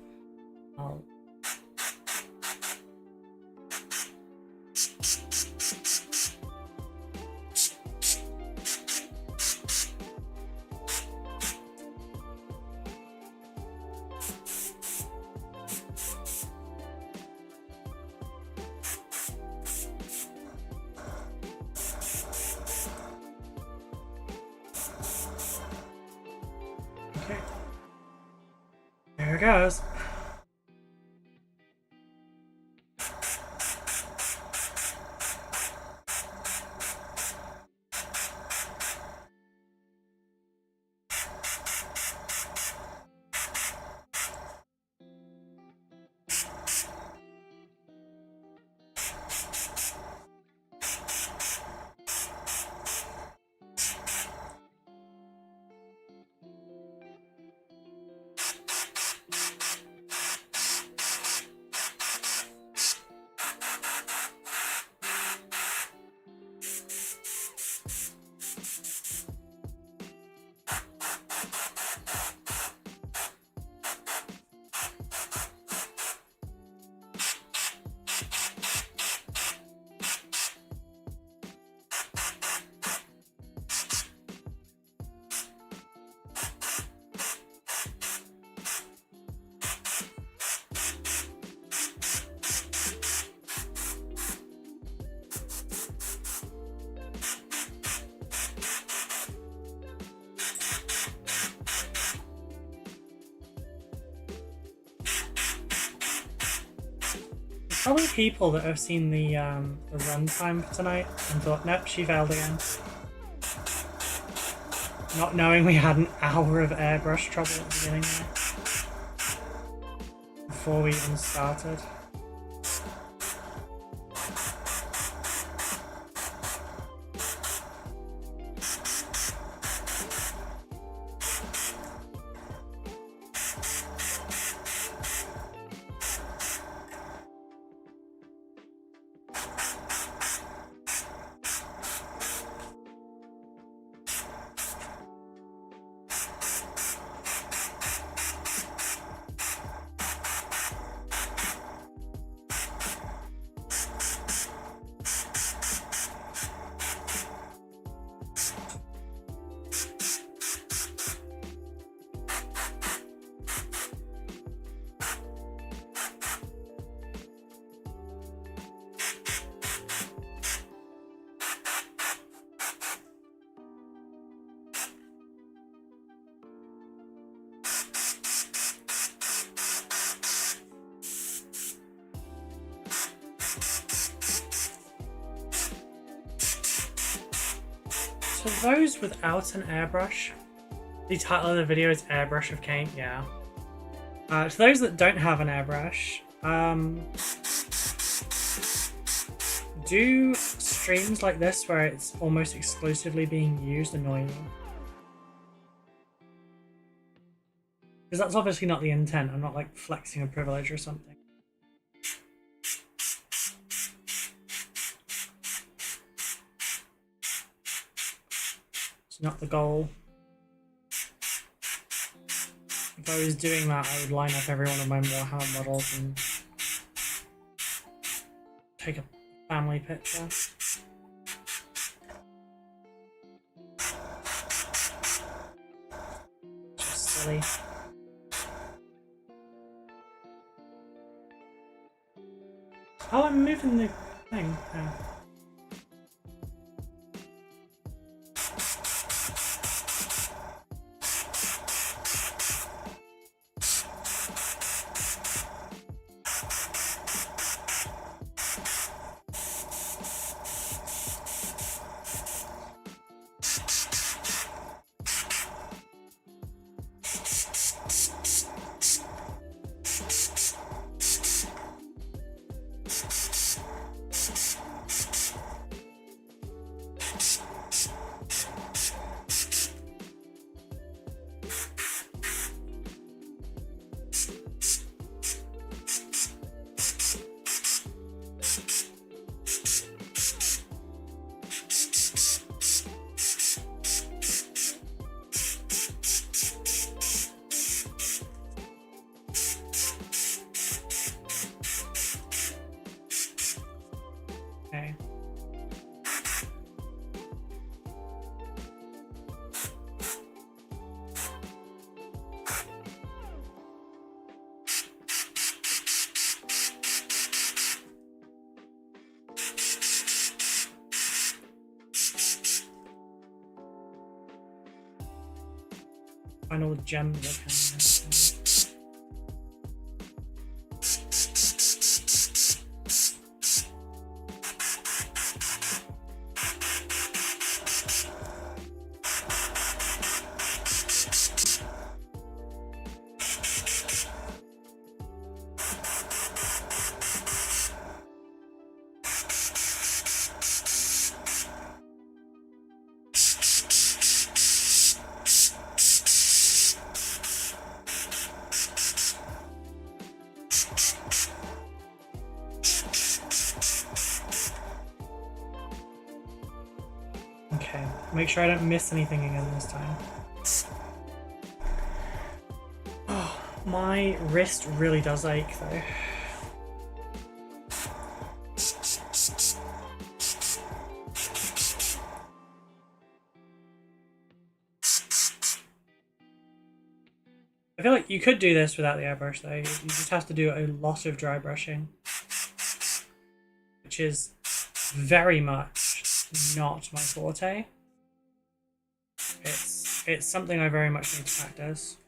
Oh. Okay. Here it goes. Probably people that have seen the runtime for tonight and thought, nope, she failed again. Not knowing we had an hour of airbrush trouble at the beginning there. Before we even started. For those without an airbrush, the title of the video is Airbrush of Khaine, yeah. To those that don't have an airbrush, do streams like this where it's almost exclusively being used annoy you? Because that's obviously not the intent. I'm not like flexing a privilege or something. It's not the goal. If I was doing that, I would line up every one of my Warhammer models and take a family picture. Just silly. Oh, I'm moving the thing. Oh. Okay. Find all the gems I can. Make sure I don't miss anything again this time. Oh, my wrist really does ache though. I feel like you could do this without the airbrush though. You just have to do a lot of dry brushing, which is very much not my forte. It's something I very much need to practice.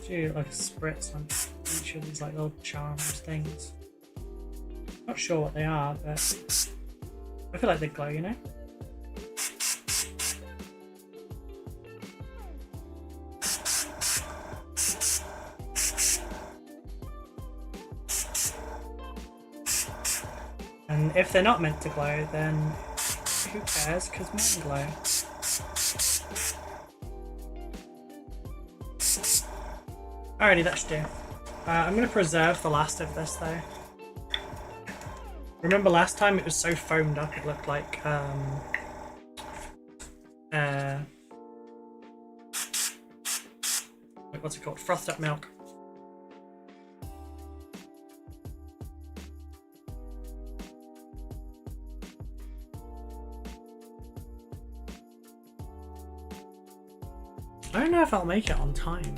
Do like a spritz on each of these like little charms things. Not sure what they are, but I feel like they glow, you know? And if they're not meant to glow, then who cares, because mine glow. Alrighty, that should do. I'm going to preserve the last of this though. Remember last time it was so foamed up it looked like what's it called? Frothed up milk. I don't know if I'll make it on time.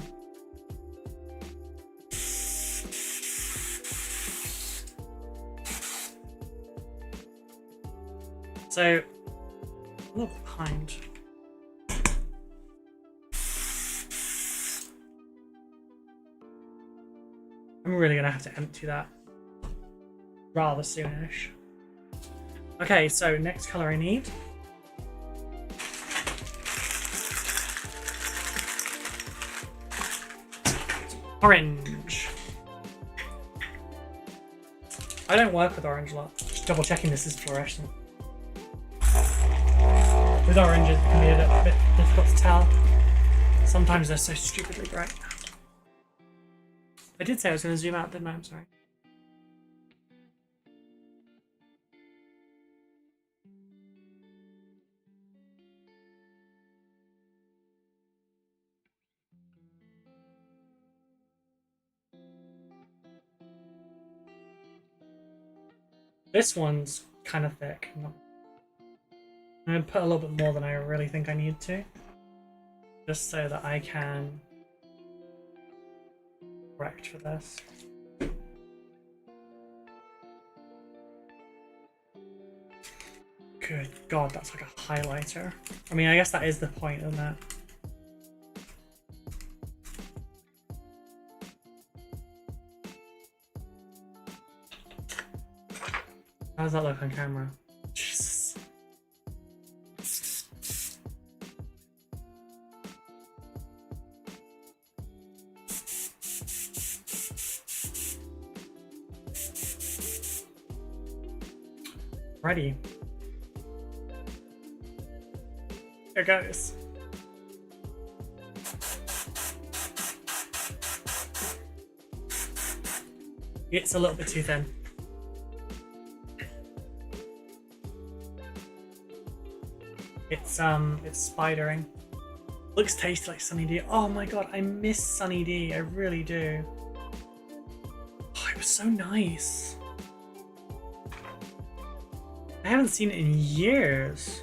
So, a little behind. I'm really gonna have to empty that rather soonish. Okay, so next color I need. Orange. I don't work with orange a lot. Just double checking this is fluorescent. With orange, it can be a bit difficult to tell. Sometimes they're so stupidly bright. I did say I was going to zoom out, didn't I? I'm sorry. This one's kind of thick. I'm going to put a little bit more than I really think I need to, just so that I can correct for this. Good God, that's like a highlighter. I mean, I guess that is the point, isn't it? How does that look on camera? Jesus. Ready. Here goes. It's a little bit too thin. It's spidering. Looks tasty like Sunny D. Oh my god, I miss Sunny D. I really do. Oh, it was so nice. I haven't seen it in years.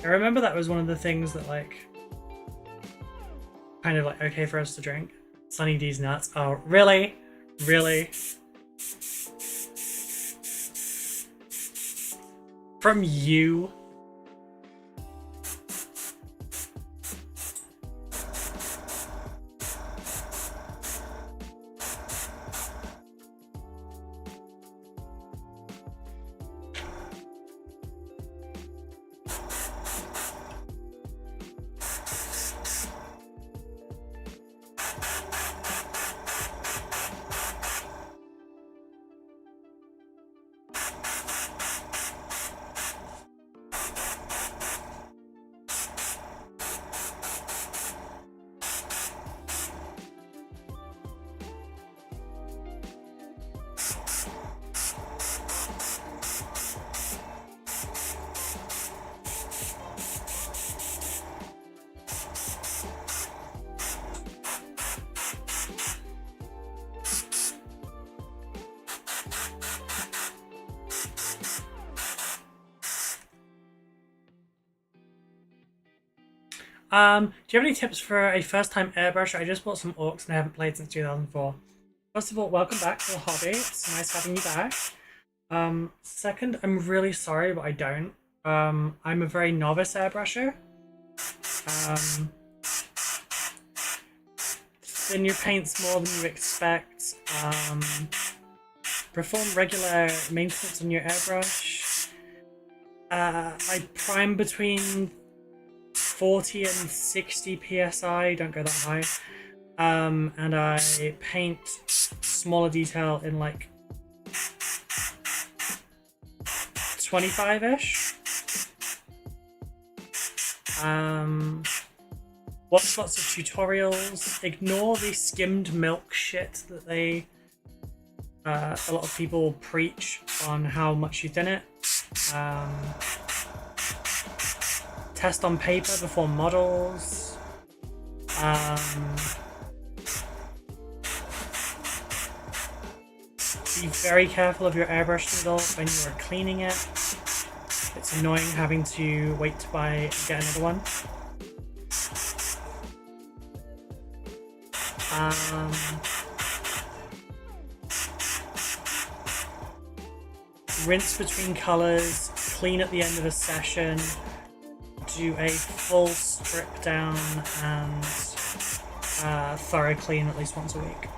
I remember that was one of the things that like kind of like okay for us to drink. Sunny D's nuts. Oh, really? Really? From you? Do you have any tips for a first-time airbrusher? I just bought some orcs and I haven't played since 2004. First of all, welcome back to the hobby. It's nice having you back. Second, I'm really sorry, but I don't. I'm a very novice airbrusher. Thin your paints more than you expect. Perform regular maintenance on your airbrush. I prime between 40 and 60 psi, don't go that high. And I paint smaller detail in like 25-ish. Watch lots of tutorials. Ignore the skimmed milk shit that a lot of people preach on how much you thin it. Test on paper before models. Be very careful of your airbrush needle when you are cleaning it. It's annoying having to wait to get another one. Rinse between colors, clean at the end of a session, do a full strip down and thorough clean at least once a week.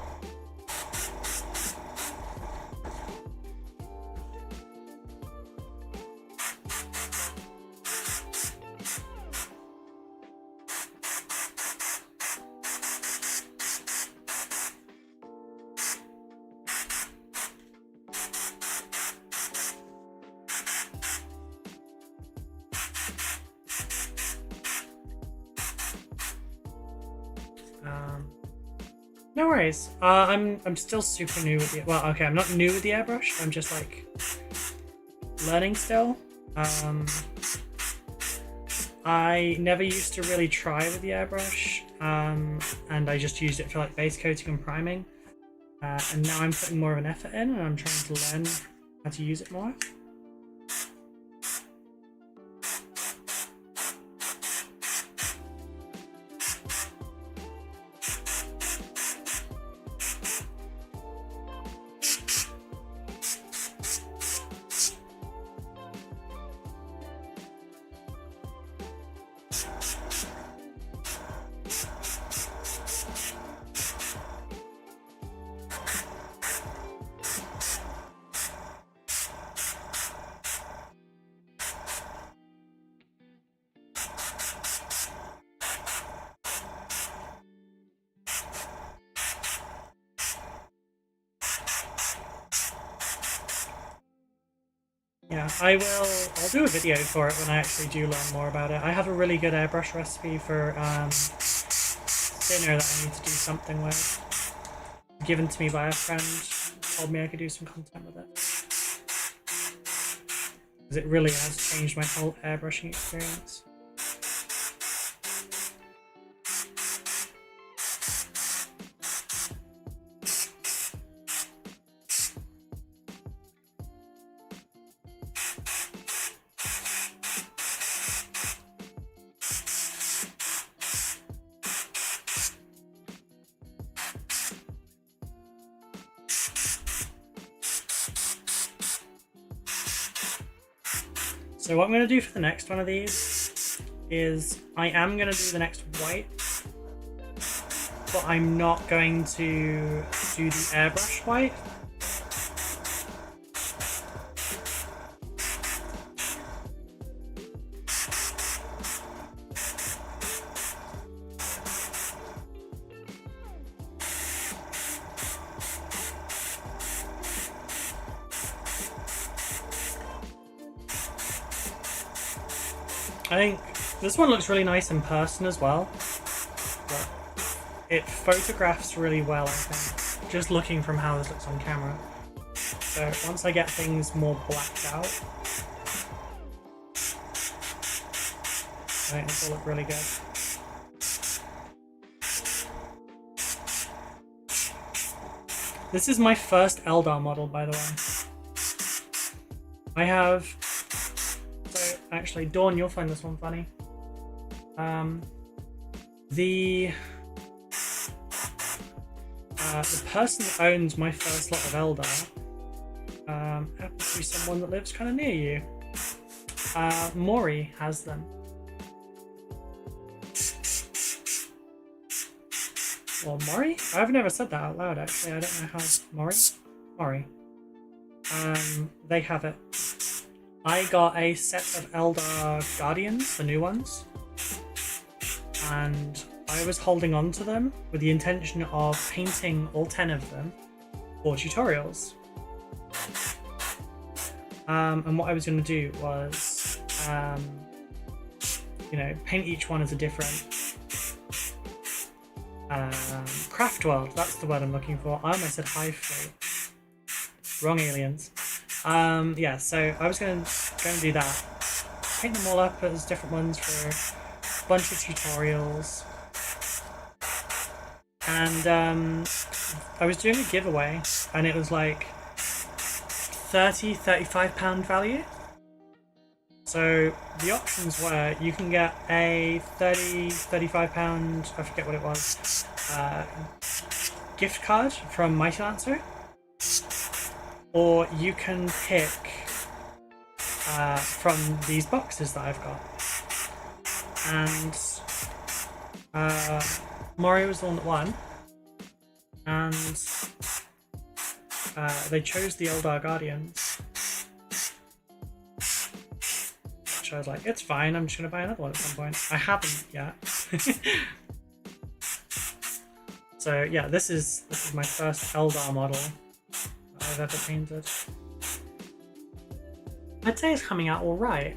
No worries. I'm still super new with the okay, I'm not new with the airbrush, I'm just like learning still. I never used to really try with the airbrush, and I just used it for like base coating and priming. And now I'm putting more of an effort in and I'm trying to learn how to use it more. Yeah, I'll do a video for it when I actually do learn more about it. I have a really good airbrush recipe for thinner that I need to do something with. Given to me by a friend, told me I could do some content with it. Because it really has changed my whole airbrushing experience. So what I'm going to do for the next one of these is I am going to do the next white, but I'm not going to do the airbrush white. I think this one looks really nice in person as well. But it photographs really well, I think, just looking from how this looks on camera. So once I get things more blacked out, I think this will look really good. This is my first Eldar model, by the way. I have... So, actually, Dawn, you'll find this one funny. The person that owns my first lot of Eldar happens to be someone that lives kind of near you. Maury has them. Well, Maury? I've never said that out loud, actually. I don't know how... Maury? Maury. They have it. I got a set of Eldar Guardians, the new ones, and I was holding on to them with the intention of painting all 10 of them for tutorials. And what I was going to do was, you know, paint each one as a different craft world. That's the word I'm looking for. I almost said hive fleet. Wrong aliens. Yeah, so I was going to do that. Paint them all up as different ones for a bunch of tutorials. And I was doing a giveaway, and it was like £30–35 value. So the options were you can get a £30–35, I forget what it was, gift card from Mighty Lancer, or you can pick from these boxes that I've got. And Mario was the one that won, and they chose the Eldar Guardians. Which I was like, it's fine, I'm just going to buy another one at some point. I haven't yet. So yeah, this is my first Eldar model that I've ever painted. I'd say it's coming out alright.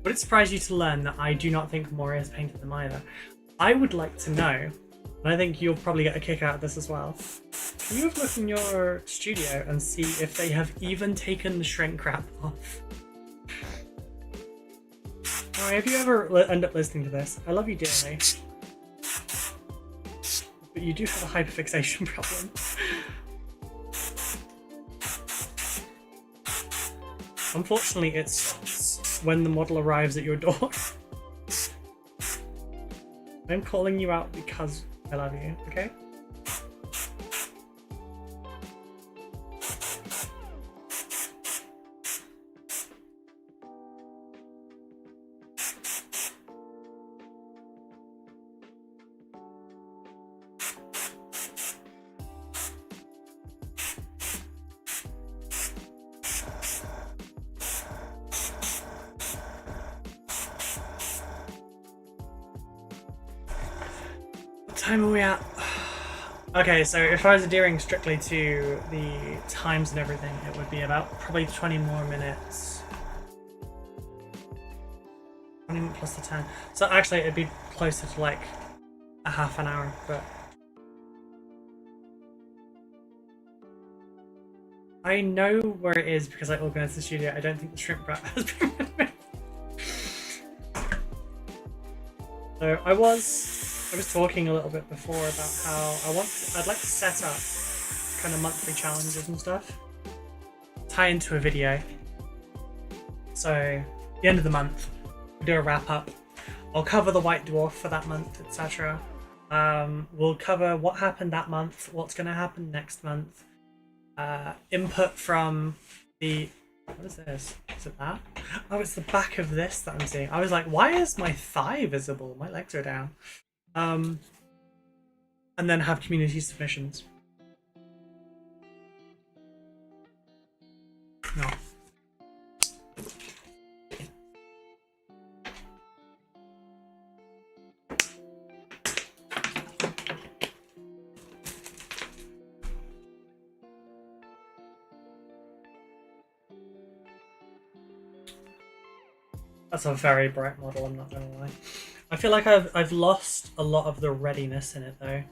Would it surprise you to learn that I do not think Mori has painted them either? I would like to know, and I think you'll probably get a kick out of this as well. Can you have a look in your studio and see if they have even taken the shrink wrap off? Mori, if you ever end up listening to this, I love you dearly. But you do have a hyperfixation problem. Unfortunately, it stops when the model arrives at your door. I'm calling you out because I love you, okay? What time are we at? Okay, so if I was adhering strictly to the times and everything, it would be about probably 20 more minutes. 20 plus the 10. So actually it'd be closer to like a half an hour, but I know where it is because I organised the studio. I don't think the shrimp wrap has been removed. So I was talking a little bit before about how I'd like to set up kind of monthly challenges and stuff, tie into a video. So at the end of the month, we'll do a wrap up. I'll cover the White Dwarf for that month, etc. We'll cover what happened that month, what's going to happen next month, input from the What is this? Is it that? Oh, it's the back of this that I'm seeing. I was like, why is my thigh visible? My legs are down. And then have community submissions. No. That's a very bright model, I'm not gonna lie. I feel like I've lost a lot of the readiness in it though.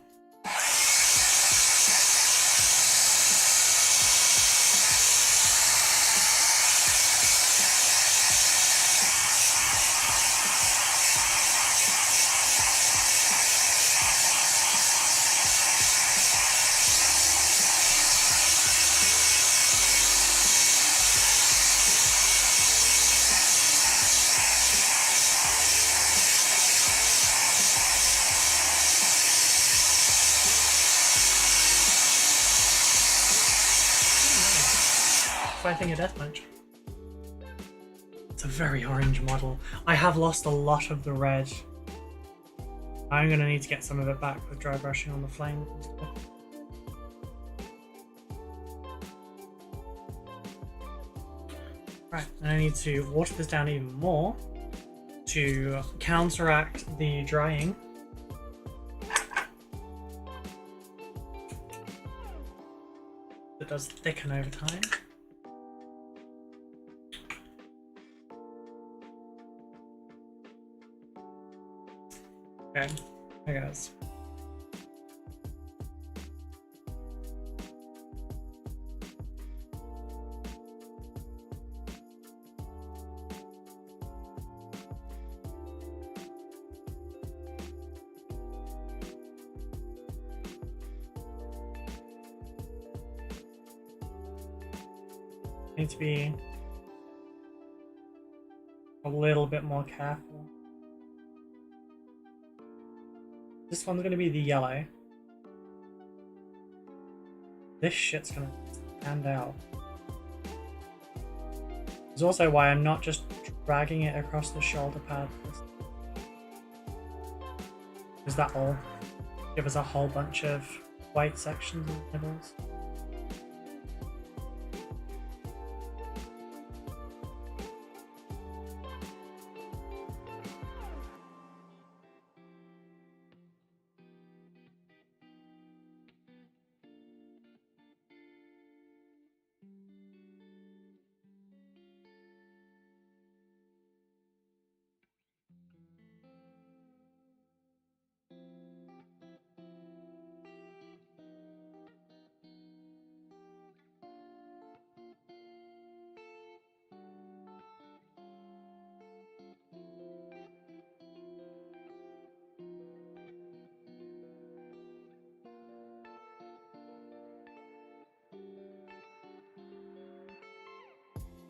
Fighting a deathmatch. It's a very orange model. I have lost a lot of the red. I'm gonna need to get some of it back with dry brushing on the flame. Right, and I need to water this down even more to counteract the drying. It does thicken over time. Okay, I guess. Need to be a little bit more careful. This one's gonna be the yellow. This shit's gonna stand out. It's also why I'm not just dragging it across the shoulder pad. Because that'll give us a whole bunch of white sections and nibbles.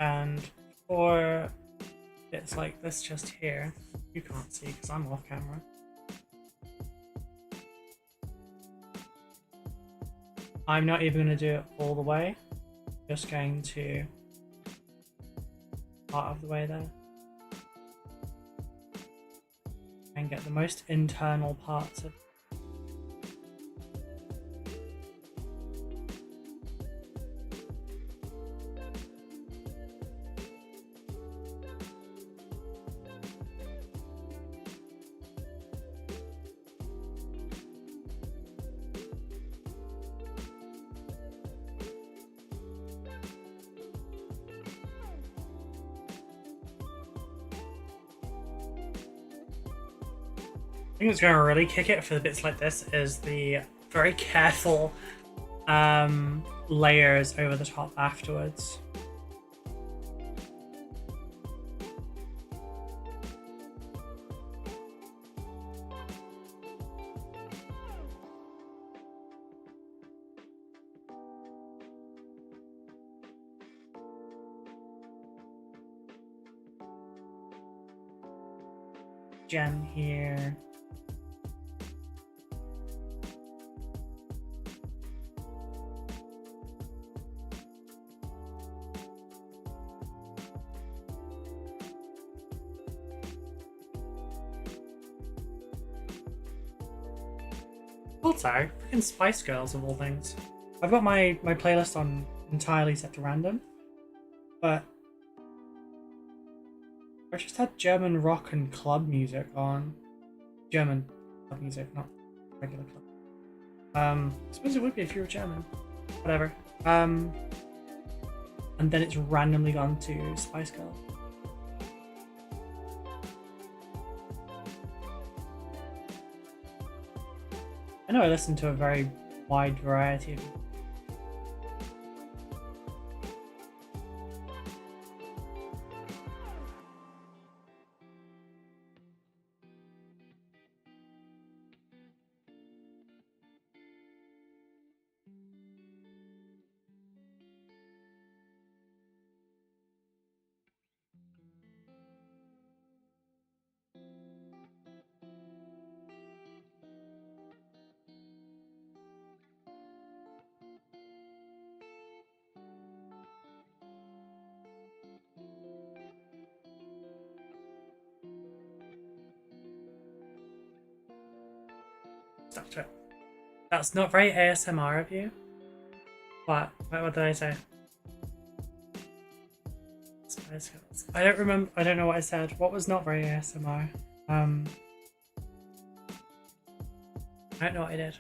And for bits like this just here, you can't see because I'm off camera. I'm not even going to do it all the way, just going to part of the way there. And get the most internal parts of I think what's going to really kick it for the bits like this is the very careful layers over the top afterwards. Gem here. Also, freaking Spice Girls of all things. I've got my playlist on entirely set to random, but I just had German rock and club music on. German club music, not regular club. I suppose it would be if you were German. Whatever. And then it's randomly gone to Spice Girls. I know I listen to a very wide variety of music. Stop it. That's not very ASMR of you. What? What did I say? Spice Girls. I don't remember. I don't know what I said. What was not very ASMR? I don't know what I did.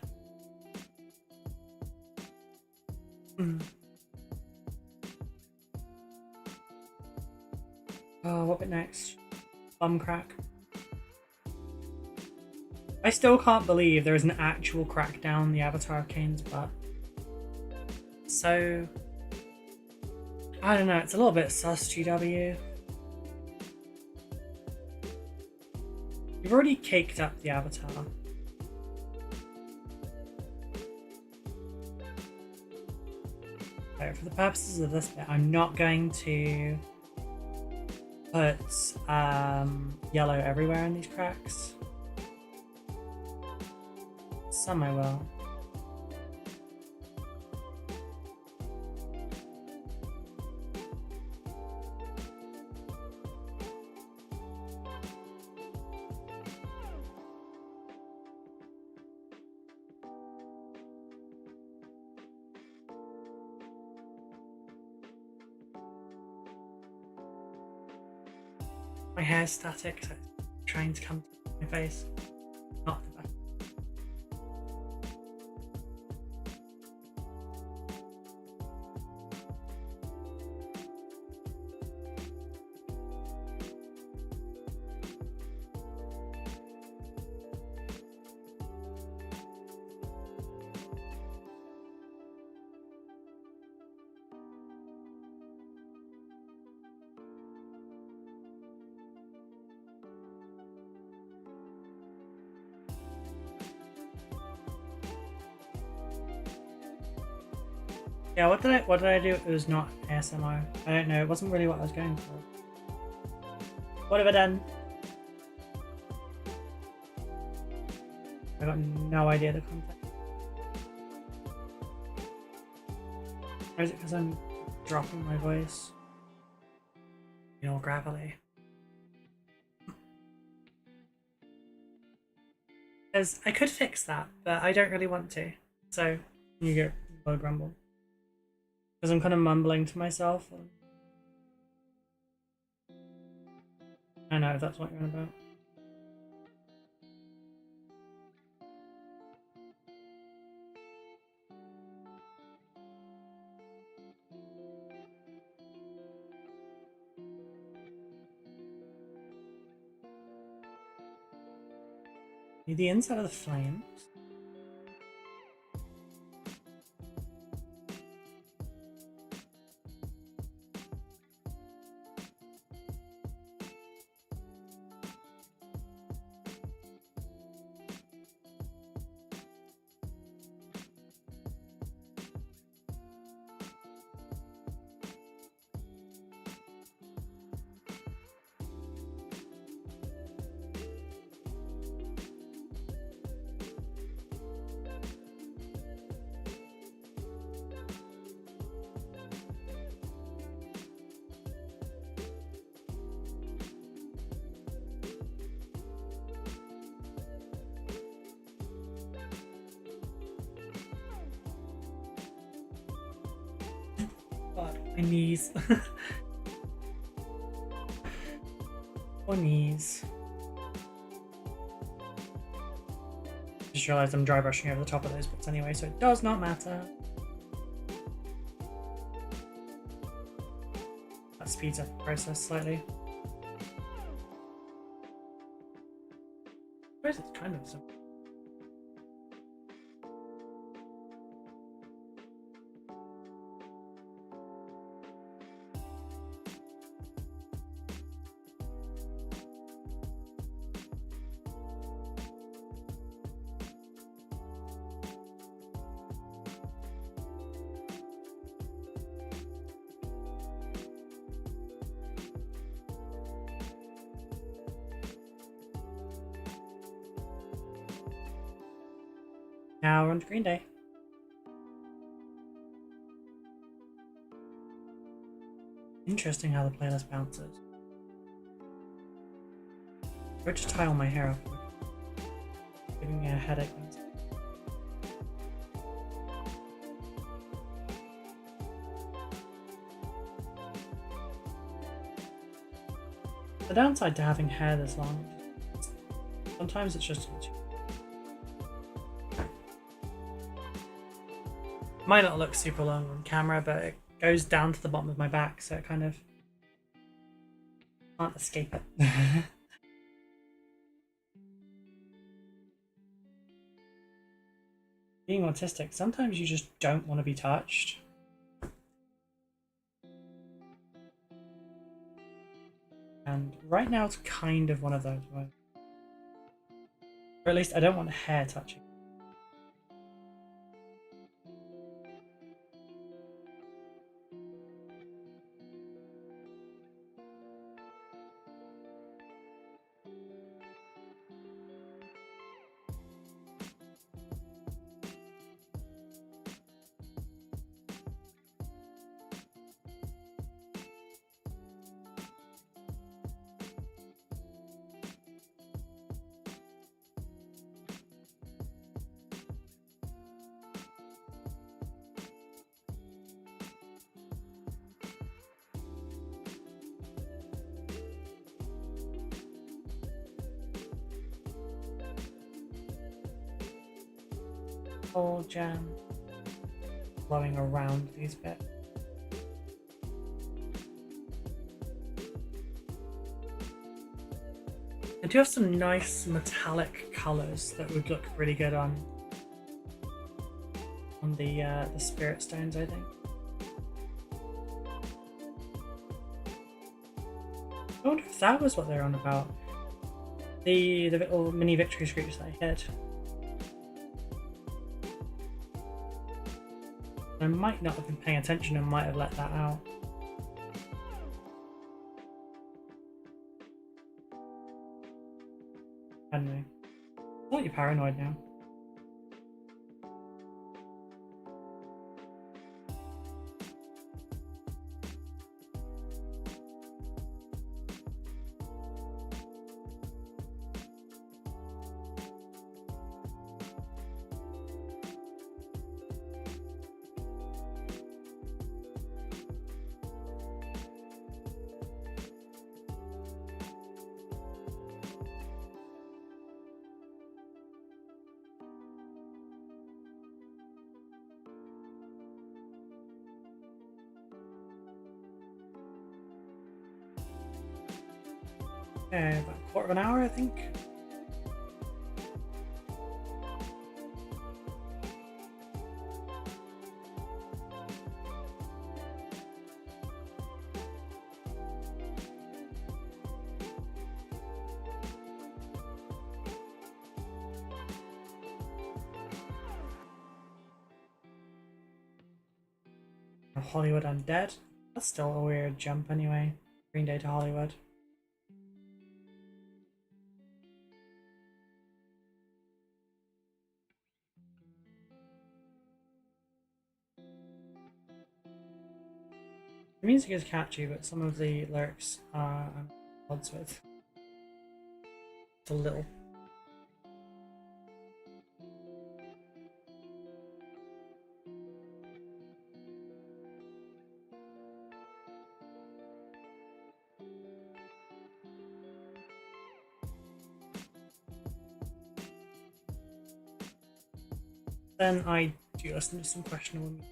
Oh, what bit next? Bum crack. I still can't believe there is an actual crack down the avatar of Khaine's butt. So, I don't know, it's a little bit sus, GW. You've already caked up the avatar. So for the purposes of this bit, I'm not going to put yellow everywhere in these cracks. Some I will. My hair's static, so it's trying to come to my face. Not the back. Yeah, what did I do? It was not ASMR. I don't know. It wasn't really what I was going for. What have I done? I got no idea the context. Or is it because I'm dropping my voice? You know, gravelly. Because I could fix that, but I don't really want to. So you get low grumble. Because I'm kind of mumbling to myself. I know if that's what you're on about. Need the inside of the flames. My knees. Or knees. Just realised I'm dry brushing over the top of those bits anyway, so it does not matter. That speeds up the process slightly. I suppose it's kind of simple. Now we're on to Green Day. Interesting how the playlist bounces. I would just tie all my hair up. Giving me a headache. The downside to having hair this long, sometimes it's just too. Might not look super long on camera, but it goes down to the bottom of my back, so it kind of can't escape it. Being autistic, sometimes you just don't want to be touched. And right now it's kind of one of those ones. Or at least I don't want hair touching. Whole jam flowing around these bits. I do have some nice metallic colours that would look really good on the spirit stones, I think. I wonder if that was what they're on about. The little mini victory screech that I hit. I might not have been paying attention and might have let that out. Anyway, I thought you're paranoid now. Okay, about a quarter of an hour, I think. Hollywood Undead. That's still a weird jump anyway. Green Day to Hollywood. The music is catchy, but some of the lyrics are I'm at odds with. It's a little. then I do listen to some questionable music.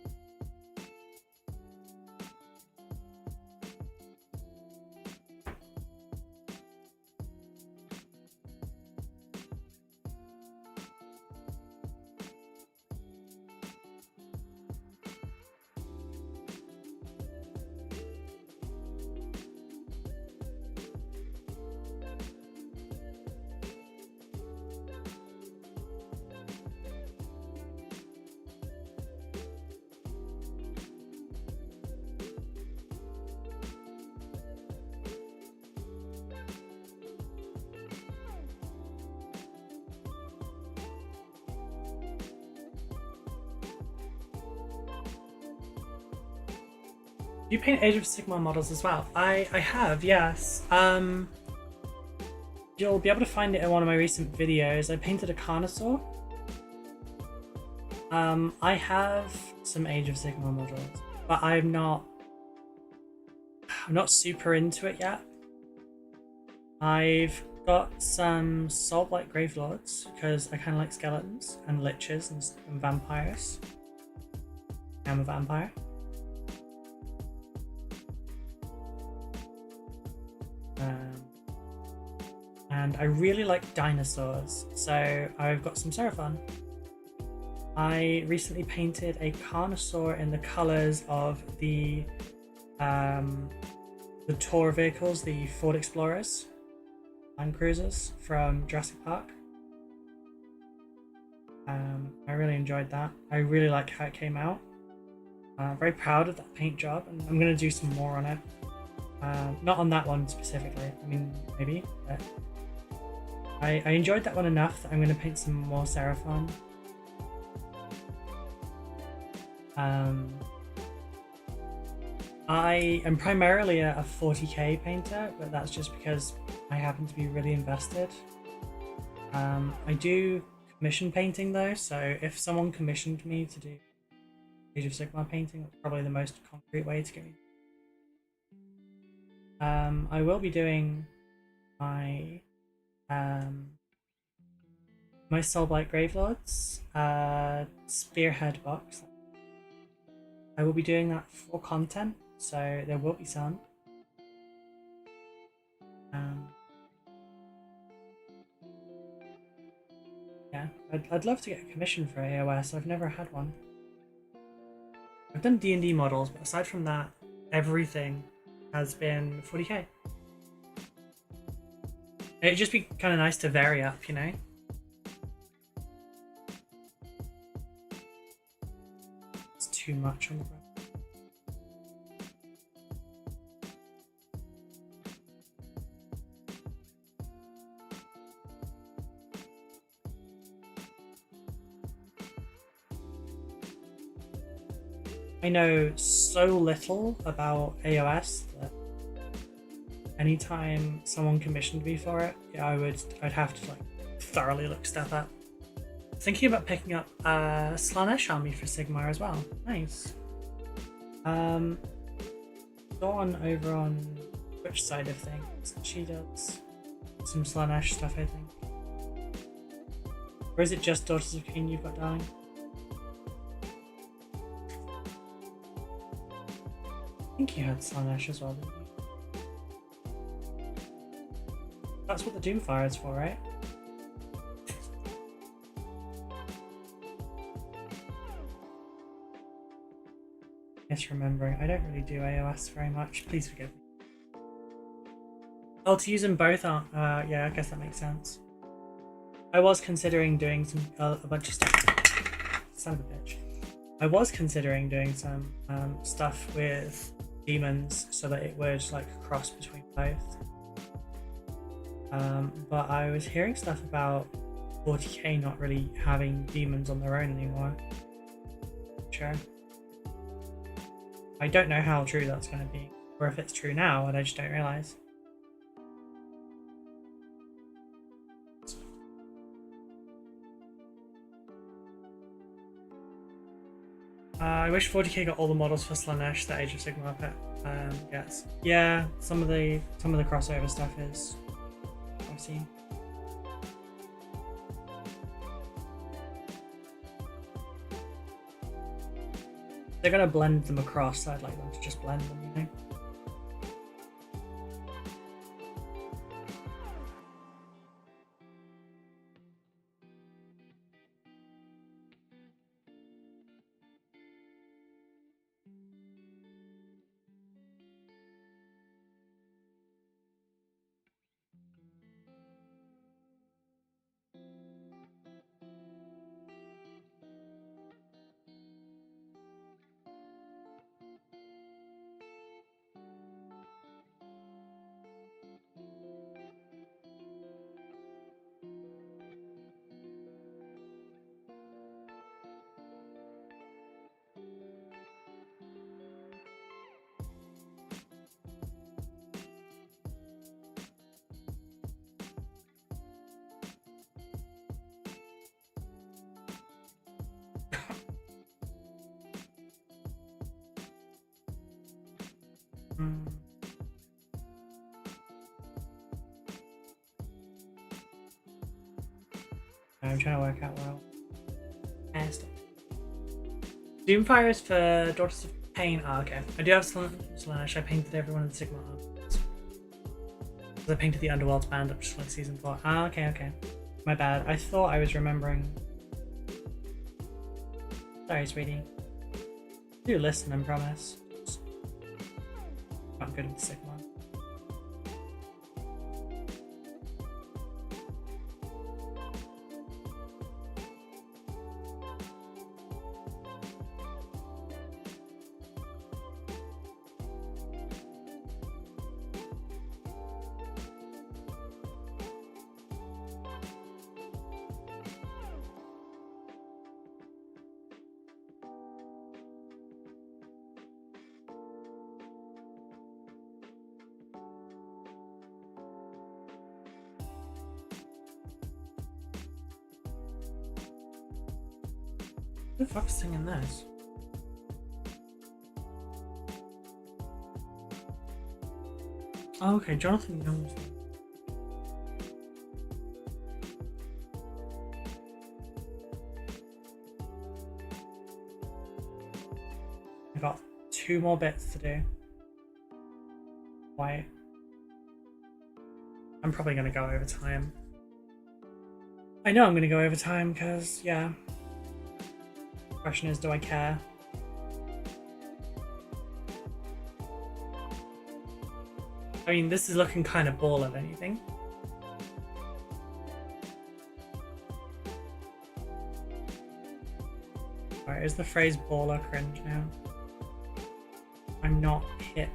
You paint Age of Sigmar models as well? I have, yes. You'll be able to find it in one of my recent videos. I painted a Carnosaur. I have some Age of Sigmar models, but I'm not super into it yet. I've got some Soulblight Gravelords because I kind of like skeletons and liches and vampires. I'm a vampire. And I really like dinosaurs, so I've got some Seraphon. I recently painted a Carnosaur in the colours of the tour vehicles, the Ford Explorers, Land Cruisers from Jurassic Park. I really enjoyed that. I really like how it came out. Very proud of that paint job, and I'm going to do some more on it. Not on that one specifically, I mean, maybe, but I enjoyed that one enough that I'm going to paint some more Seraphon. I am primarily a 40k painter, but that's just because I happen to be really invested. I do commission painting though, so if someone commissioned me to do Age of Sigmar painting, that's probably the most concrete way to get me. I will be doing my my Soulblight Gravelords Spearhead box. I will be doing that for content, so there will be some. Yeah, I'd love to get a commission for AOS. I've never had one. I've done D&D models, but aside from that, everything has been 40k. It'd just be kind of nice to vary up, you know? It's too much on the ground. I know so little about AOS that anytime someone commissioned me for it, yeah, I'd have to like thoroughly look stuff up. Thinking about picking up Slaanesh army for Sigmar as well. Nice. Dawn over on Twitch side of things, she does some Slaanesh stuff, I think. Or is it just Daughters of Khaine you've got, darling? I think you had Slaanesh as well, didn't you? That's what the Doomfire is for, right? Misremembering. I don't really do AOS very much. Please forgive me. Oh, to use them both aren't... yeah, I guess that makes sense. I was considering doing some a bunch of stuff... Son of a bitch. I was considering doing some stuff with demons so that it would like cross between both. But I was hearing stuff about 40k not really having demons on their own anymore. Sure. I don't know how true that's going to be, or if it's true now and I just don't realise. I wish 40k got all the models for Slaanesh that Age of Sigmar pet gets. Yeah, some of the crossover stuff is I've seen. They're gonna blend them across, so I'd like them to just blend them, you know? I'm trying to work out well. Doomfire is for Daughters of Pain. Oh, okay. I do have Slash. I painted everyone in the Sigma arms. I painted the Underworld's band up just like season 4. Ah, okay, okay. My bad. I thought I was remembering. Sorry, sweetie. Do listen, I promise. I'm good at the Sigma. Who the fuck's singing this? Oh, okay, Jonathan knows them. I got 2 more bits to do. Why? I'm probably gonna go over time. I know I'm gonna go over time because, yeah. Question is, do I care? I mean, this is looking kind of ball if anything. Alright, is the phrase baller cringe now? I'm not hip.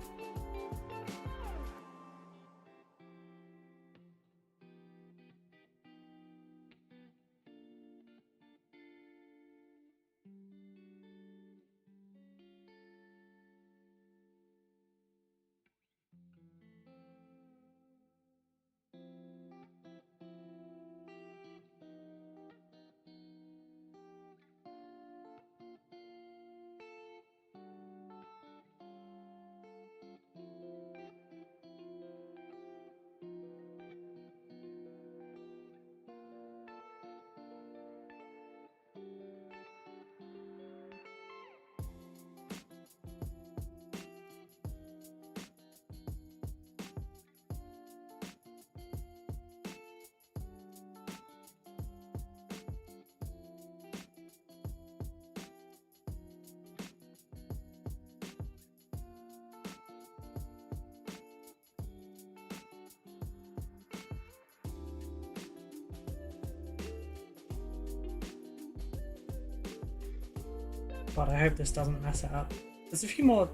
God, I hope this doesn't mess it up. There's a few more.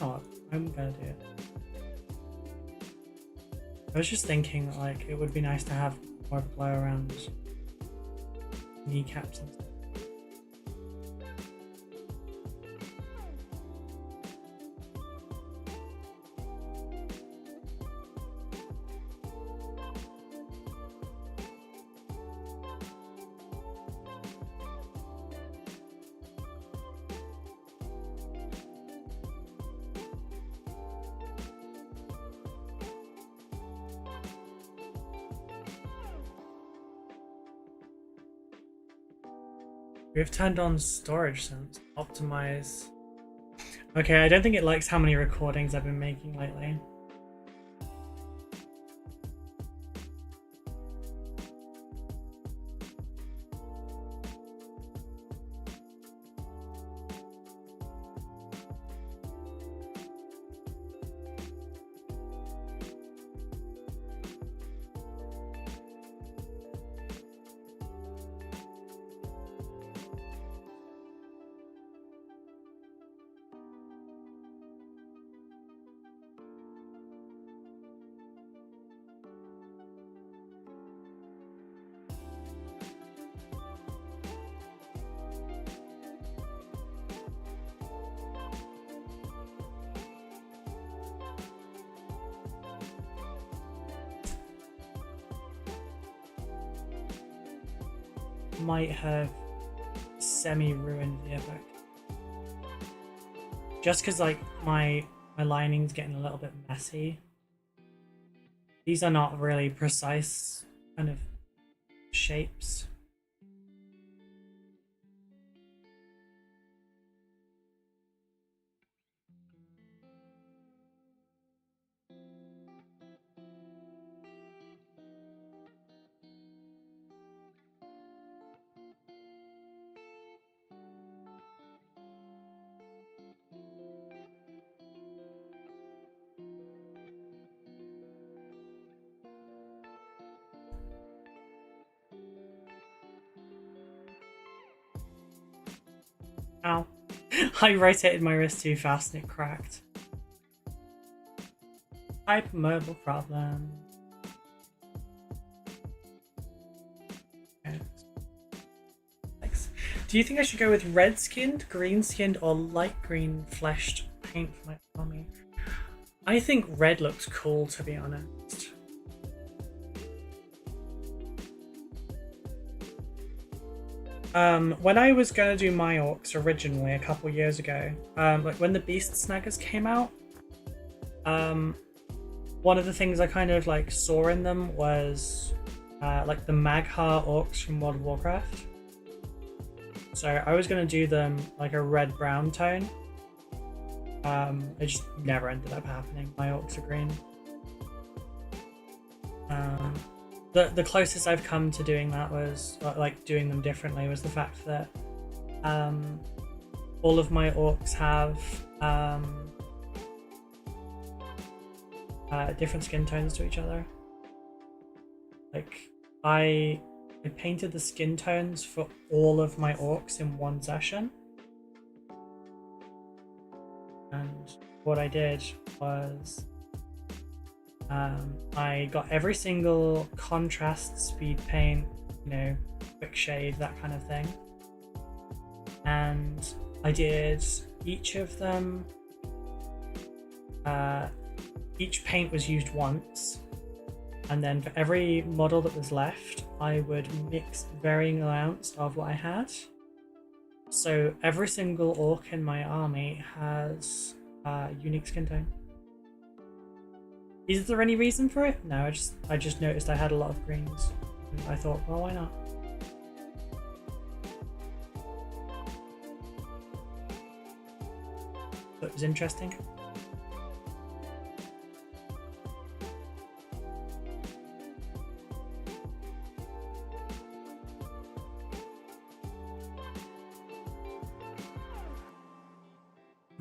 Oh, I'm gonna do it. I was just thinking, like, it would be nice to have more of a glow around kneecaps and stuff. We've turned on storage sense. Optimize Okay, I don't think it likes how many recordings I've been making lately. Might have semi-ruined the effect. Just because like my lining's getting a little bit messy. These are not really precise kind of shapes. Ow. I rotated my wrist too fast and it cracked. Hypermobile problem. Okay. Thanks. Do you think I should go with red skinned, green skinned, or light green fleshed paint for my army? I think red looks cool, to be honest. When I was gonna do my orcs originally a couple years ago, like when the Beast Snaggers came out, one of the things I kind of like saw in them was like the Magha orcs from World of Warcraft. So I was gonna do them like a red-brown tone. It just never ended up happening. My orcs are green. The closest I've come to doing that was like doing them differently was the fact that all of my orcs have different skin tones to each other. Like I painted the skin tones for all of my orcs in one session, and what I did was I got every single contrast, speed paint, you know, quick shade, that kind of thing. And I did each of them, each paint was used once. And then for every model that was left, I would mix varying amounts of what I had. So every single orc in my army has a unique skin tone. Is there any reason for it? No, I just noticed I had a lot of greens. And I thought, well, why not? So it was interesting.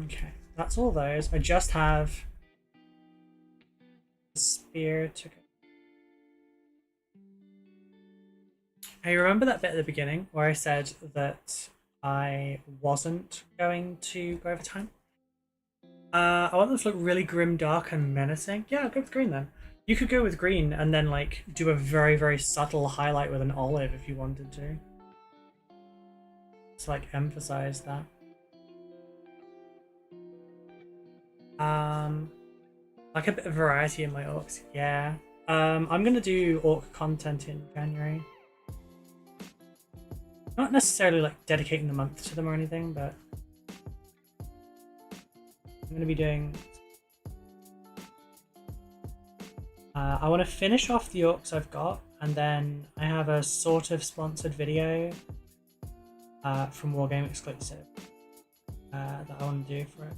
Okay, that's all those. I just have spear to go. I remember that bit at the beginning where I said that I wasn't going to go over time. I want them to look really grim, dark, and menacing. Yeah, I'll go with green then. You could go with green and then like do a very, very subtle highlight with an olive if you wanted to. To like emphasize that. Like a bit of variety in my orcs, yeah. I'm gonna do orc content in January. Not necessarily like dedicating the month to them or anything, but I'm gonna be doing. I want to finish off the orcs I've got, and then I have a sort of sponsored video from Wargame exclusive that I want to do for it.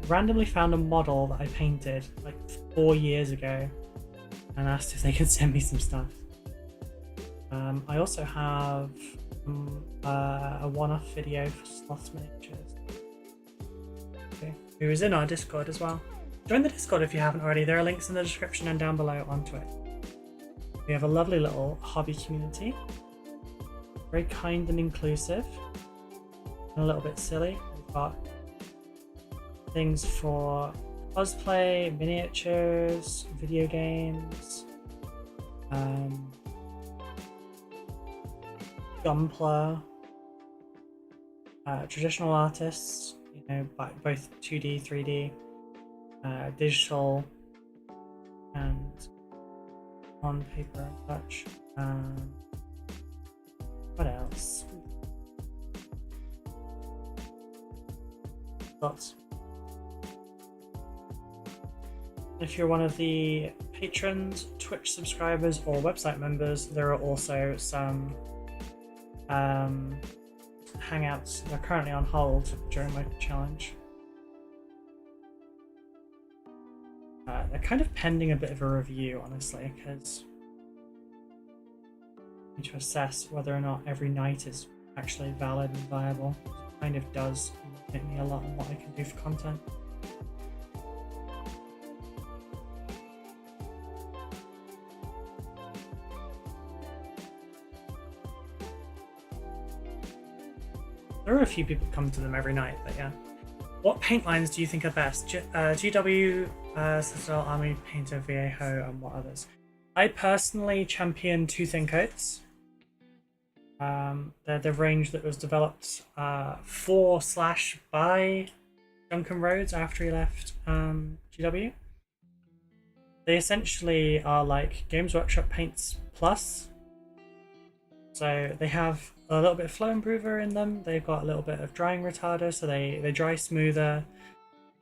randomly found a model that I painted like 4 years ago and asked if they could send me some stuff. I also have a one-off video for Sloth Miniatures, who is in our Discord as well. Join the Discord if you haven't already. There are links in the description and down below onto it. We have a lovely little hobby community, very kind and inclusive, and a little bit silly. We've got things for cosplay, miniatures, video games, Gunpla, traditional artists, you know, both 2D, 3D, digital, and on paper and such. What else? Lots. If you're one of the patrons, Twitch subscribers, or website members, there are also some hangouts that are currently on hold during my challenge. They're kind of pending a bit of a review, honestly, because I need to assess whether or not every night is actually valid and viable. It kind of does limit me a lot on what I can do for content. There are a few people come to them every night, but yeah. What paint lines do you think are best? GW, Citadel, Army, Painter, Viejo, and what others? I personally champion Two Thin Coats. They're the range that was developed for/by Duncan Rhodes after he left GW. They essentially are like Games Workshop paints plus. So they have a little bit of flow improver in them. They've got a little bit of drying retarder, so they dry smoother.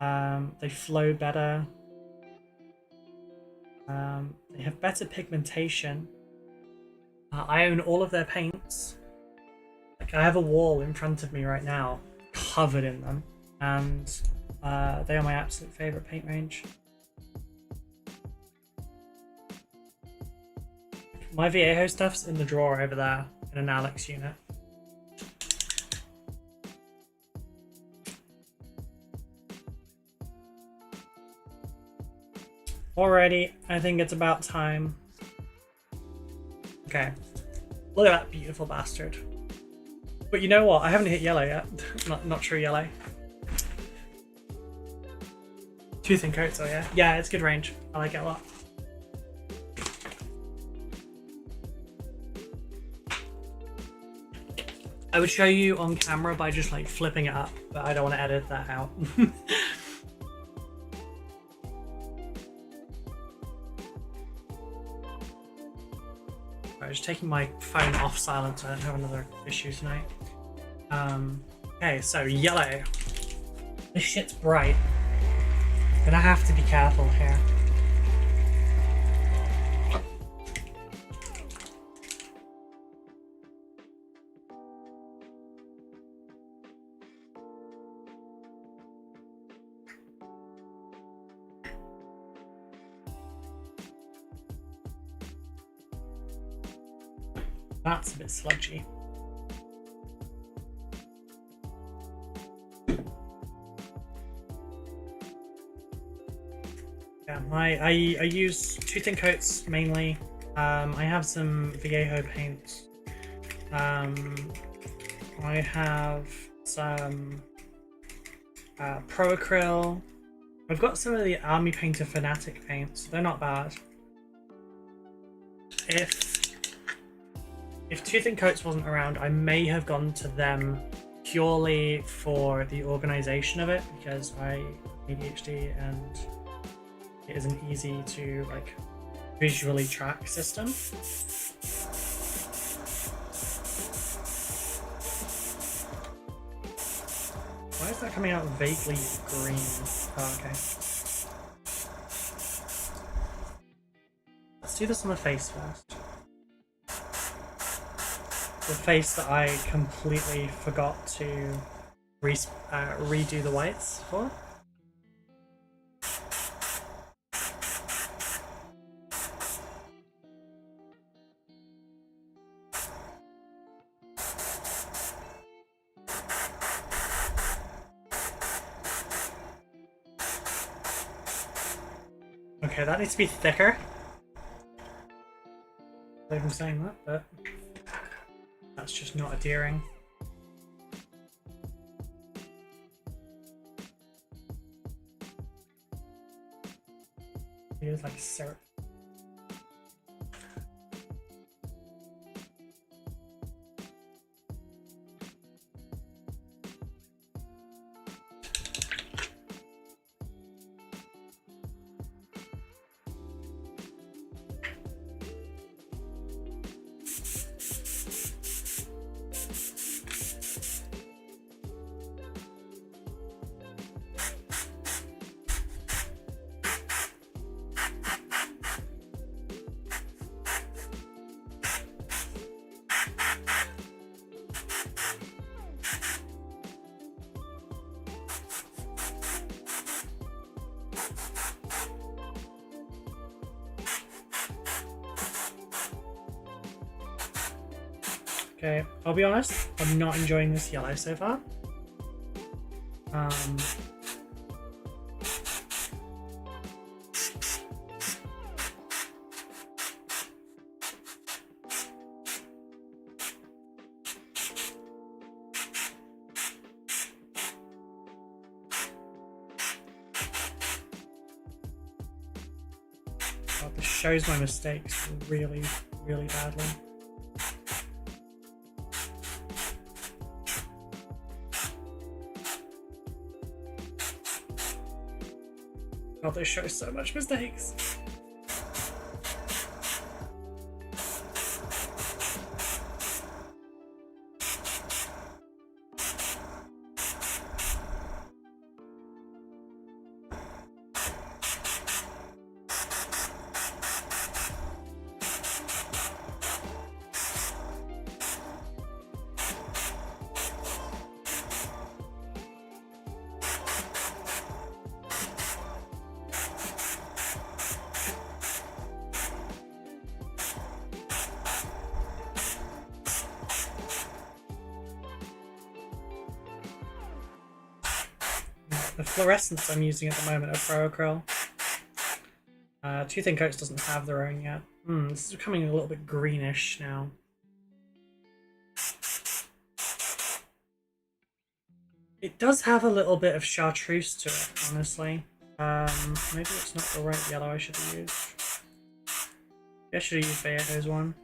They flow better. They have better pigmentation. I own all of their paints. Like, I have a wall in front of me right now covered in them, and they are my absolute favorite paint range. My Viejo stuff's in the drawer over there in an Alex unit. Alrighty, I think it's about time. Okay, look at that beautiful bastard. But you know what? I haven't hit yellow yet. not true yellow. Two Thin Coats, oh yeah. Yeah, it's good range. I like it a lot. I would show you on camera by just like flipping it up, but I don't want to edit that out. I'm just taking my phone off silent so I don't have another issue tonight. Okay, so yellow. This shit's bright. Gonna have to be careful here. That's a bit sludgy. Yeah, I use Two Thin Coats mainly. I have some Viejo paints. I have some Pro Acryl. I've got some of the Army Painter Fanatic paints. They're not bad. If Two Thin Coats wasn't around, I may have gone to them purely for the organization of it, because I have ADHD and it isn't easy to like visually track system. Why is that coming out vaguely green? Oh, okay. Let's do this on the face first. The face that I completely forgot to redo the whites for. Okay, that needs to be thicker. I'm not even saying that, but that's just not adhering. It is like syrup. Okay, I'll be honest, I'm not enjoying this yellow so far. God, this shows my mistakes really, really badly. God, this shows so much mistakes. The fluorescents I'm using at the moment are RoCo. Two Thin Coats doesn't have their own yet. This is becoming a little bit greenish now. It does have a little bit of chartreuse to it, honestly. Maybe it's not the right yellow I should have used. Maybe I should have used Vallejo's one.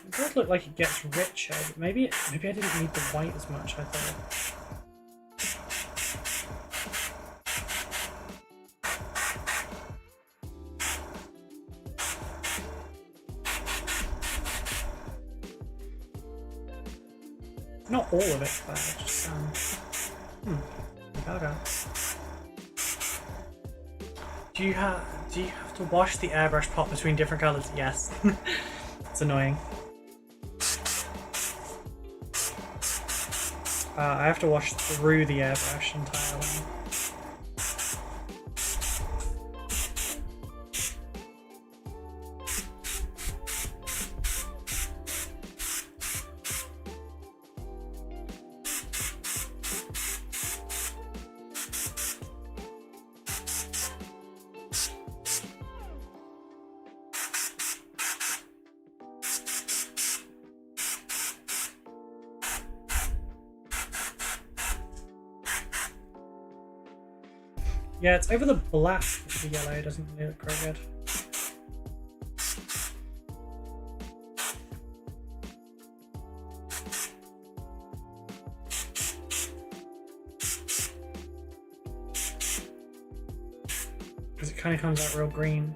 It does look like it gets richer, but maybe I didn't need the white as much, I thought. Not all of it, but just okay. Do you have to wash the airbrush pot between different colours? Yes. It's annoying. I have to wash through the airbrush entirely. Yeah, it's over the black that the yellow doesn't really look very good. Because it kind of comes out real green.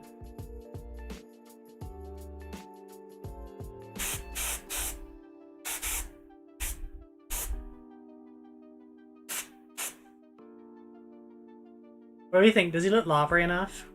What do you think? Does he look lavary enough?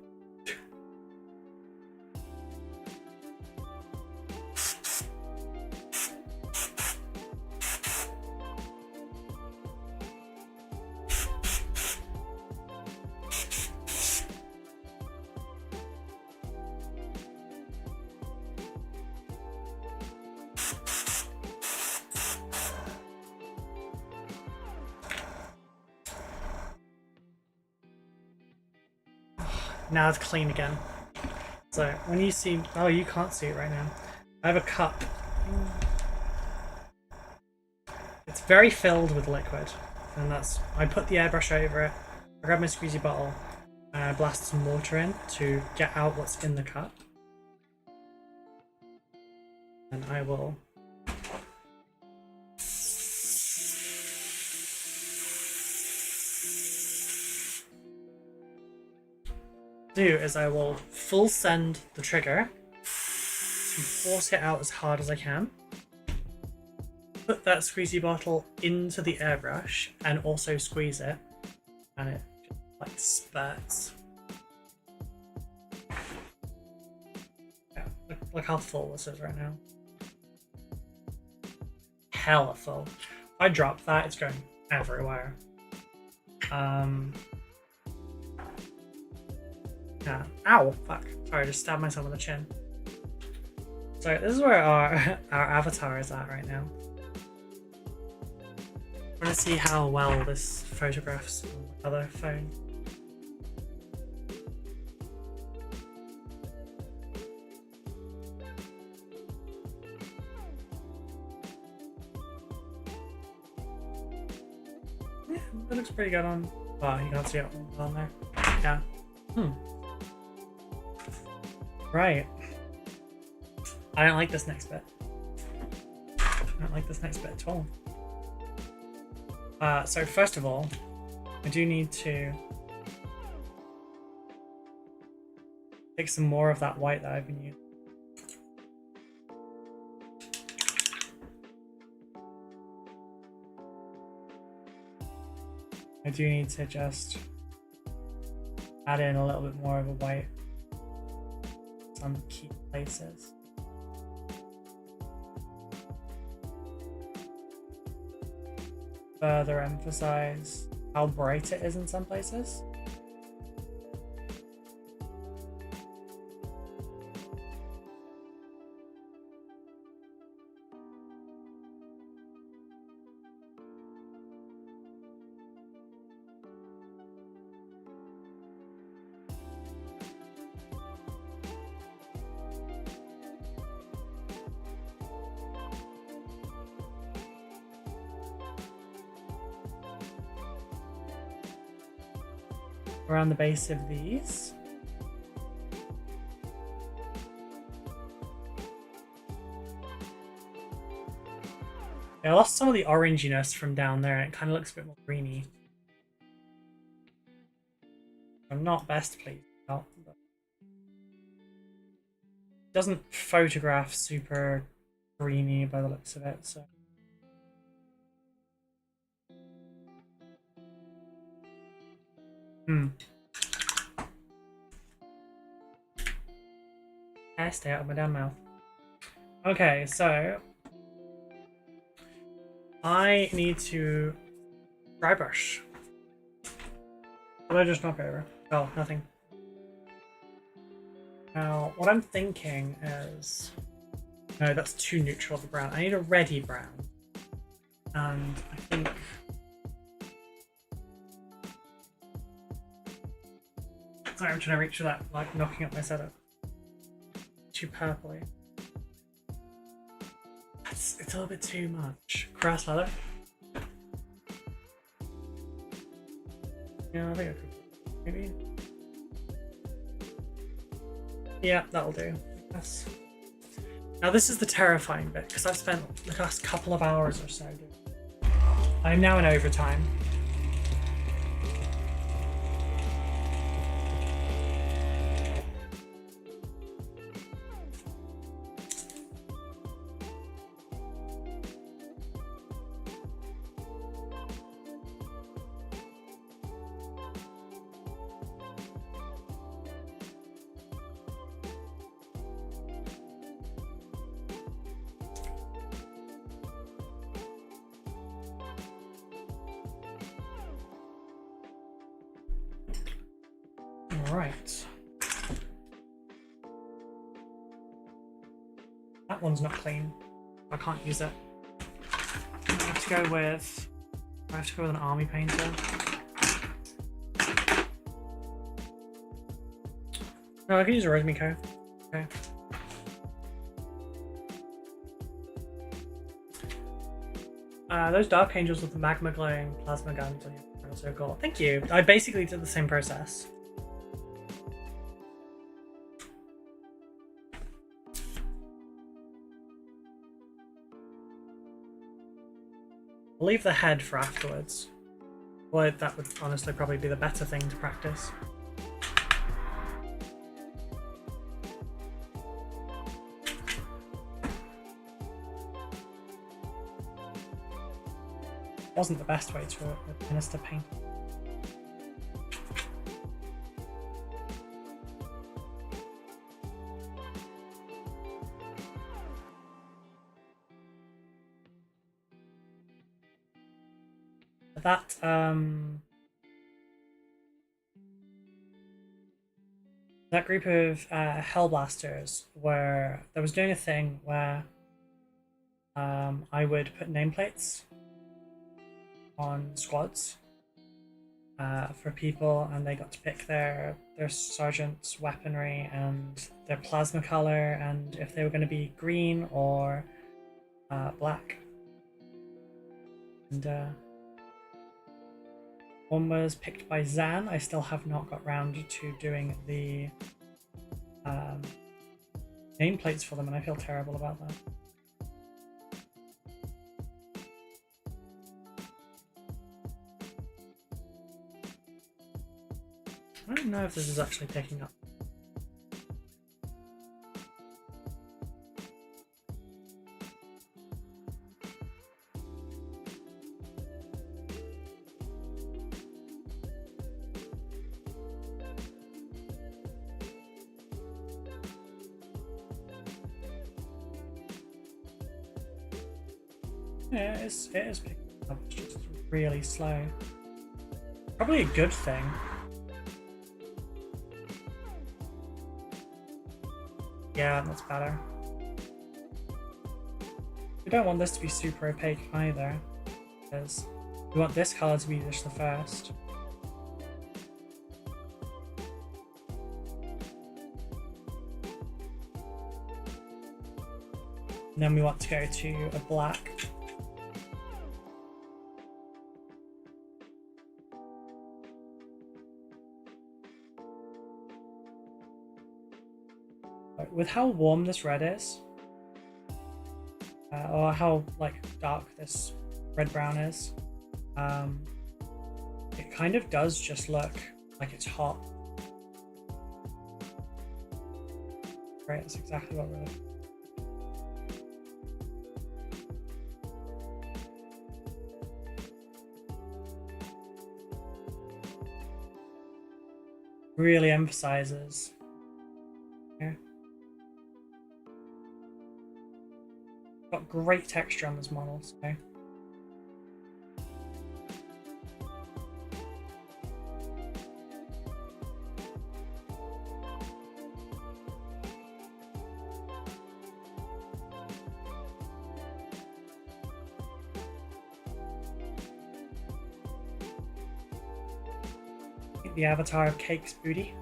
Now it's clean again. So when you see, oh, you can't see it right now. I have a cup. It's very filled with liquid, and that's, I put the airbrush over it. I grab my squeezy bottle and I blast some water in to get out what's in the cup. And I will do is I will full send the trigger to force it out as hard as I can. Put that squeezy bottle into the airbrush and also squeeze it, and it just like spurts. Yeah, look how full this is right now. Hella full. If I drop that, it's going everywhere. Yeah. Ow! Fuck. Sorry, I just stabbed myself in the chin. So this is where our avatar is at right now. I want to see how well this photographs on the other phone. Yeah, that looks pretty good on. Oh, you can't see it on there. Yeah. Right. I don't like this next bit. I don't like this next bit at all. So first of all, I do need to take some more of that white that I've been using. I do need to just add in a little bit more of a white in some key places. Further emphasize how bright it is in some places. Around the base of these. I lost some of the oranginess from down there and it kind of looks a bit more greeny. I'm not best pleased about, but it doesn't photograph super greeny by the looks of it, so. Stay out of my damn mouth. Okay, so I need to dry brush. Did I just knock over? Oh, nothing. Now, what I'm thinking is, no, that's too neutral of a brown. I need a reddy brown, and I think. Sorry, I'm trying to reach for that, like knocking up my setup. Too purpley. It's a little bit too much. Grass leather. Yeah, I think I could. Maybe. Yeah, that'll do. Yes. Now this is the terrifying bit because I've spent the last couple of hours or so doing it. I'm now in overtime. Right. That one's not clean. I can't use it. I have to go with an army painter. No, I can use a Rosemary Co. Okay. Those Dark Angels with the magma glowing plasma guns on your circle. Thank you. I basically did the same process. I'll leave the head for afterwards. Well, that would honestly probably be the better thing to practice. Wasn't the best way to administer paint. That group of Hellblasters there was doing a thing where I would put nameplates on squads for people, and they got to pick their sergeant's weaponry and their plasma color, and if they were going to be green or black. And one was picked by Zan. I still have not got round to doing the nameplates for them, and I feel terrible about that. I don't know if this is actually picking up. Yeah, it is picking up. It's just really slow. Probably a good thing. Yeah, that's better. We don't want this to be super opaque either, because we want this colour to be just the first. And then we want to go to a black. With how warm this red is, or how like dark this red-brown is, it kind of does just look like it's hot. Right, that's exactly what we're looking for. Really emphasizes here. Got great texture on this model, so the avatar of Cake's booty.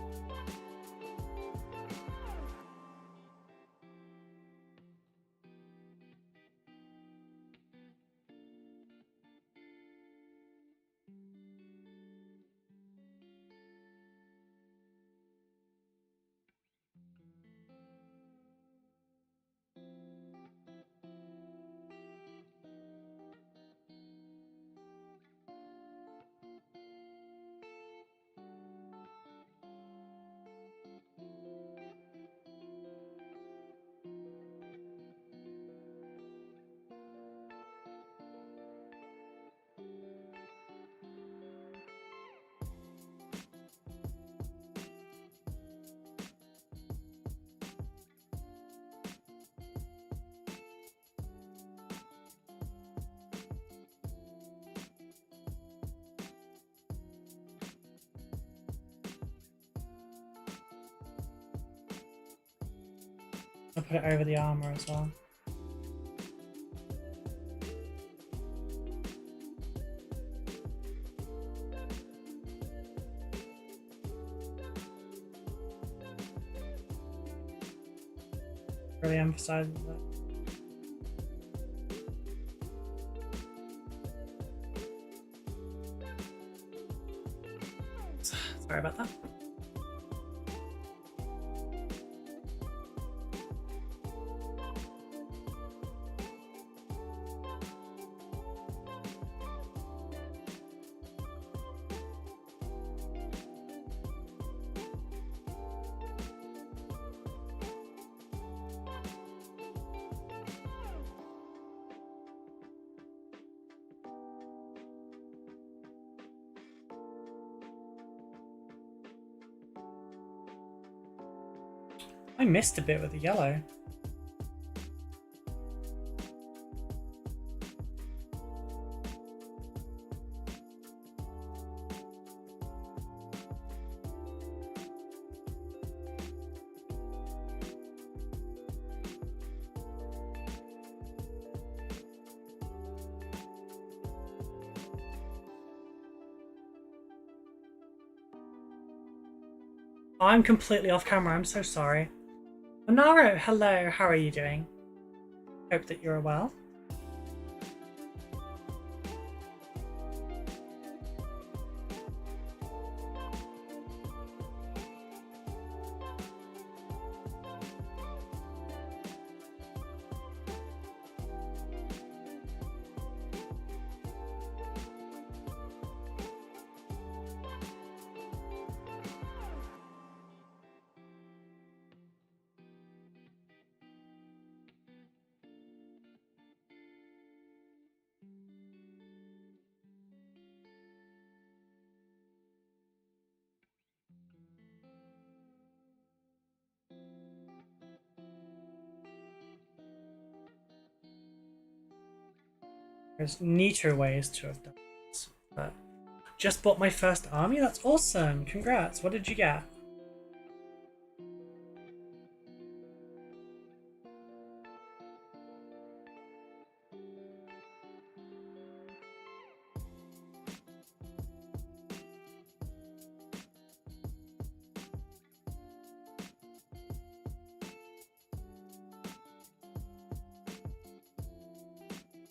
to put it over the armor as well. Really emphasizes that. Sorry about that. I missed a bit with the yellow. I'm completely off camera, I'm so sorry. Monaro, hello, how are you doing? Hope that you're well. There's neater ways to have done this, but just bought my first army? That's awesome! Congrats! What did you get?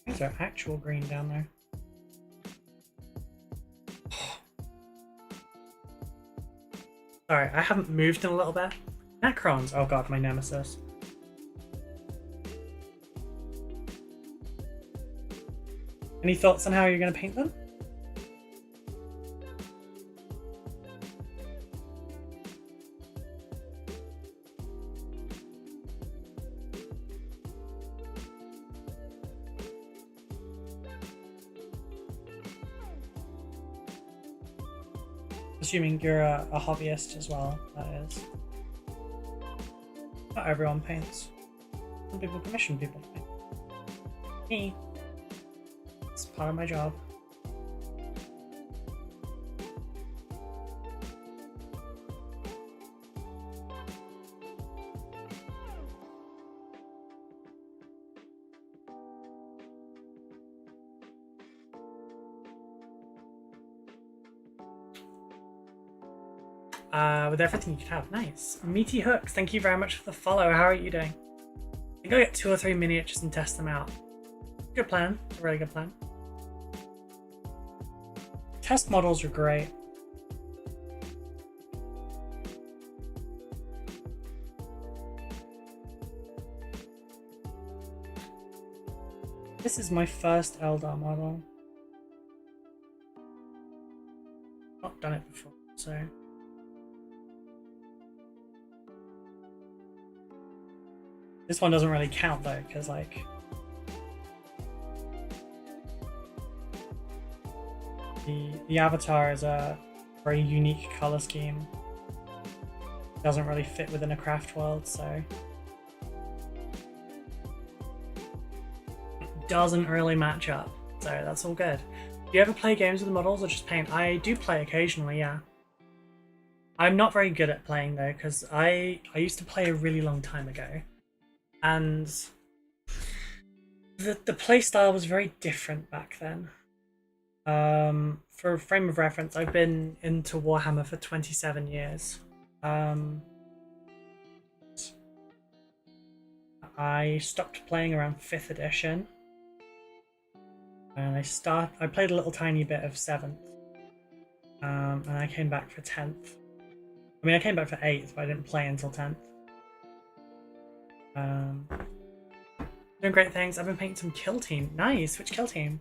These are actual green down there. Sorry, I haven't moved in a little bit. Necrons! Oh god, my nemesis. Any thoughts on how you're going to paint them? Assuming you're a hobbyist as well, that is. Not everyone paints. Some people commission people to paint. Me. It's part of my job. With everything you could have. Nice. Meaty Hooks, thank you very much for the follow. How are you doing? I think I'll get 2 or 3 miniatures and test them out. Good plan. It's a really good plan. Test models are great. This is my first Eldar model. Not done it before, so... This one doesn't really count though, because like... The avatar is a very unique colour scheme. Doesn't really fit within a craft world, so... Doesn't really match up, so that's all good. Do you ever play games with the models or just paint? I do play occasionally, yeah. I'm not very good at playing though, because I used to play a really long time ago. and the playstyle was very different back then. For a frame of reference, I've been into Warhammer for 27 years. I stopped playing around 5th edition, and I played a little tiny bit of 7th, and I came back for 10th. I mean, I came back for 8th, but I didn't play until 10th. Doing great things. I've been painting some kill team. Nice. Which kill team?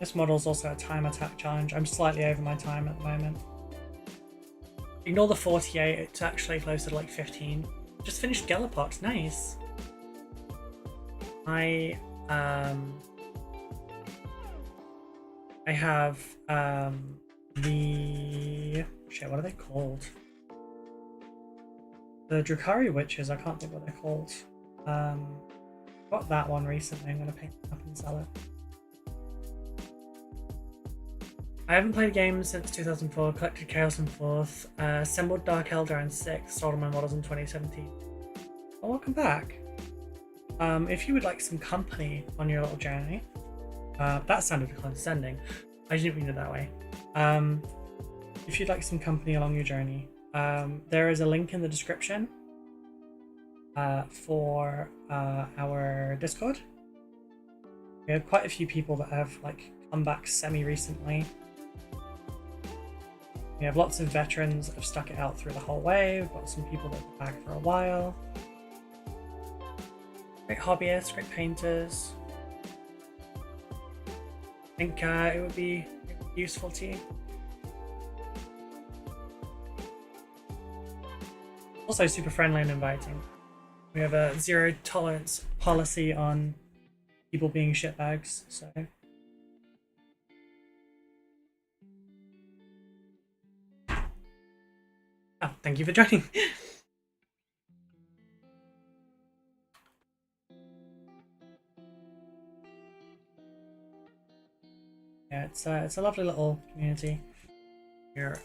This model's also a time attack challenge. I'm slightly over my time at the moment. Ignore the 48, it's actually closer to like 15. Just finished Gallipot, nice. I have the shit, what are they called? The Drukhari Witches, I can't think what they're called. Got that one recently, I'm gonna pick it up and sell it. I haven't played games since 2004, collected Chaos in 4th, assembled Dark Elder in 6th, sold all my models in 2017. Well, welcome back. If you would like some company on your little journey, that sounded condescending, I didn't mean it that way. If you'd like some company along your journey, there is a link in the description for our Discord. We have quite a few people that have like come back semi-recently. We have lots of veterans that have stuck it out through the whole way. We've got some people that have been back for a while. Great hobbyists, great painters. I think it would be useful to you. Also super friendly and inviting. We have a zero tolerance policy on people being shitbags, so. Oh, thank you for joining. Yeah, it's a lovely little community. You're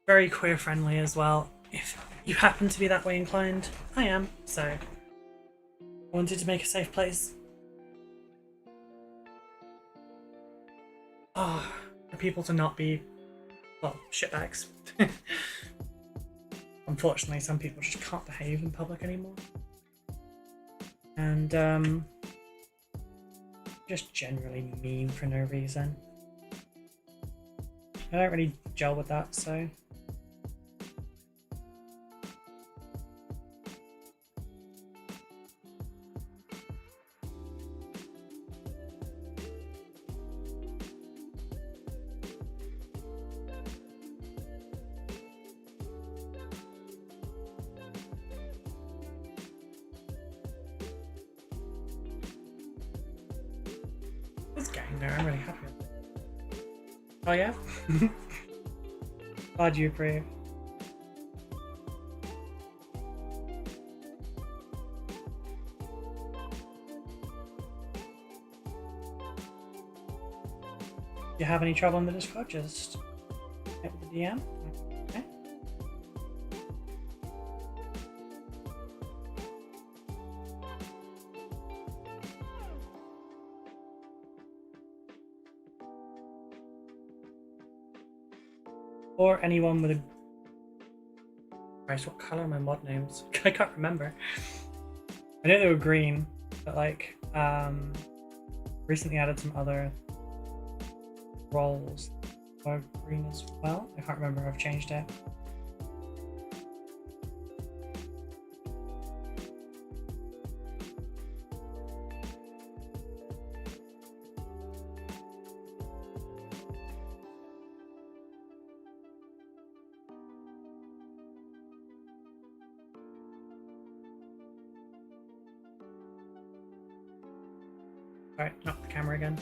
very queer friendly as well. If you happen to be that way inclined, I am. So, I wanted to make a safe place. For people to not be, well, shitbags. Unfortunately, some people just can't behave in public anymore. And, just generally mean for no reason. I don't really gel with that, so. It's getting there, I'm really happy with it. Oh yeah? Glad you approve. If you have any trouble in the Discord, just hit with the DM. Okay. Or anyone with a... Christ, what colour are my mod names? I can't remember. I know they were green, but like, recently added some other roles. or green as well. I can't remember if I've changed it. Sorry, not the camera again.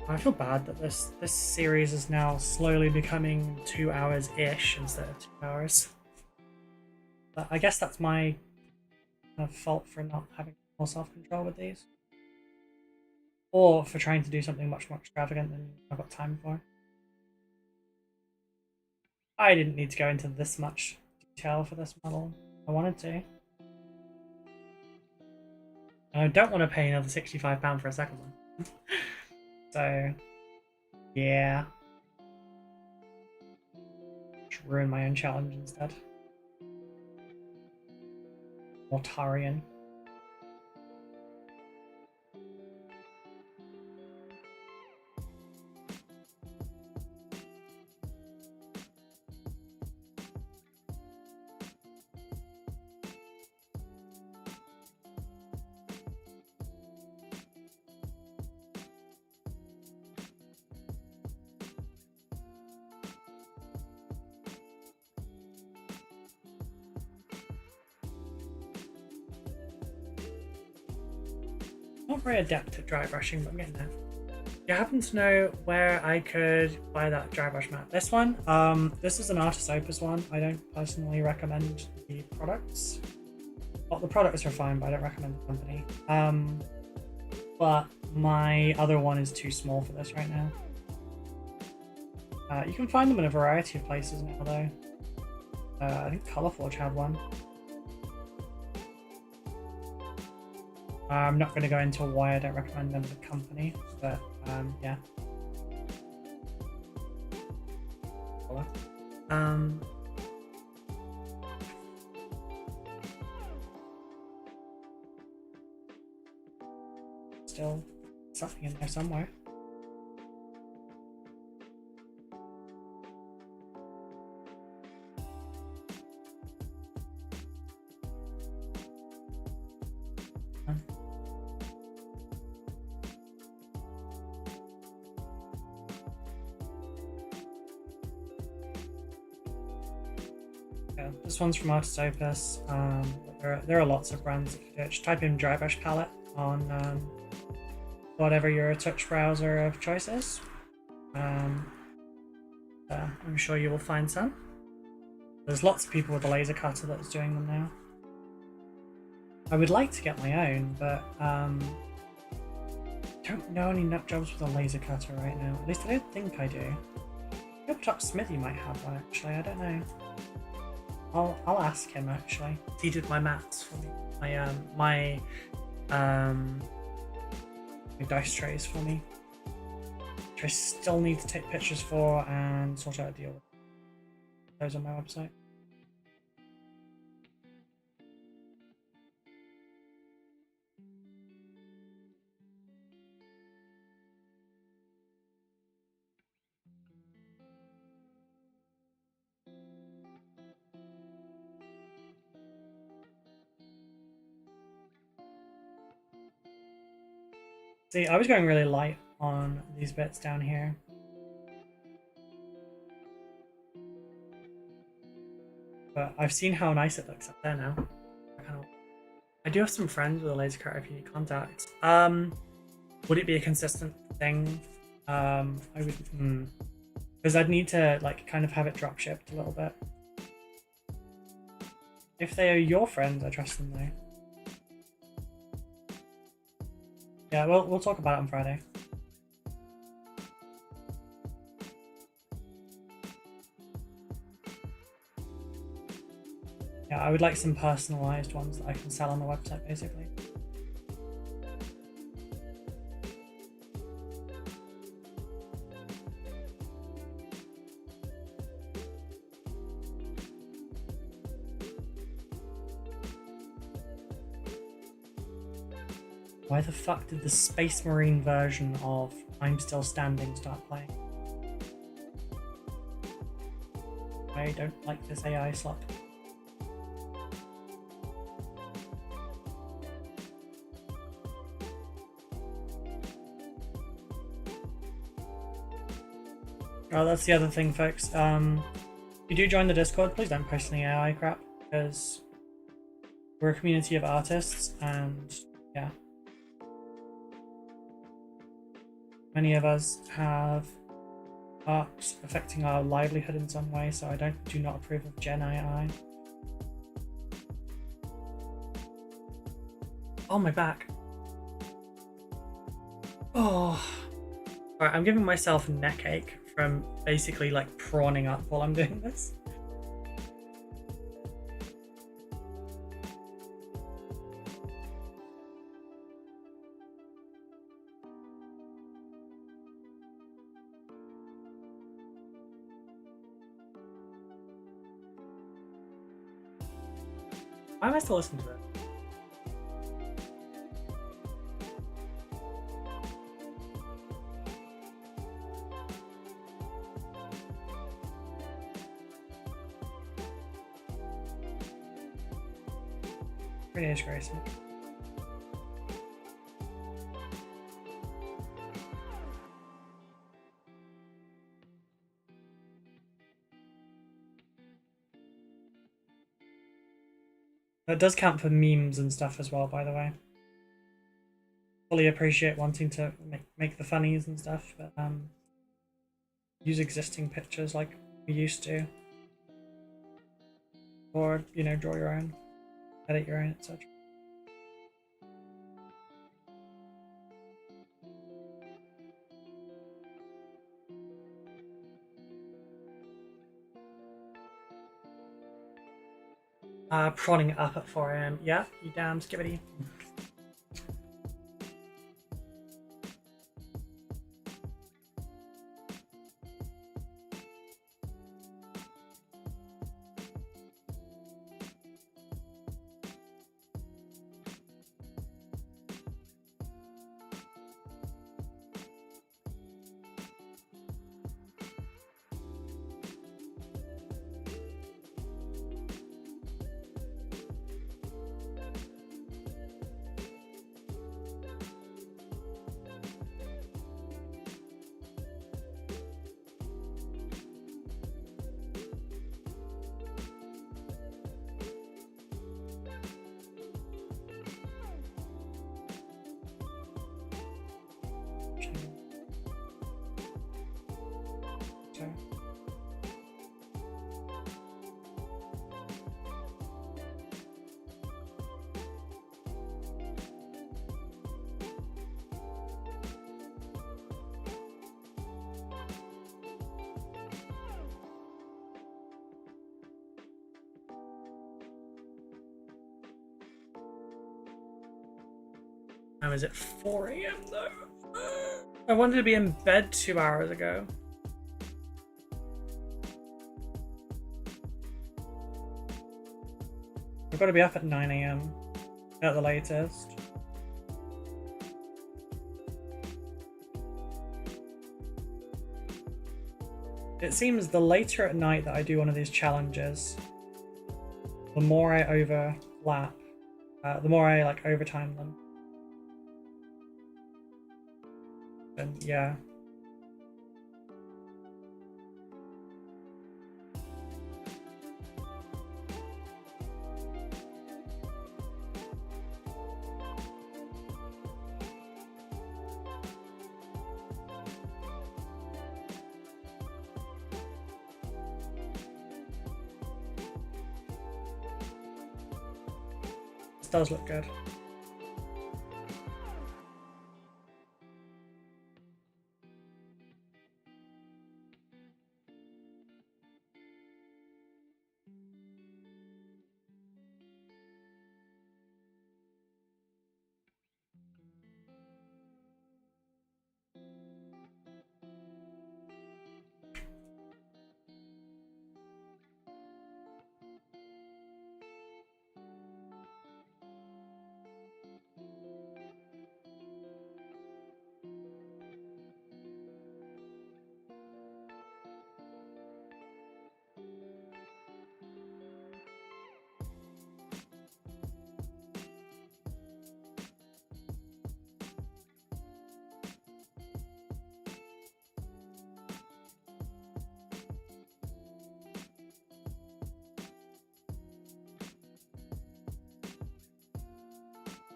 I feel bad that this series is now slowly becoming 2 hours-ish instead of 2 hours. But I guess that's my fault for not having more self-control with these. Or for trying to do something much more extravagant than I've got time for. I didn't need to go into this much detail for this model. I wanted to. And I don't want to pay another £65 for a second one. So, yeah. Just ruin my own challenge instead. Mortarian. Not very adept at dry brushing, but I'm getting there. Do you happen to know where I could buy that dry brush mat? This one? This is an Artist Opus one. I don't personally recommend the products. Well, the products are fine, but I don't recommend the company. But my other one is too small for this right now. You can find them in a variety of places now, though. I think Foliage had one. I'm not going to go into why I don't recommend them as a company, but yeah. Still something in there somewhere. This one's from Artist Opus. There are lots of brands that you do it. Just type in dry brush palette on whatever your touch browser of choice is. I'm sure you will find some. There's lots of people with a laser cutter that's doing them now. I would like to get my own, but don't know any nut jobs with a laser cutter right now. At least I don't think I do. Up top Smithy might have one actually. I don't know. I'll ask him actually. He did my mats for me. My dice trays for me, which I still need to take pictures for and sort out a deal with. Those on my website. See, I was going really light on these bits down here. But I've seen how nice it looks up there now. I do have some friends with a laser cutter if you need contact. Would it be a consistent thing? I would, because I'd need to like kind of have it drop shipped a little bit. If they are your friends, I trust them though. Yeah, we'll talk about it on Friday. Yeah, I would like some personalized ones that I can sell on the website, basically. Why the fuck did the Space Marine version of I'm Still Standing start playing? I don't like this AI slot. Oh, that's the other thing, folks. If you do join the Discord, please don't post any AI crap, because we're a community of artists, and yeah. Many of us have art affecting our livelihood in some way, so I do not approve of Gen AI. Oh, my back. Oh. Alright, I'm giving myself neck ache from basically like prawning up while I'm doing this. Why am I still listening to it? Pretty disgraceful. That does count for memes and stuff as well, by the way. Fully appreciate wanting to make the funnies and stuff, but use existing pictures like we used to. Or, you know, draw your own, edit your own, etc. Prodding it up at 4 AM. Yeah, you damn skibbity. Now is it 4 AM though? I wanted to be in bed 2 hours ago. I've got to be up at 9 AM at the latest. It seems the later at night that I do one of these challenges, the more I overlap, the more I like overtime them. And yeah. This does look good.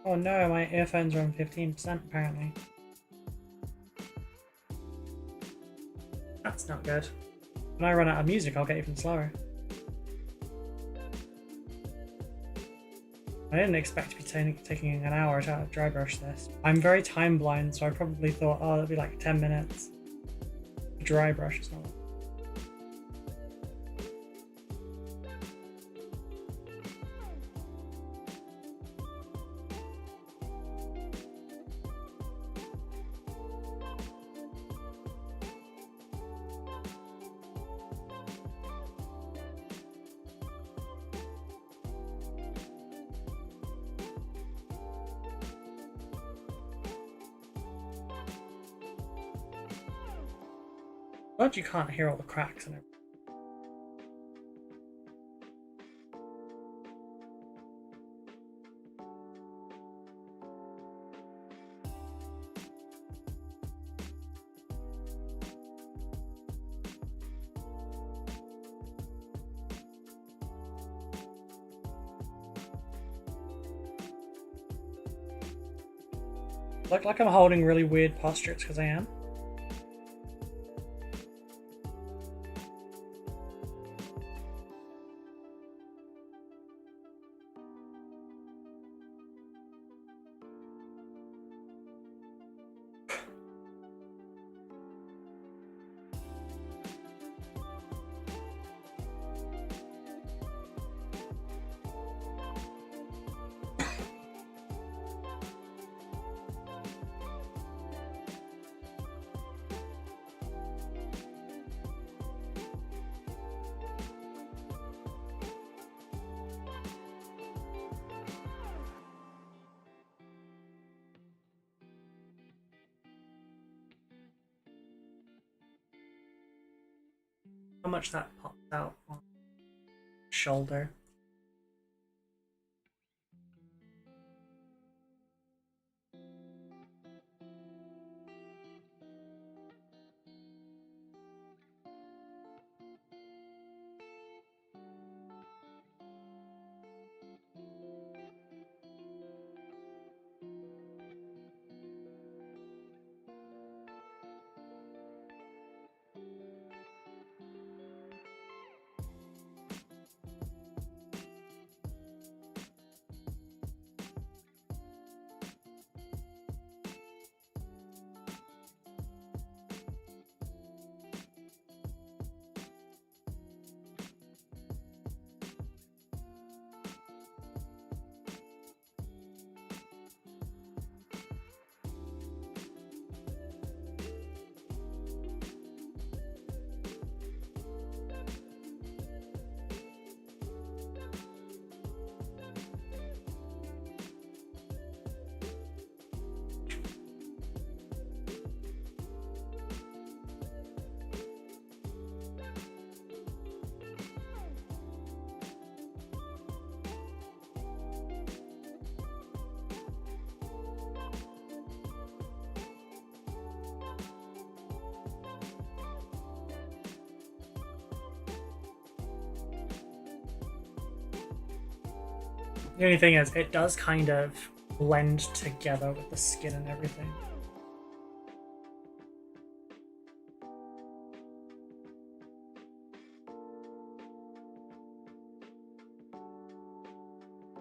Oh no, my earphones are on 15% apparently. That's not good. When I run out of music, I'll get even slower. I didn't expect to be taking an hour to dry brush this. I'm very time blind, so I probably thought, oh, it'll be like 10 minutes. Dry brush is not. Glad you can't hear all the cracks and everything. Look like I'm holding really weird postures because I am. How much that pops out on the shoulder. The only thing is, it does kind of blend together with the skin and everything.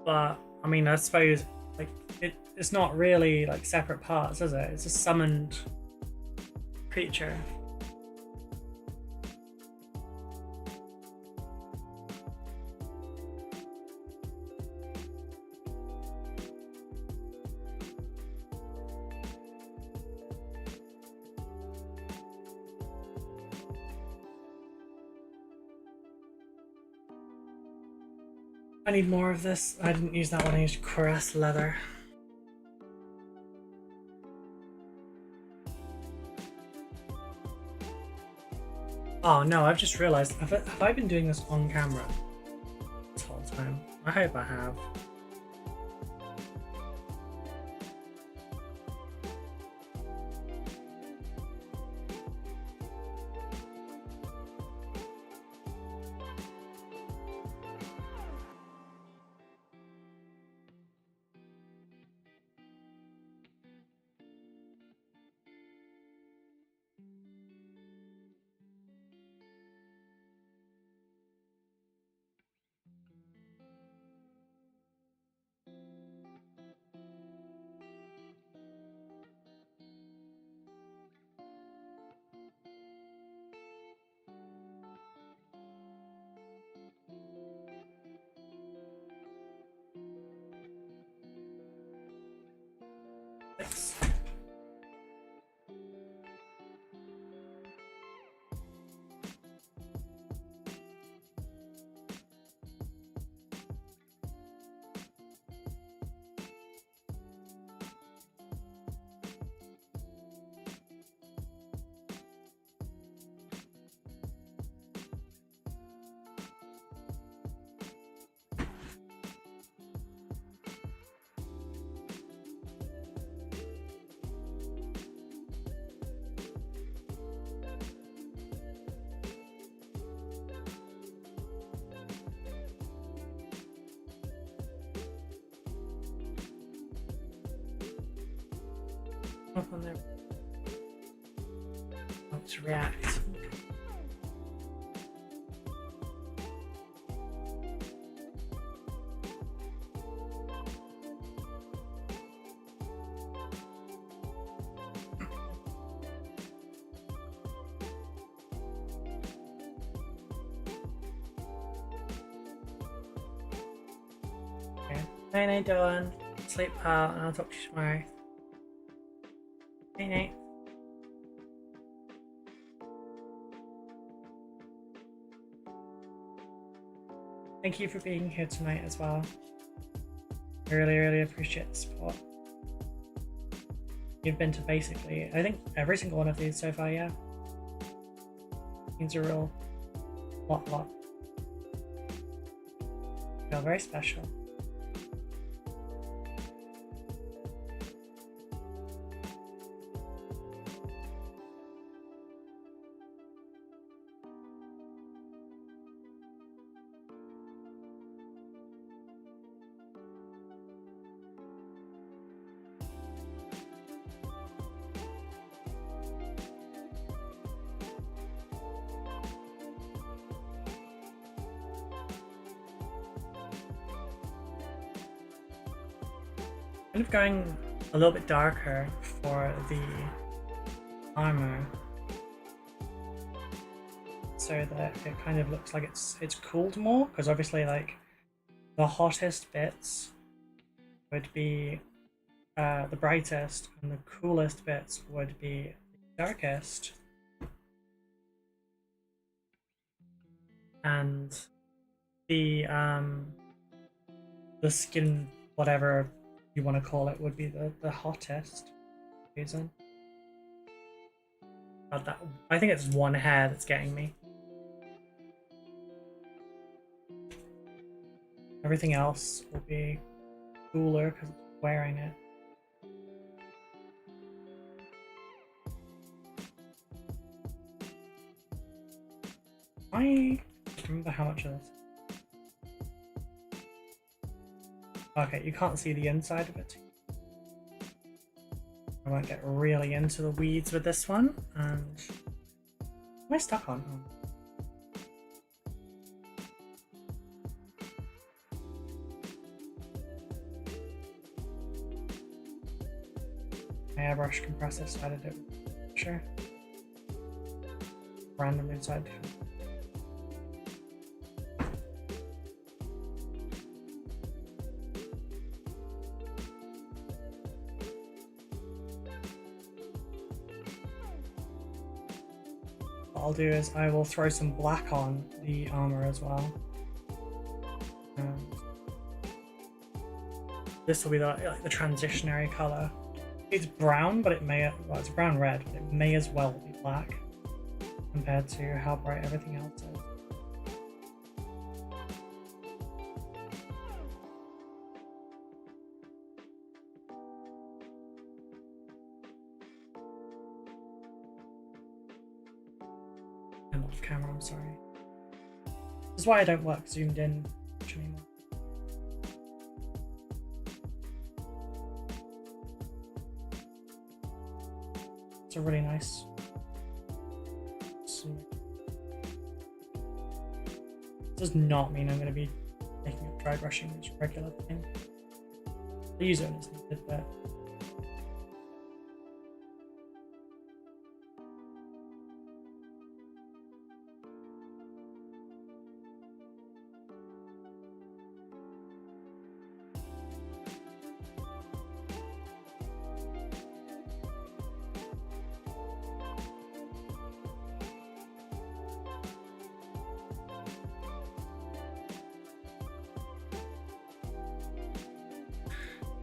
But, I mean, I suppose, like, it's not really, like, separate parts, is it? It's a summoned creature. I need more of this. I didn't use that one, I used Caress Leather. Oh no, I've just realised, have I been doing this on camera this whole time? I hope I have. Up on there. Let's react. Night night, Dawn. Sleep well, and I'll talk to you tomorrow. Night night. Thank you for being here tonight as well. I really, really appreciate the support. You've been to basically, I think, every single one of these so far, yeah. Means a real lot. Feel very special. Kind of going a little bit darker for the armor so that it kind of looks like it's cooled more, because obviously like the hottest bits would be the brightest and the coolest bits would be the darkest, and the skin, whatever you want to call it, would be the hottest reason. But that, I think it's one hair that's getting me. Everything else will be cooler because it's wearing it. I remember how much of this. Okay, you can't see the inside of it. I won't get really into the weeds with this one. And what am I stuck on? My airbrush compressor decided it. Sure. Randomly decided. What I'll do is I will throw some black on the armor as well. And this will be the transitionary color. It's brown, but it may, well, it's brown red, but it may as well be black compared to how bright everything else is. I'm off camera, I'm sorry. This is why I don't work zoomed in much anymore. It's a really nice. This does not mean I'm going to be making up dry brushing as a regular thing. I use it when it's needed, but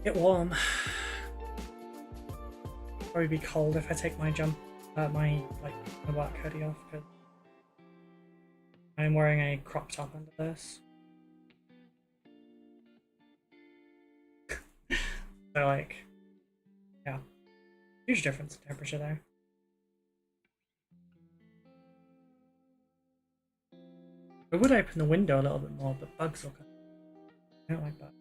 get warm. Probably be cold if I take my my work hoodie off, because I'm wearing a crop top under this. So like, yeah, huge difference in temperature there. I would open the window a little bit more, but bugs will come. I don't like bugs.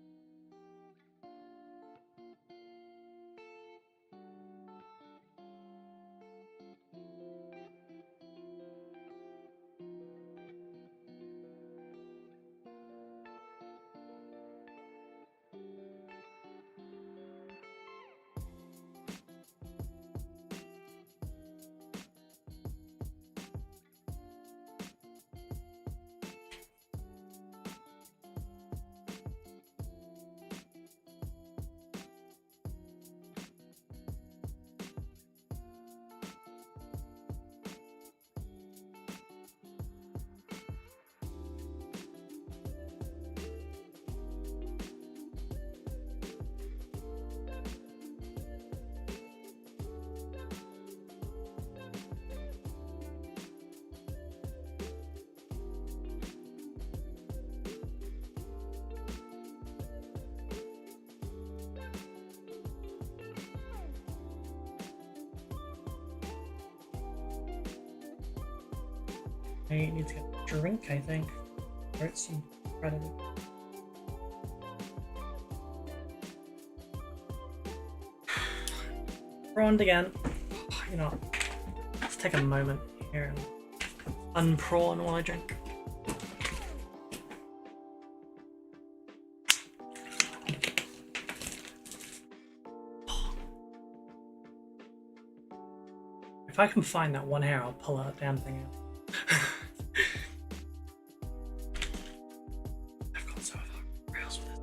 I need to get a drink, I think. Or it's incredible. Prawned again. You know, let's take a moment here and unprawn while I drink. If I can find that one hair, I'll pull that damn thing out. I've got so far rails with this.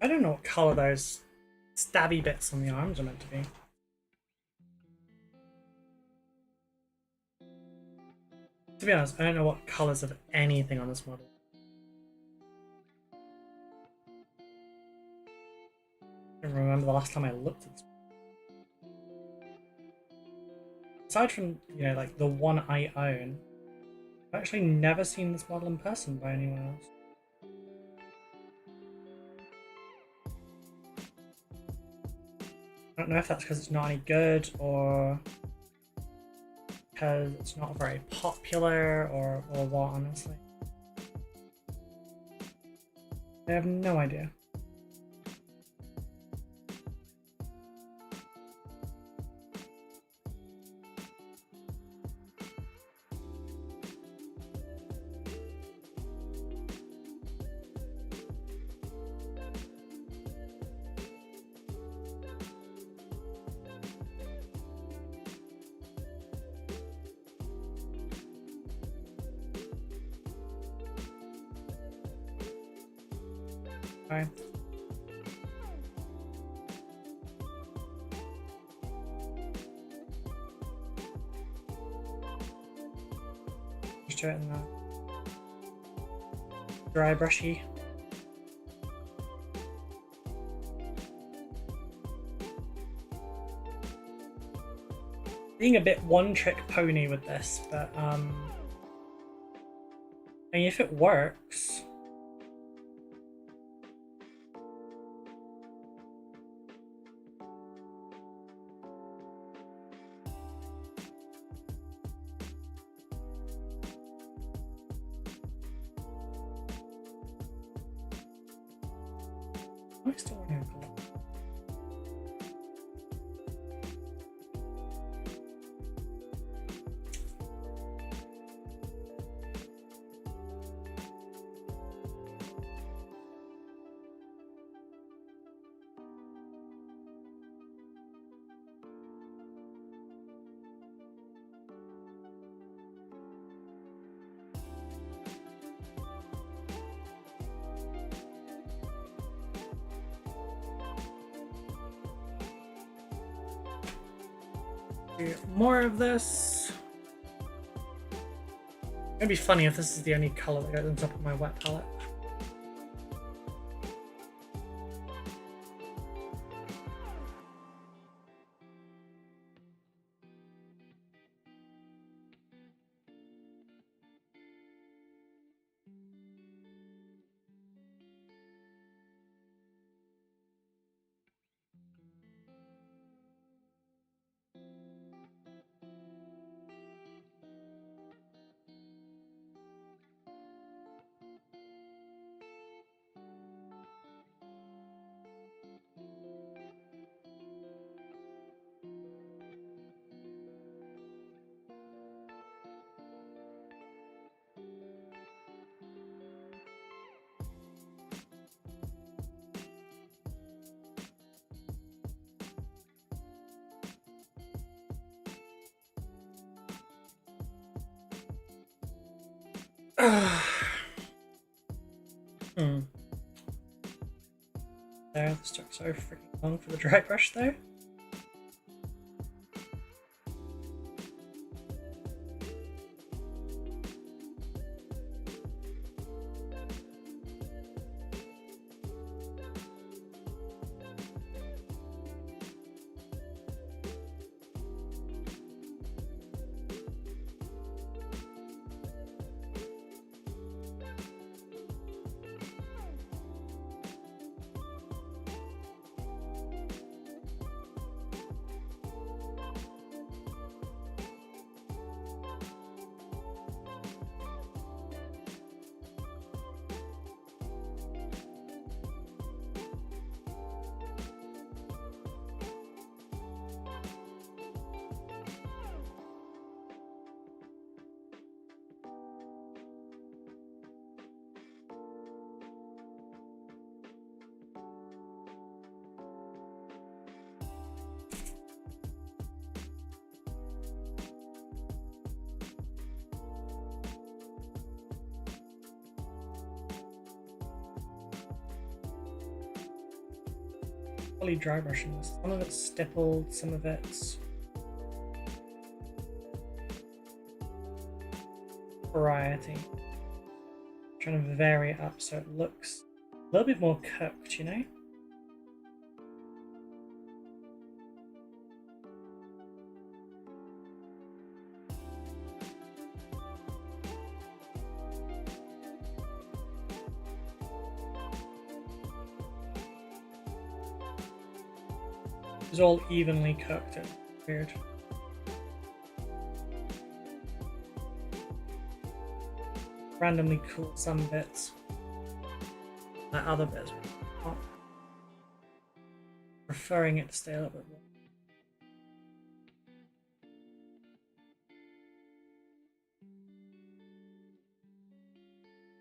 I don't know what colour those stabby bits on the arms are meant to be. To be honest, I don't know what colours of anything on this model. I don't remember the last time I looked at this. Aside from, you know, like the one I own, I've actually never seen this model in person by anyone else. I don't know if that's because it's not any good or because it's not very popular or what, honestly. I have no idea. Okay. Just do it in the dry brushy. Being a bit one-trick pony with this, but I mean, if it works. Am I still wearing a glove? More of this. It'd be funny if this is the only colour that goes on top of my wet palette. There, this took so freaking long for the dry brush though. Fully dry brushing this. Some of it's stippled, some of it's variety. I'm trying to vary it up so it looks a little bit more cooked, you know? It's all evenly cooked. It's weird. Randomly cool some bits. Like other bits. I'm preferring it to stay a little bit more.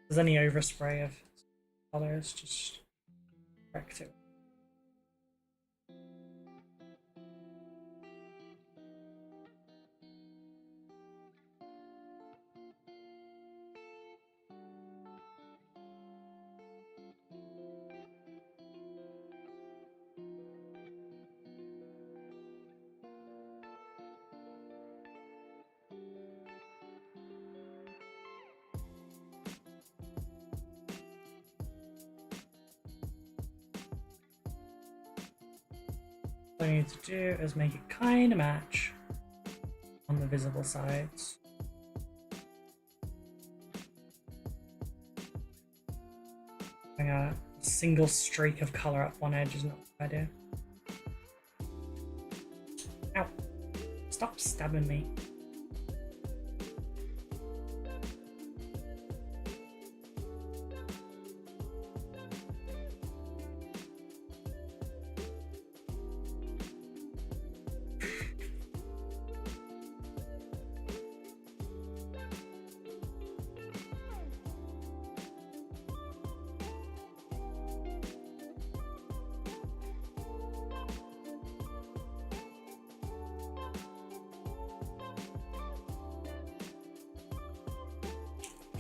If there's any overspray of colors, just correct it. What I need to do is make it kind of match on the visible sides. Having a single streak of colour up one edge is not a good idea. Ow! Stop stabbing me.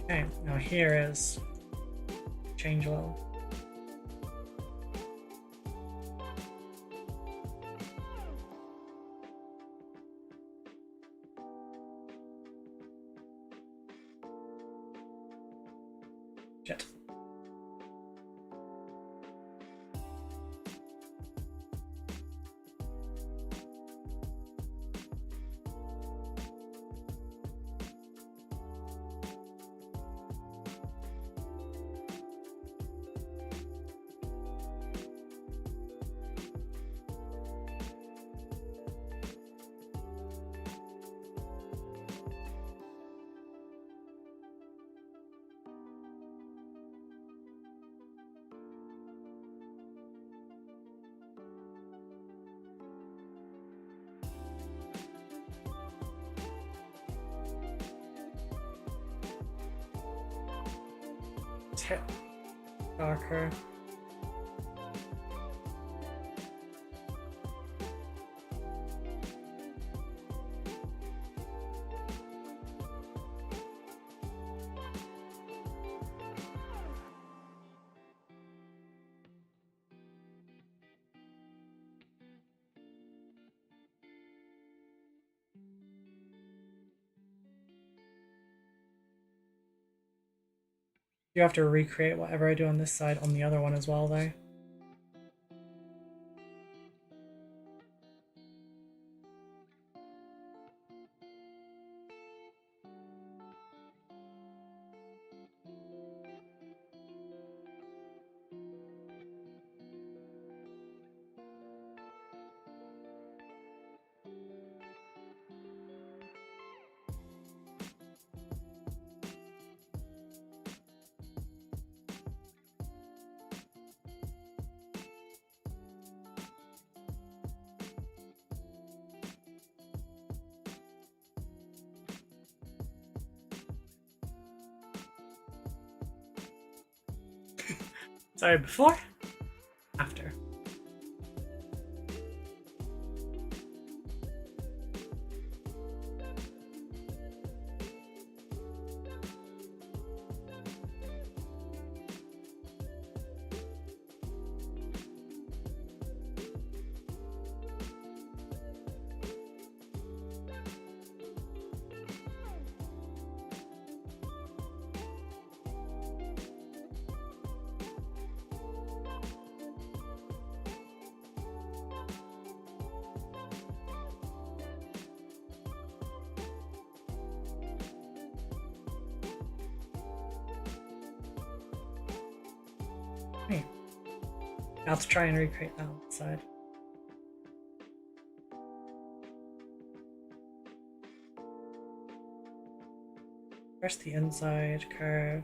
Okay, now here is change a little. Shit. Tip darker. You have to recreate whatever I do on this side on the other one as well, though. So before, after. Right. Now to try and recreate that on the side. First the inside curve.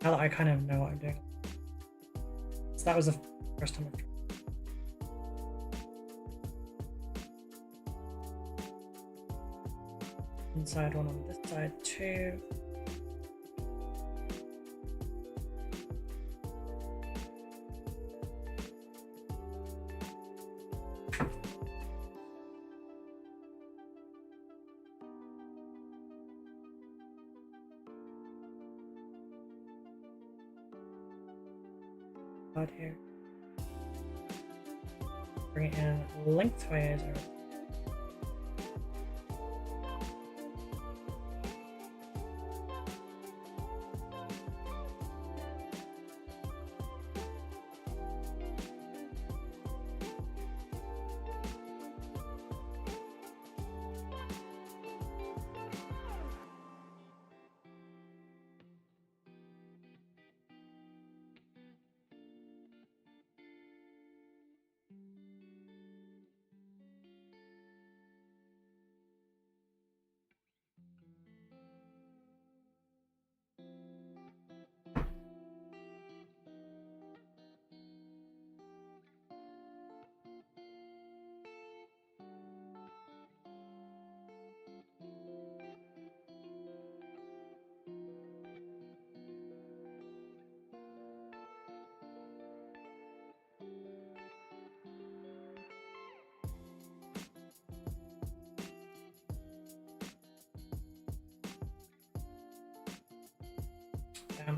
Now that I kind of know what I'm doing. So that was the first time I've tried. Inside one on this side too. Here. Bring it in lengthways.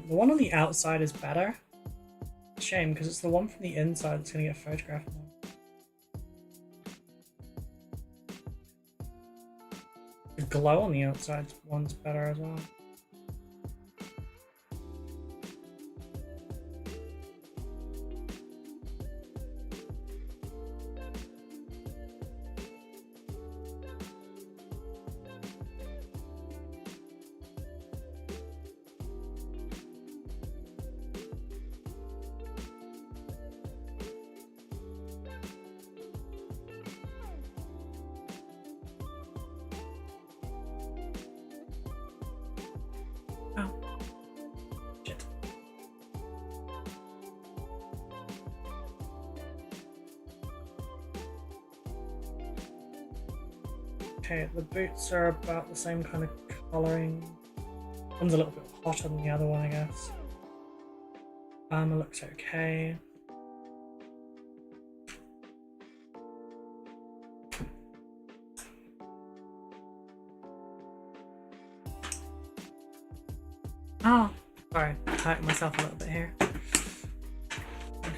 The one on the outside is better. Shame, because it's the one from the inside that's going to get photographed now. The glow on the outside one's better as well. Okay, the boots are about the same kind of colouring. One's a little bit hotter than the other one, I guess. It looks okay. Oh, sorry, I hurt myself a little bit here. Okay.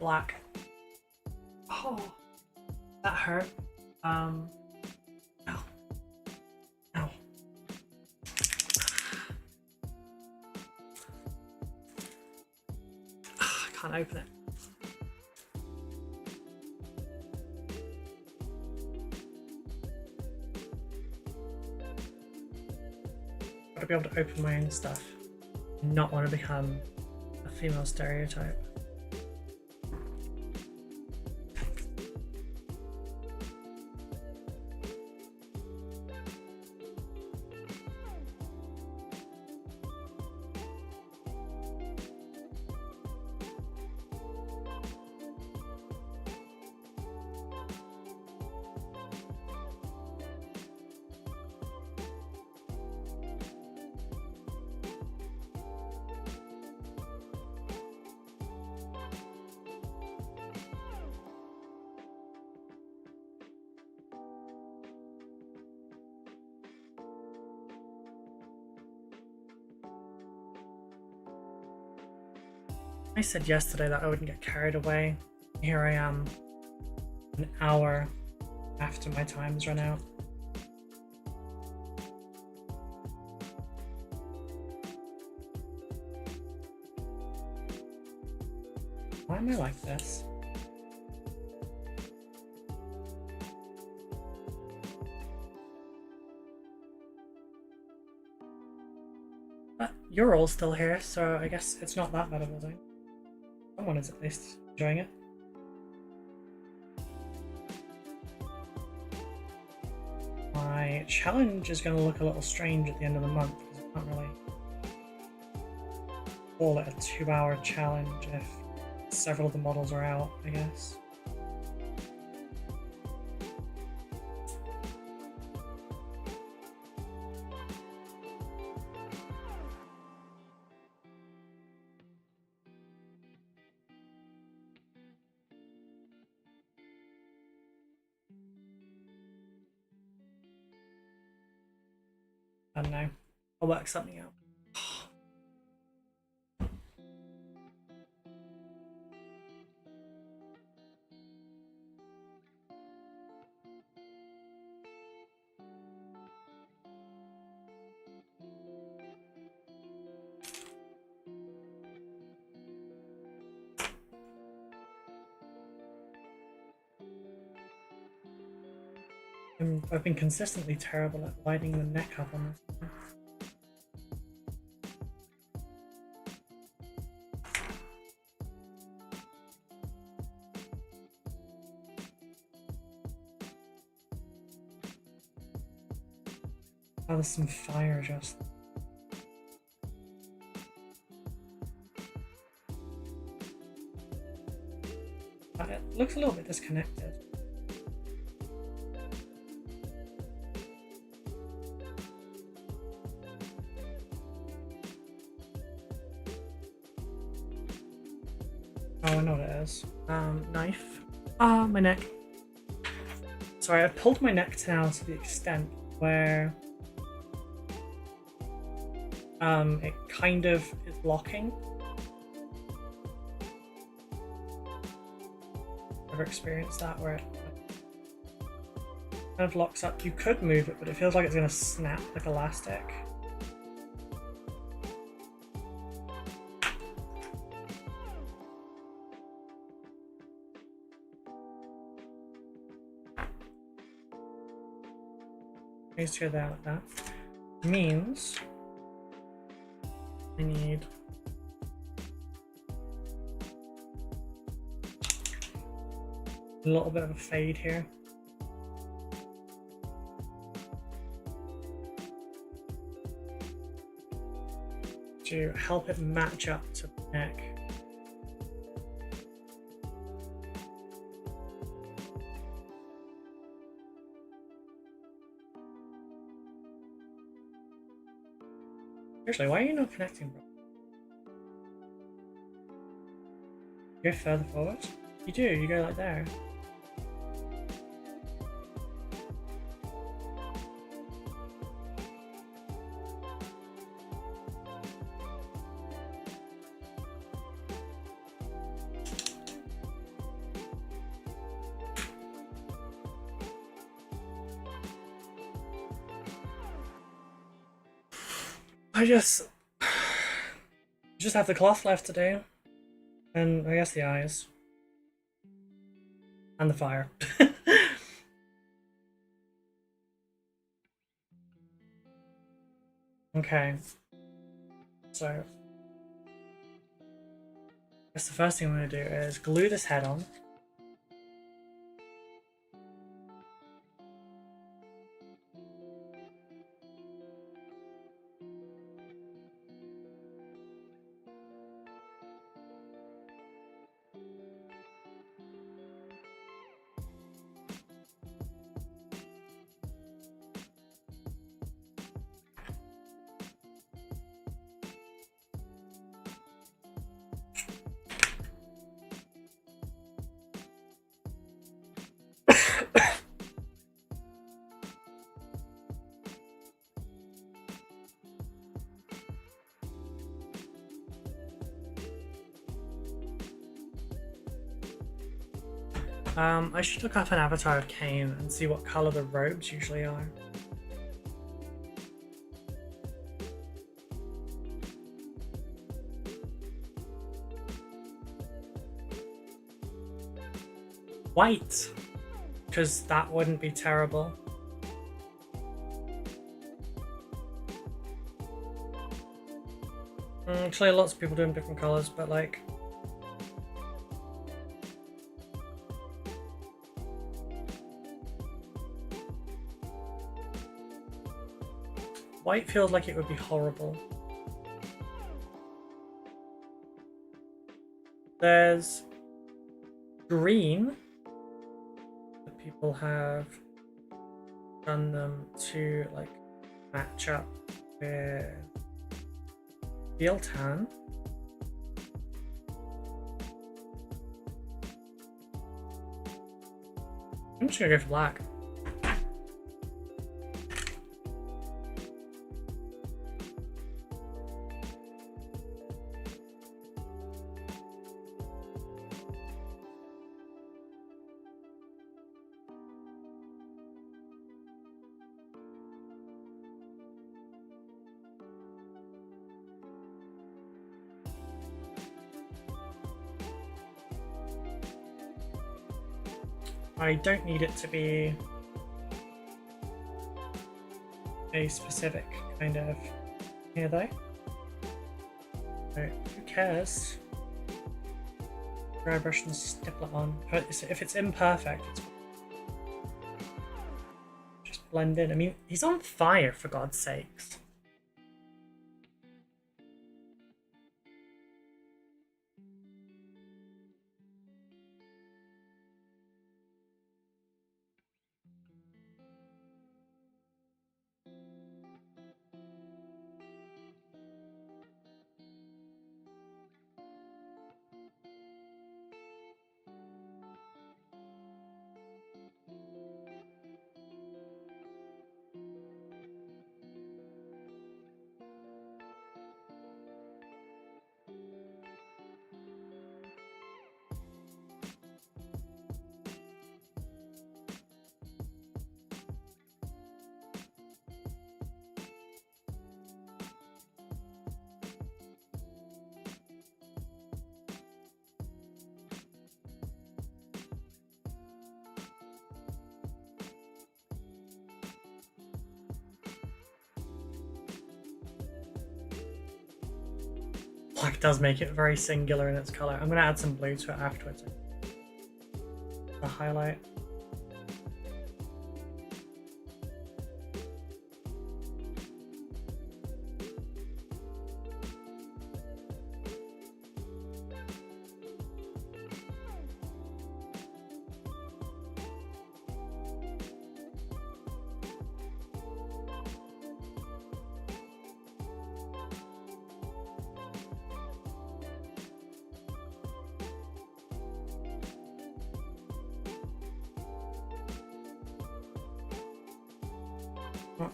black. Oh, that hurt. Ow. Ow. I can't open it. Gotta be able to open my own stuff. Not want to become a female stereotype. I said yesterday that I wouldn't get carried away. Here I am, an hour after my time's run out. Why am I like this? But you're all still here, so I guess it's not that bad of a thing. Someone is at least enjoying it. My challenge is going to look a little strange at the end of the month because I can't really call it a 2-hour challenge if several of the models are out, I guess. I don't know. I'll work something out. I've been consistently terrible at lighting the neck up on this one. Oh, there's some fire just. It looks a little bit disconnected. Oh, I know what it is. Knife. Ah, my neck. Sorry, I pulled my neck now to the extent where it kind of is locking. Ever experienced that where it kind of locks up? You could move it, but it feels like it's going to snap like elastic. Needs to go there like that. Means I need a little bit of a fade here. To help it match up to the neck. Seriously, why are you not connecting, bro? Go further forward? You do, you go like there. I just have the cloth left to do. And I guess the eyes. And the fire. Okay. So I guess the first thing I'm going to do is glue this head on. I should look up an avatar of Khaine and see what colour the robes usually are. White! Because that wouldn't be terrible. Actually, lots of people doing different colours, but like... white feels like it would be horrible. There's green that people have done them to like match up with teal tan. I'm just gonna go for black. I don't need it to be a specific kind of here though. So who cares? Dry brush and stipple it on. If it's imperfect, it's just blend in. I mean, he's on fire for God's sakes. Black does make it very singular in its colour. I'm going to add some blue to it afterwards. The highlight.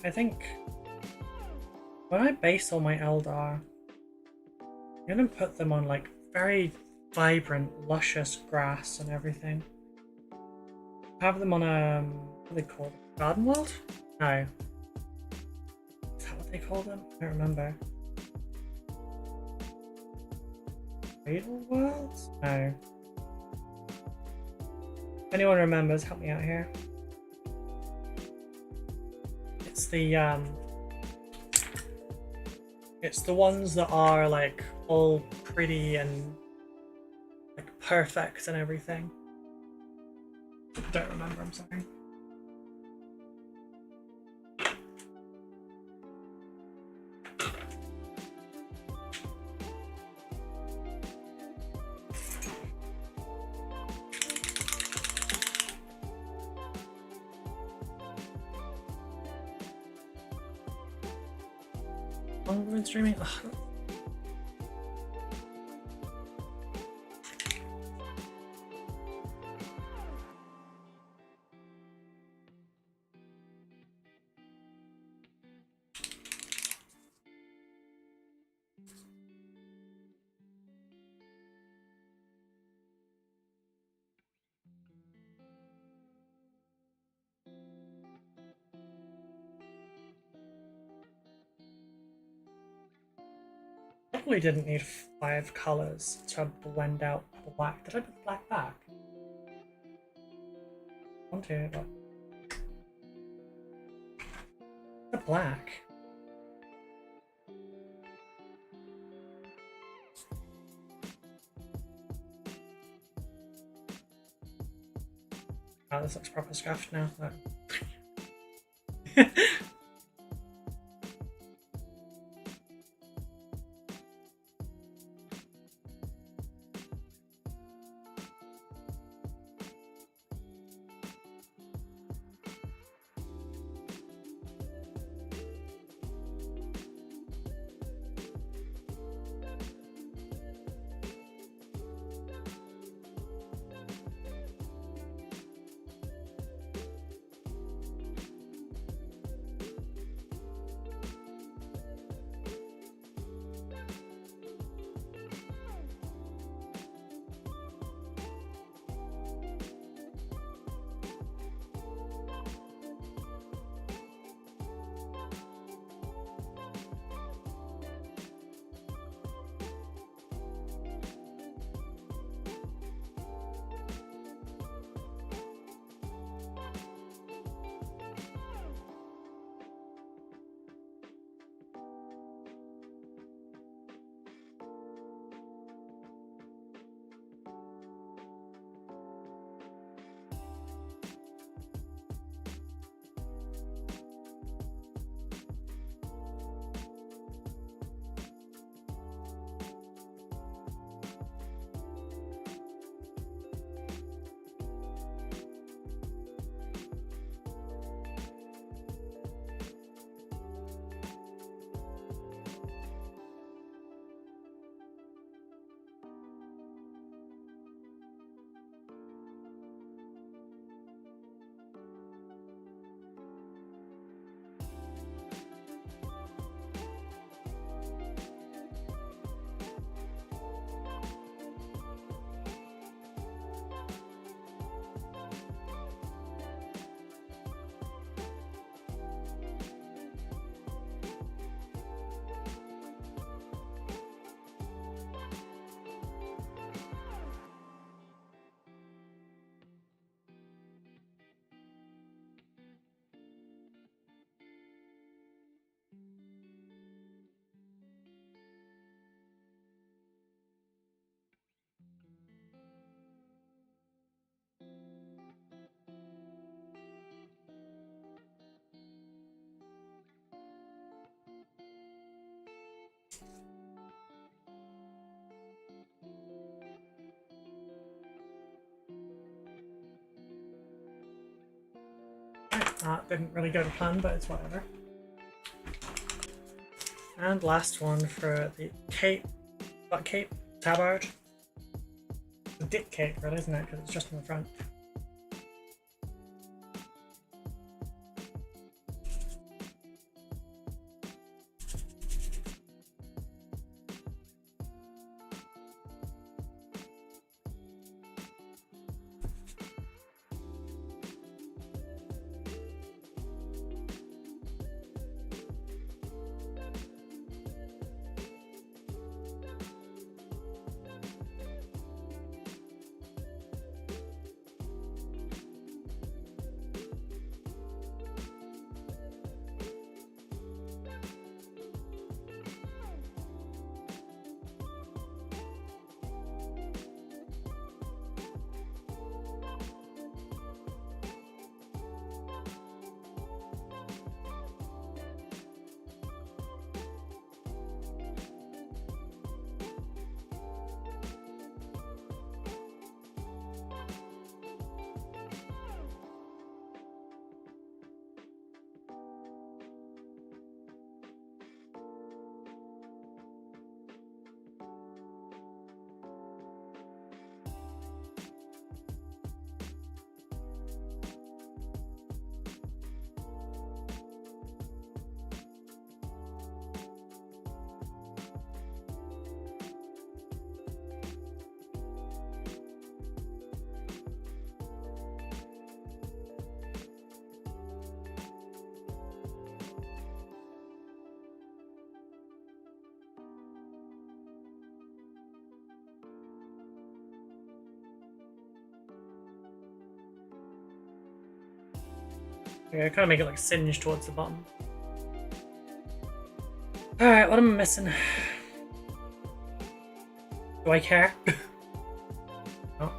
I think when I base all my Eldar, I'm gonna put them on like very vibrant, luscious grass and everything. Have them on a what are they called? Garden world? No. Is that what they call them? I don't remember. Fatal Worlds? No. If anyone remembers, help me out here. It's the ones that are like all pretty and like perfect and everything. I don't remember, I'm sorry. Long have we been streaming? Ugh. Probably didn't need 5 colors to blend out black. Did I put black back? Want to, but the black. Oh, this looks proper scuffed now. Didn't really go to plan, but it's whatever. And last one for the cape, butt cape, tabard. The dip cape, really, isn't it? Because it's just in the front. Okay, kind of make it like singe towards the bottom. Alright, what am I missing? Do I care? Oh.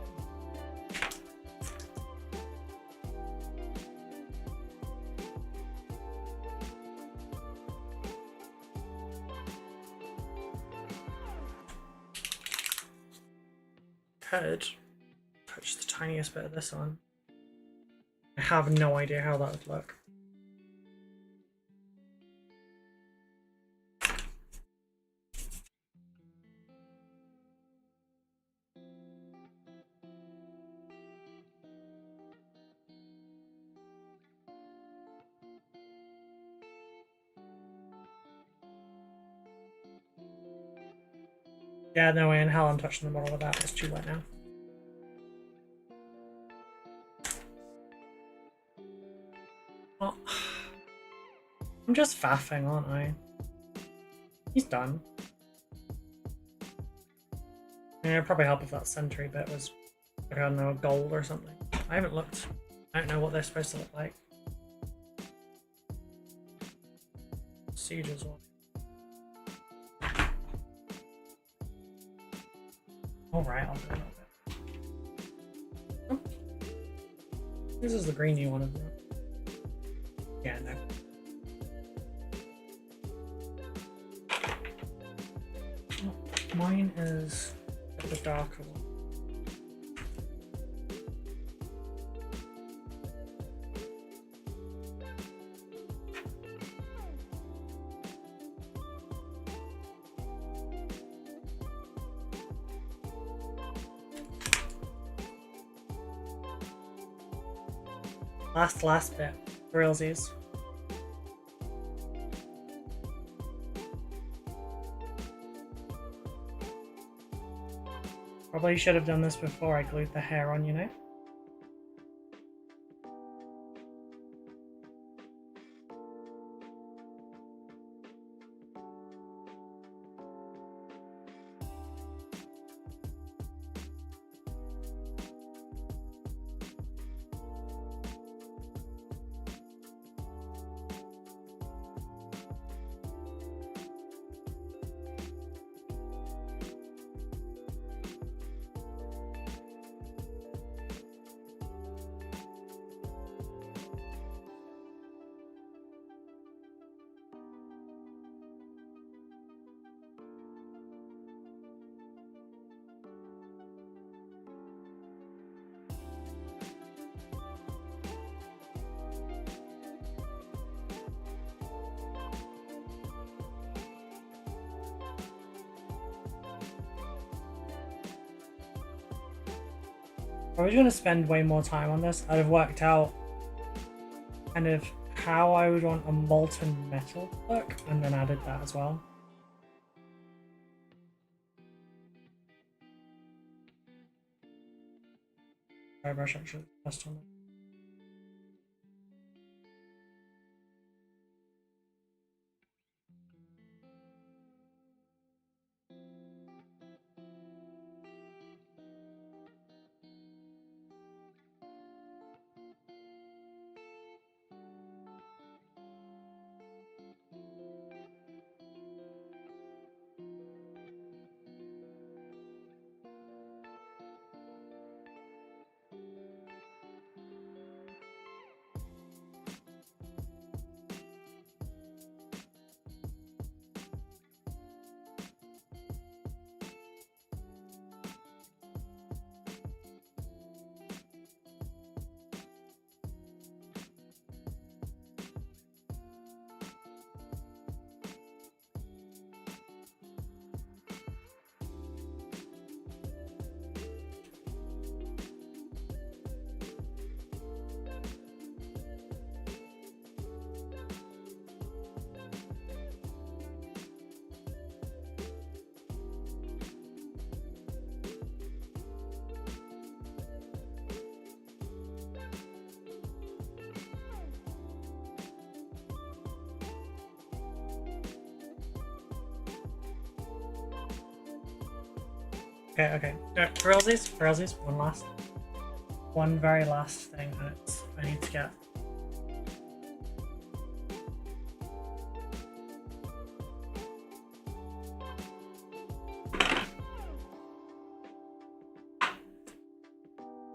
Could touch the tiniest bit of this on. I have no idea how that would look. Yeah, no way in hell I'm touching the model with that. It's too late now. Oh. I'm just faffing, aren't I? He's done. Yeah, it'd probably help if that century bit was, like, I don't know, gold or something. I haven't looked. I don't know what they're supposed to look like. Siege as well. Alright, I'll do a little bit. Oh. This is the greeny one, isn't it? Yeah, no. Oh, mine is the darker one. Last bit. Realsies. Probably should have done this before I glued the hair on, you know? I was going to spend way more time on this. I'd have worked out kind of how I would want a molten metal to look and then added that as well. Airbrush actually best on it. Okay. For realsies, one very last thing, and it's I need to get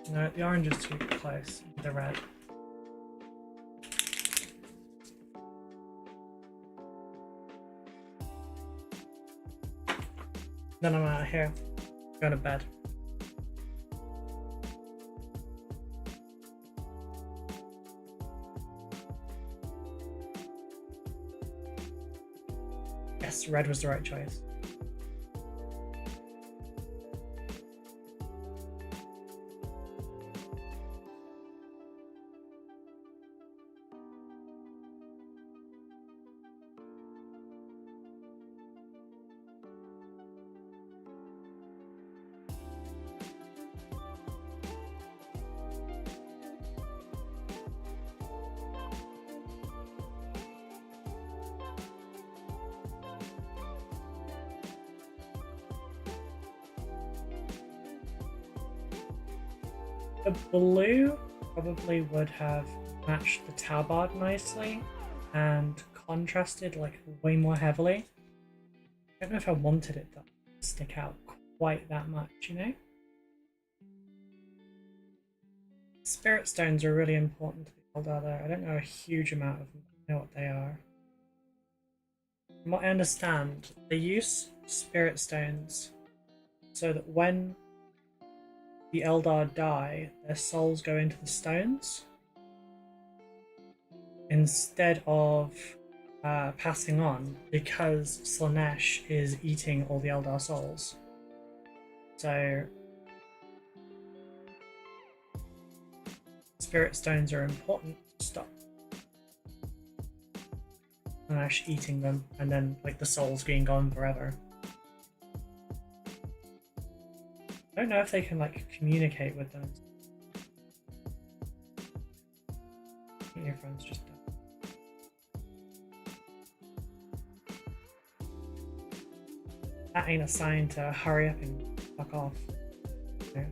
No, the orange is too close to the red. Then I'm out of here. Go to bed. Yes, red was the right choice. The blue probably would have matched the tabard nicely and contrasted like way more heavily. I don't know if I wanted it to stick out quite that much, you know? Spirit stones are really important to the Eldar there. I don't know a huge amount of them, I know what they are. From what I understand, they use spirit stones so that when the Eldar die, their souls go into the stones instead of passing on, because Slaanesh is eating all the Eldar souls. So spirit stones are important to stop Slaanesh eating them and then like the souls being gone forever. I don't know if they can like communicate with them. I think your phone's just done. That ain't a sign to hurry up and fuck off. Yeah.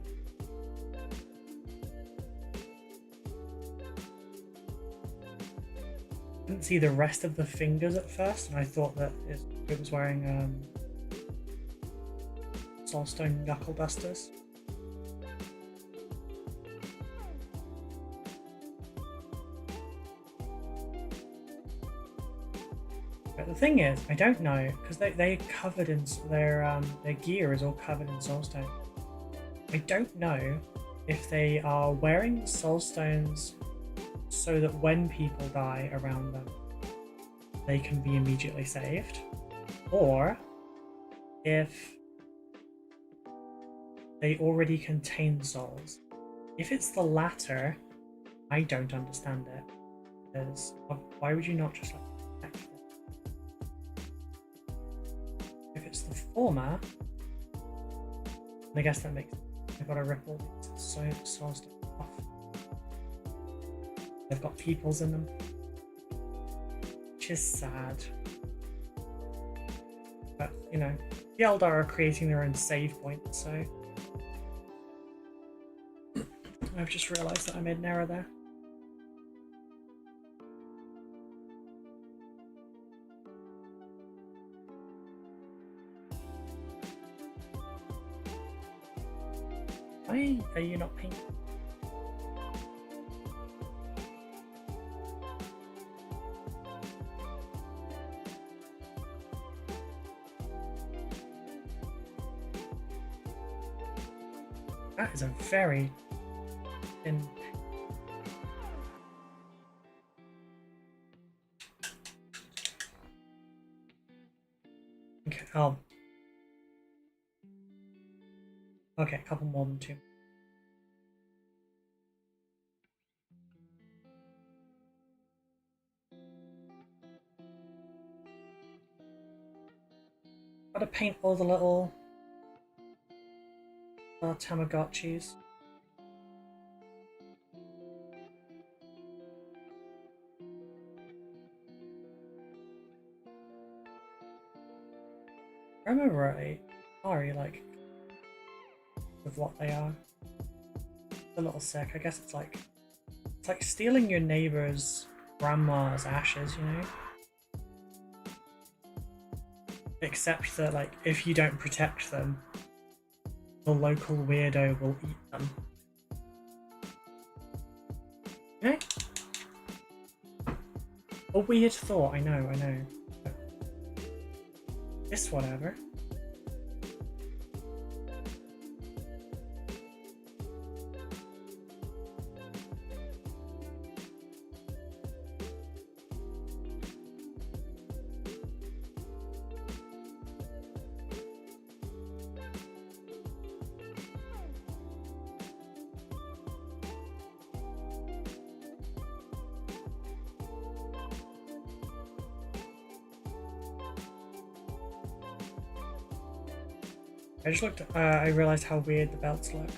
I didn't see the rest of the fingers at first, and I thought that it was wearing Soulstone knuckle dusters. But the thing is, I don't know, because they're covered in their gear is all covered in soulstone. I don't know if they are wearing the soulstones so that when people die around them, they can be immediately saved, or if they already contain souls. If it's the latter, I don't understand it. Because why would you not just like protect them? If it's the former, I guess that makes sense. I've got to rip all these souls off. They've got peoples in them, which is sad. But you know, the Eldar are creating their own save points, so I've just realised that I made an error there. Why are you not pink? That is a very thin. Okay, okay, a couple more than two. Gotta paint all the little Tamagotchis. I remember right, Ari like with what they are. It's a little sick. I guess it's like stealing your neighbor's grandma's ashes, you know? Except that like if you don't protect them, the local weirdo will eat them. A weird thought, I know. It's whatever. I just looked, I realized how weird the belts look.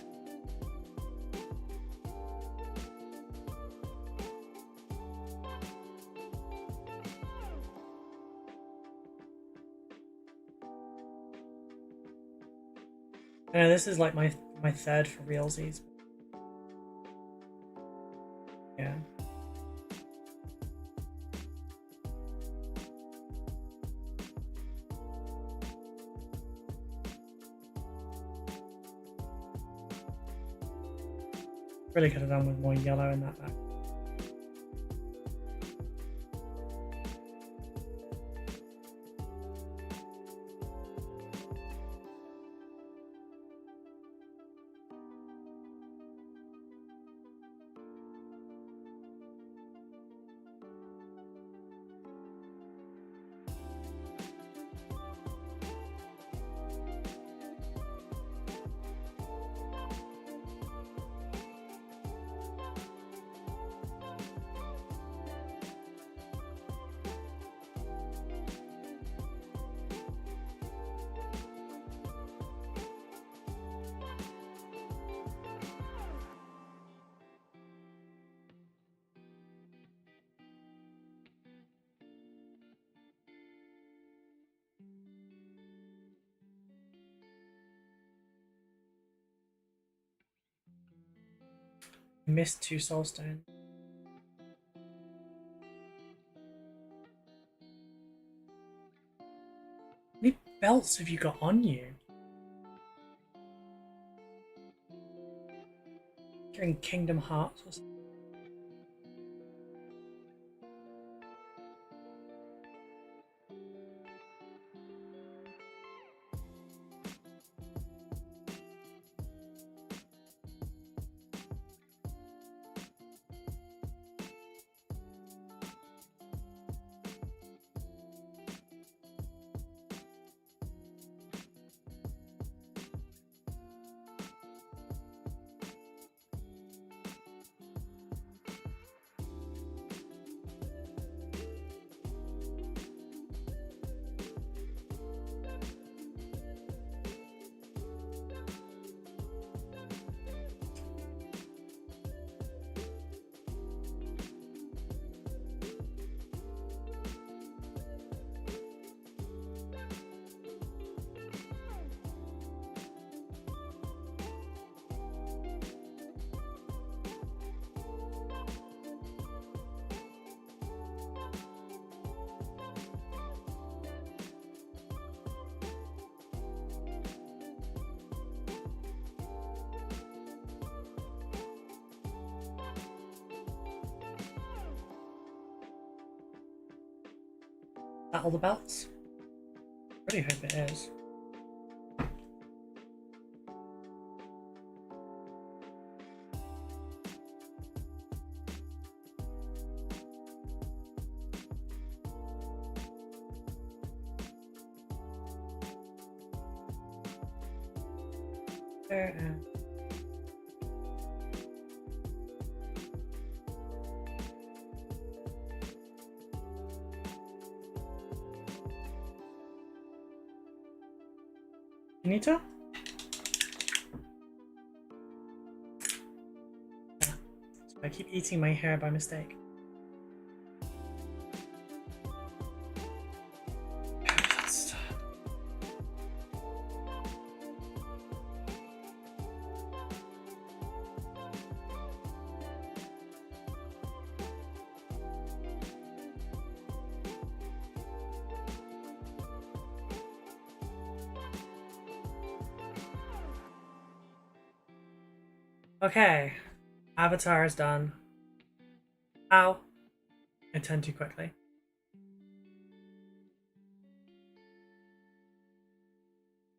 I know this is like my third for realsies. Yeah. Really could have done with more yellow in that back. Missed 2 soulstone. How many belts have you got on you? You're in Kingdom Hearts or something. Is that all the belts? I really hope it is. Anita? So I keep eating my hair by mistake. Okay, Avatar is done. Ow. I turned too quickly.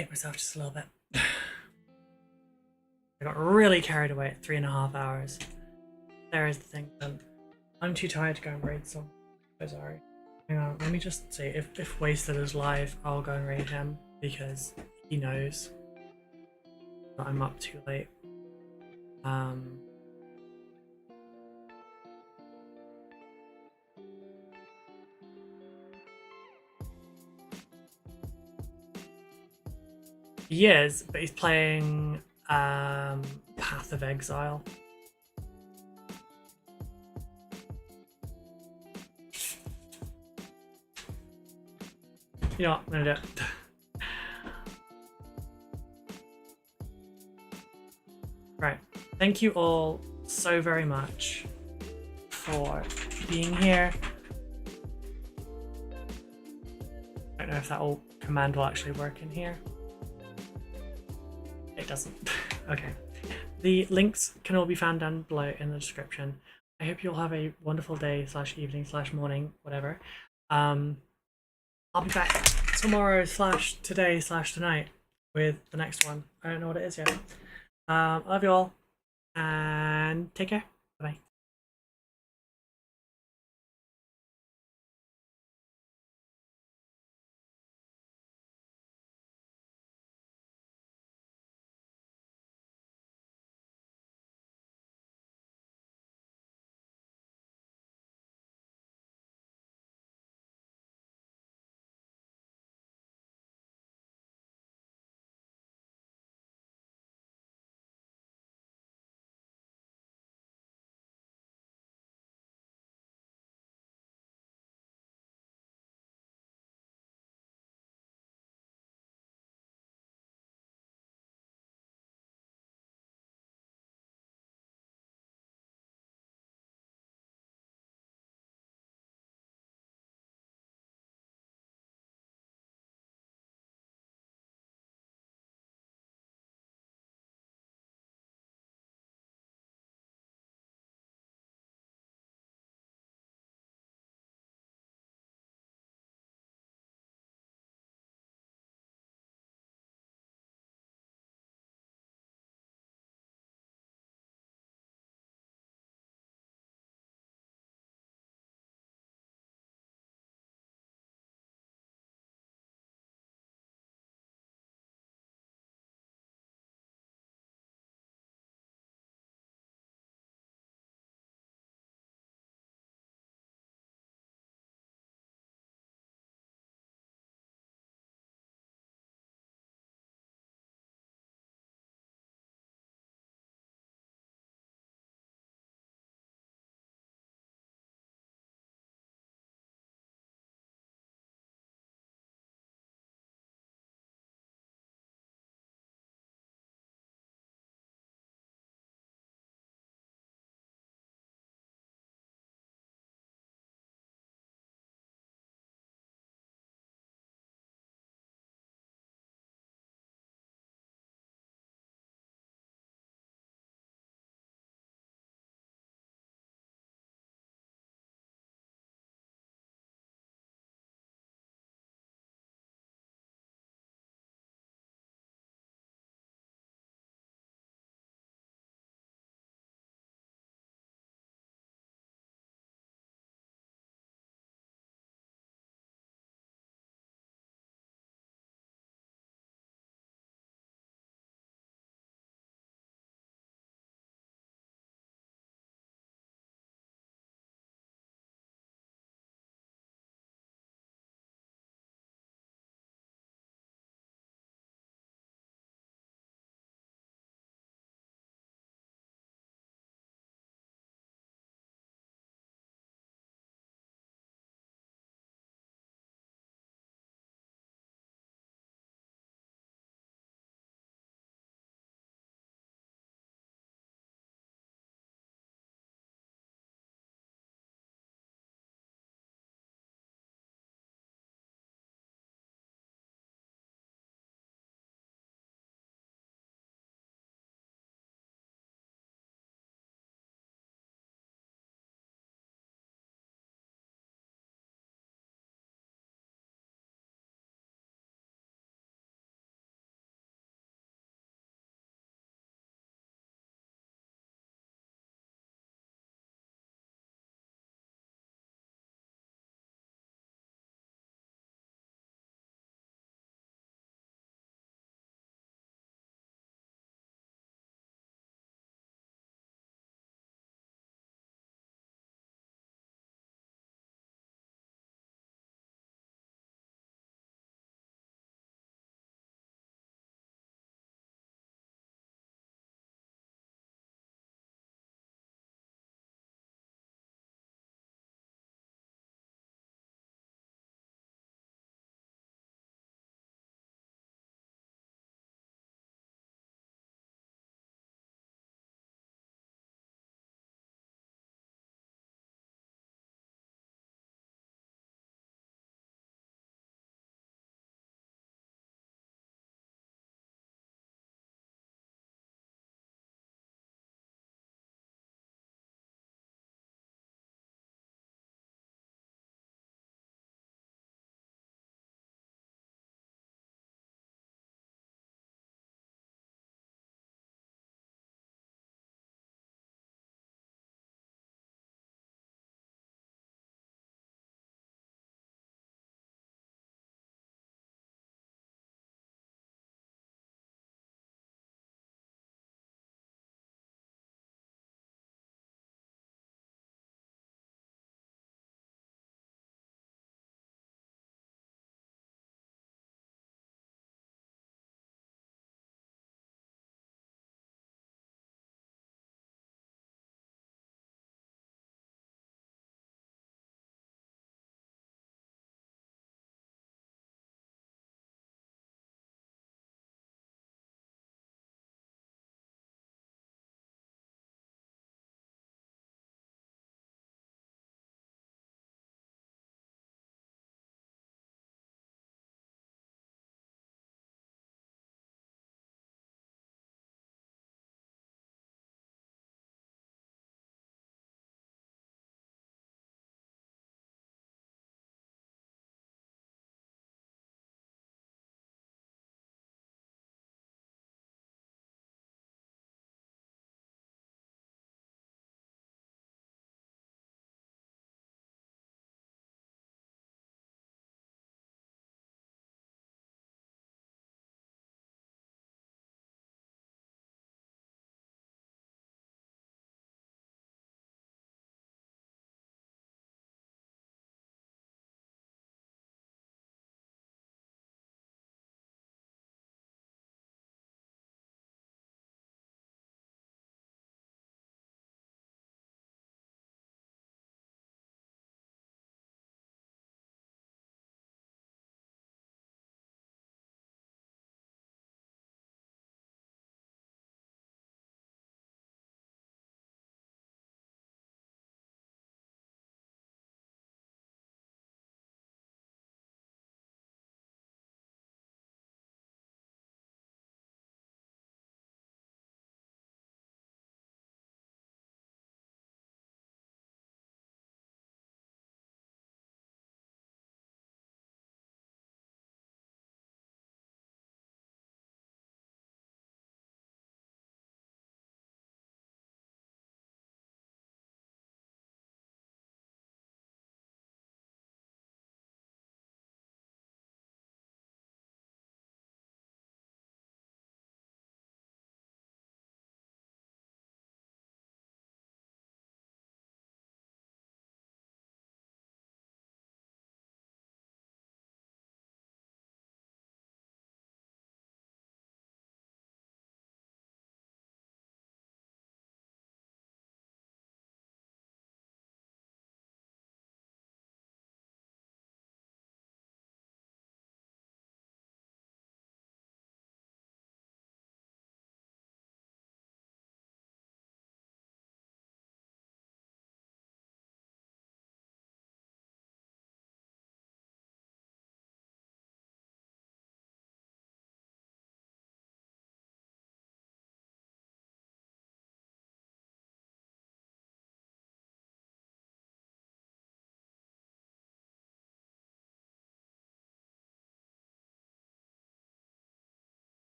hate myself just a little bit. I got really carried away at 3.5 hours. There is the thing. I'm too tired to go and raid, so I'm so sorry. Hang on, let me just see if Wasted is live. I'll go and raid him because he knows that I'm up too late. He is, but he's playing Path of Exile. You know what, I'm gonna do it. Right, thank you all so very much for being here. I don't know if that old command will actually work in here. It doesn't. Okay. The links can all be found down below in the description. I hope you'll have a wonderful day / evening / morning, whatever. I'll be back tomorrow / today / tonight with the next one. I don't know what it is yet. I love you all and take care. Bye.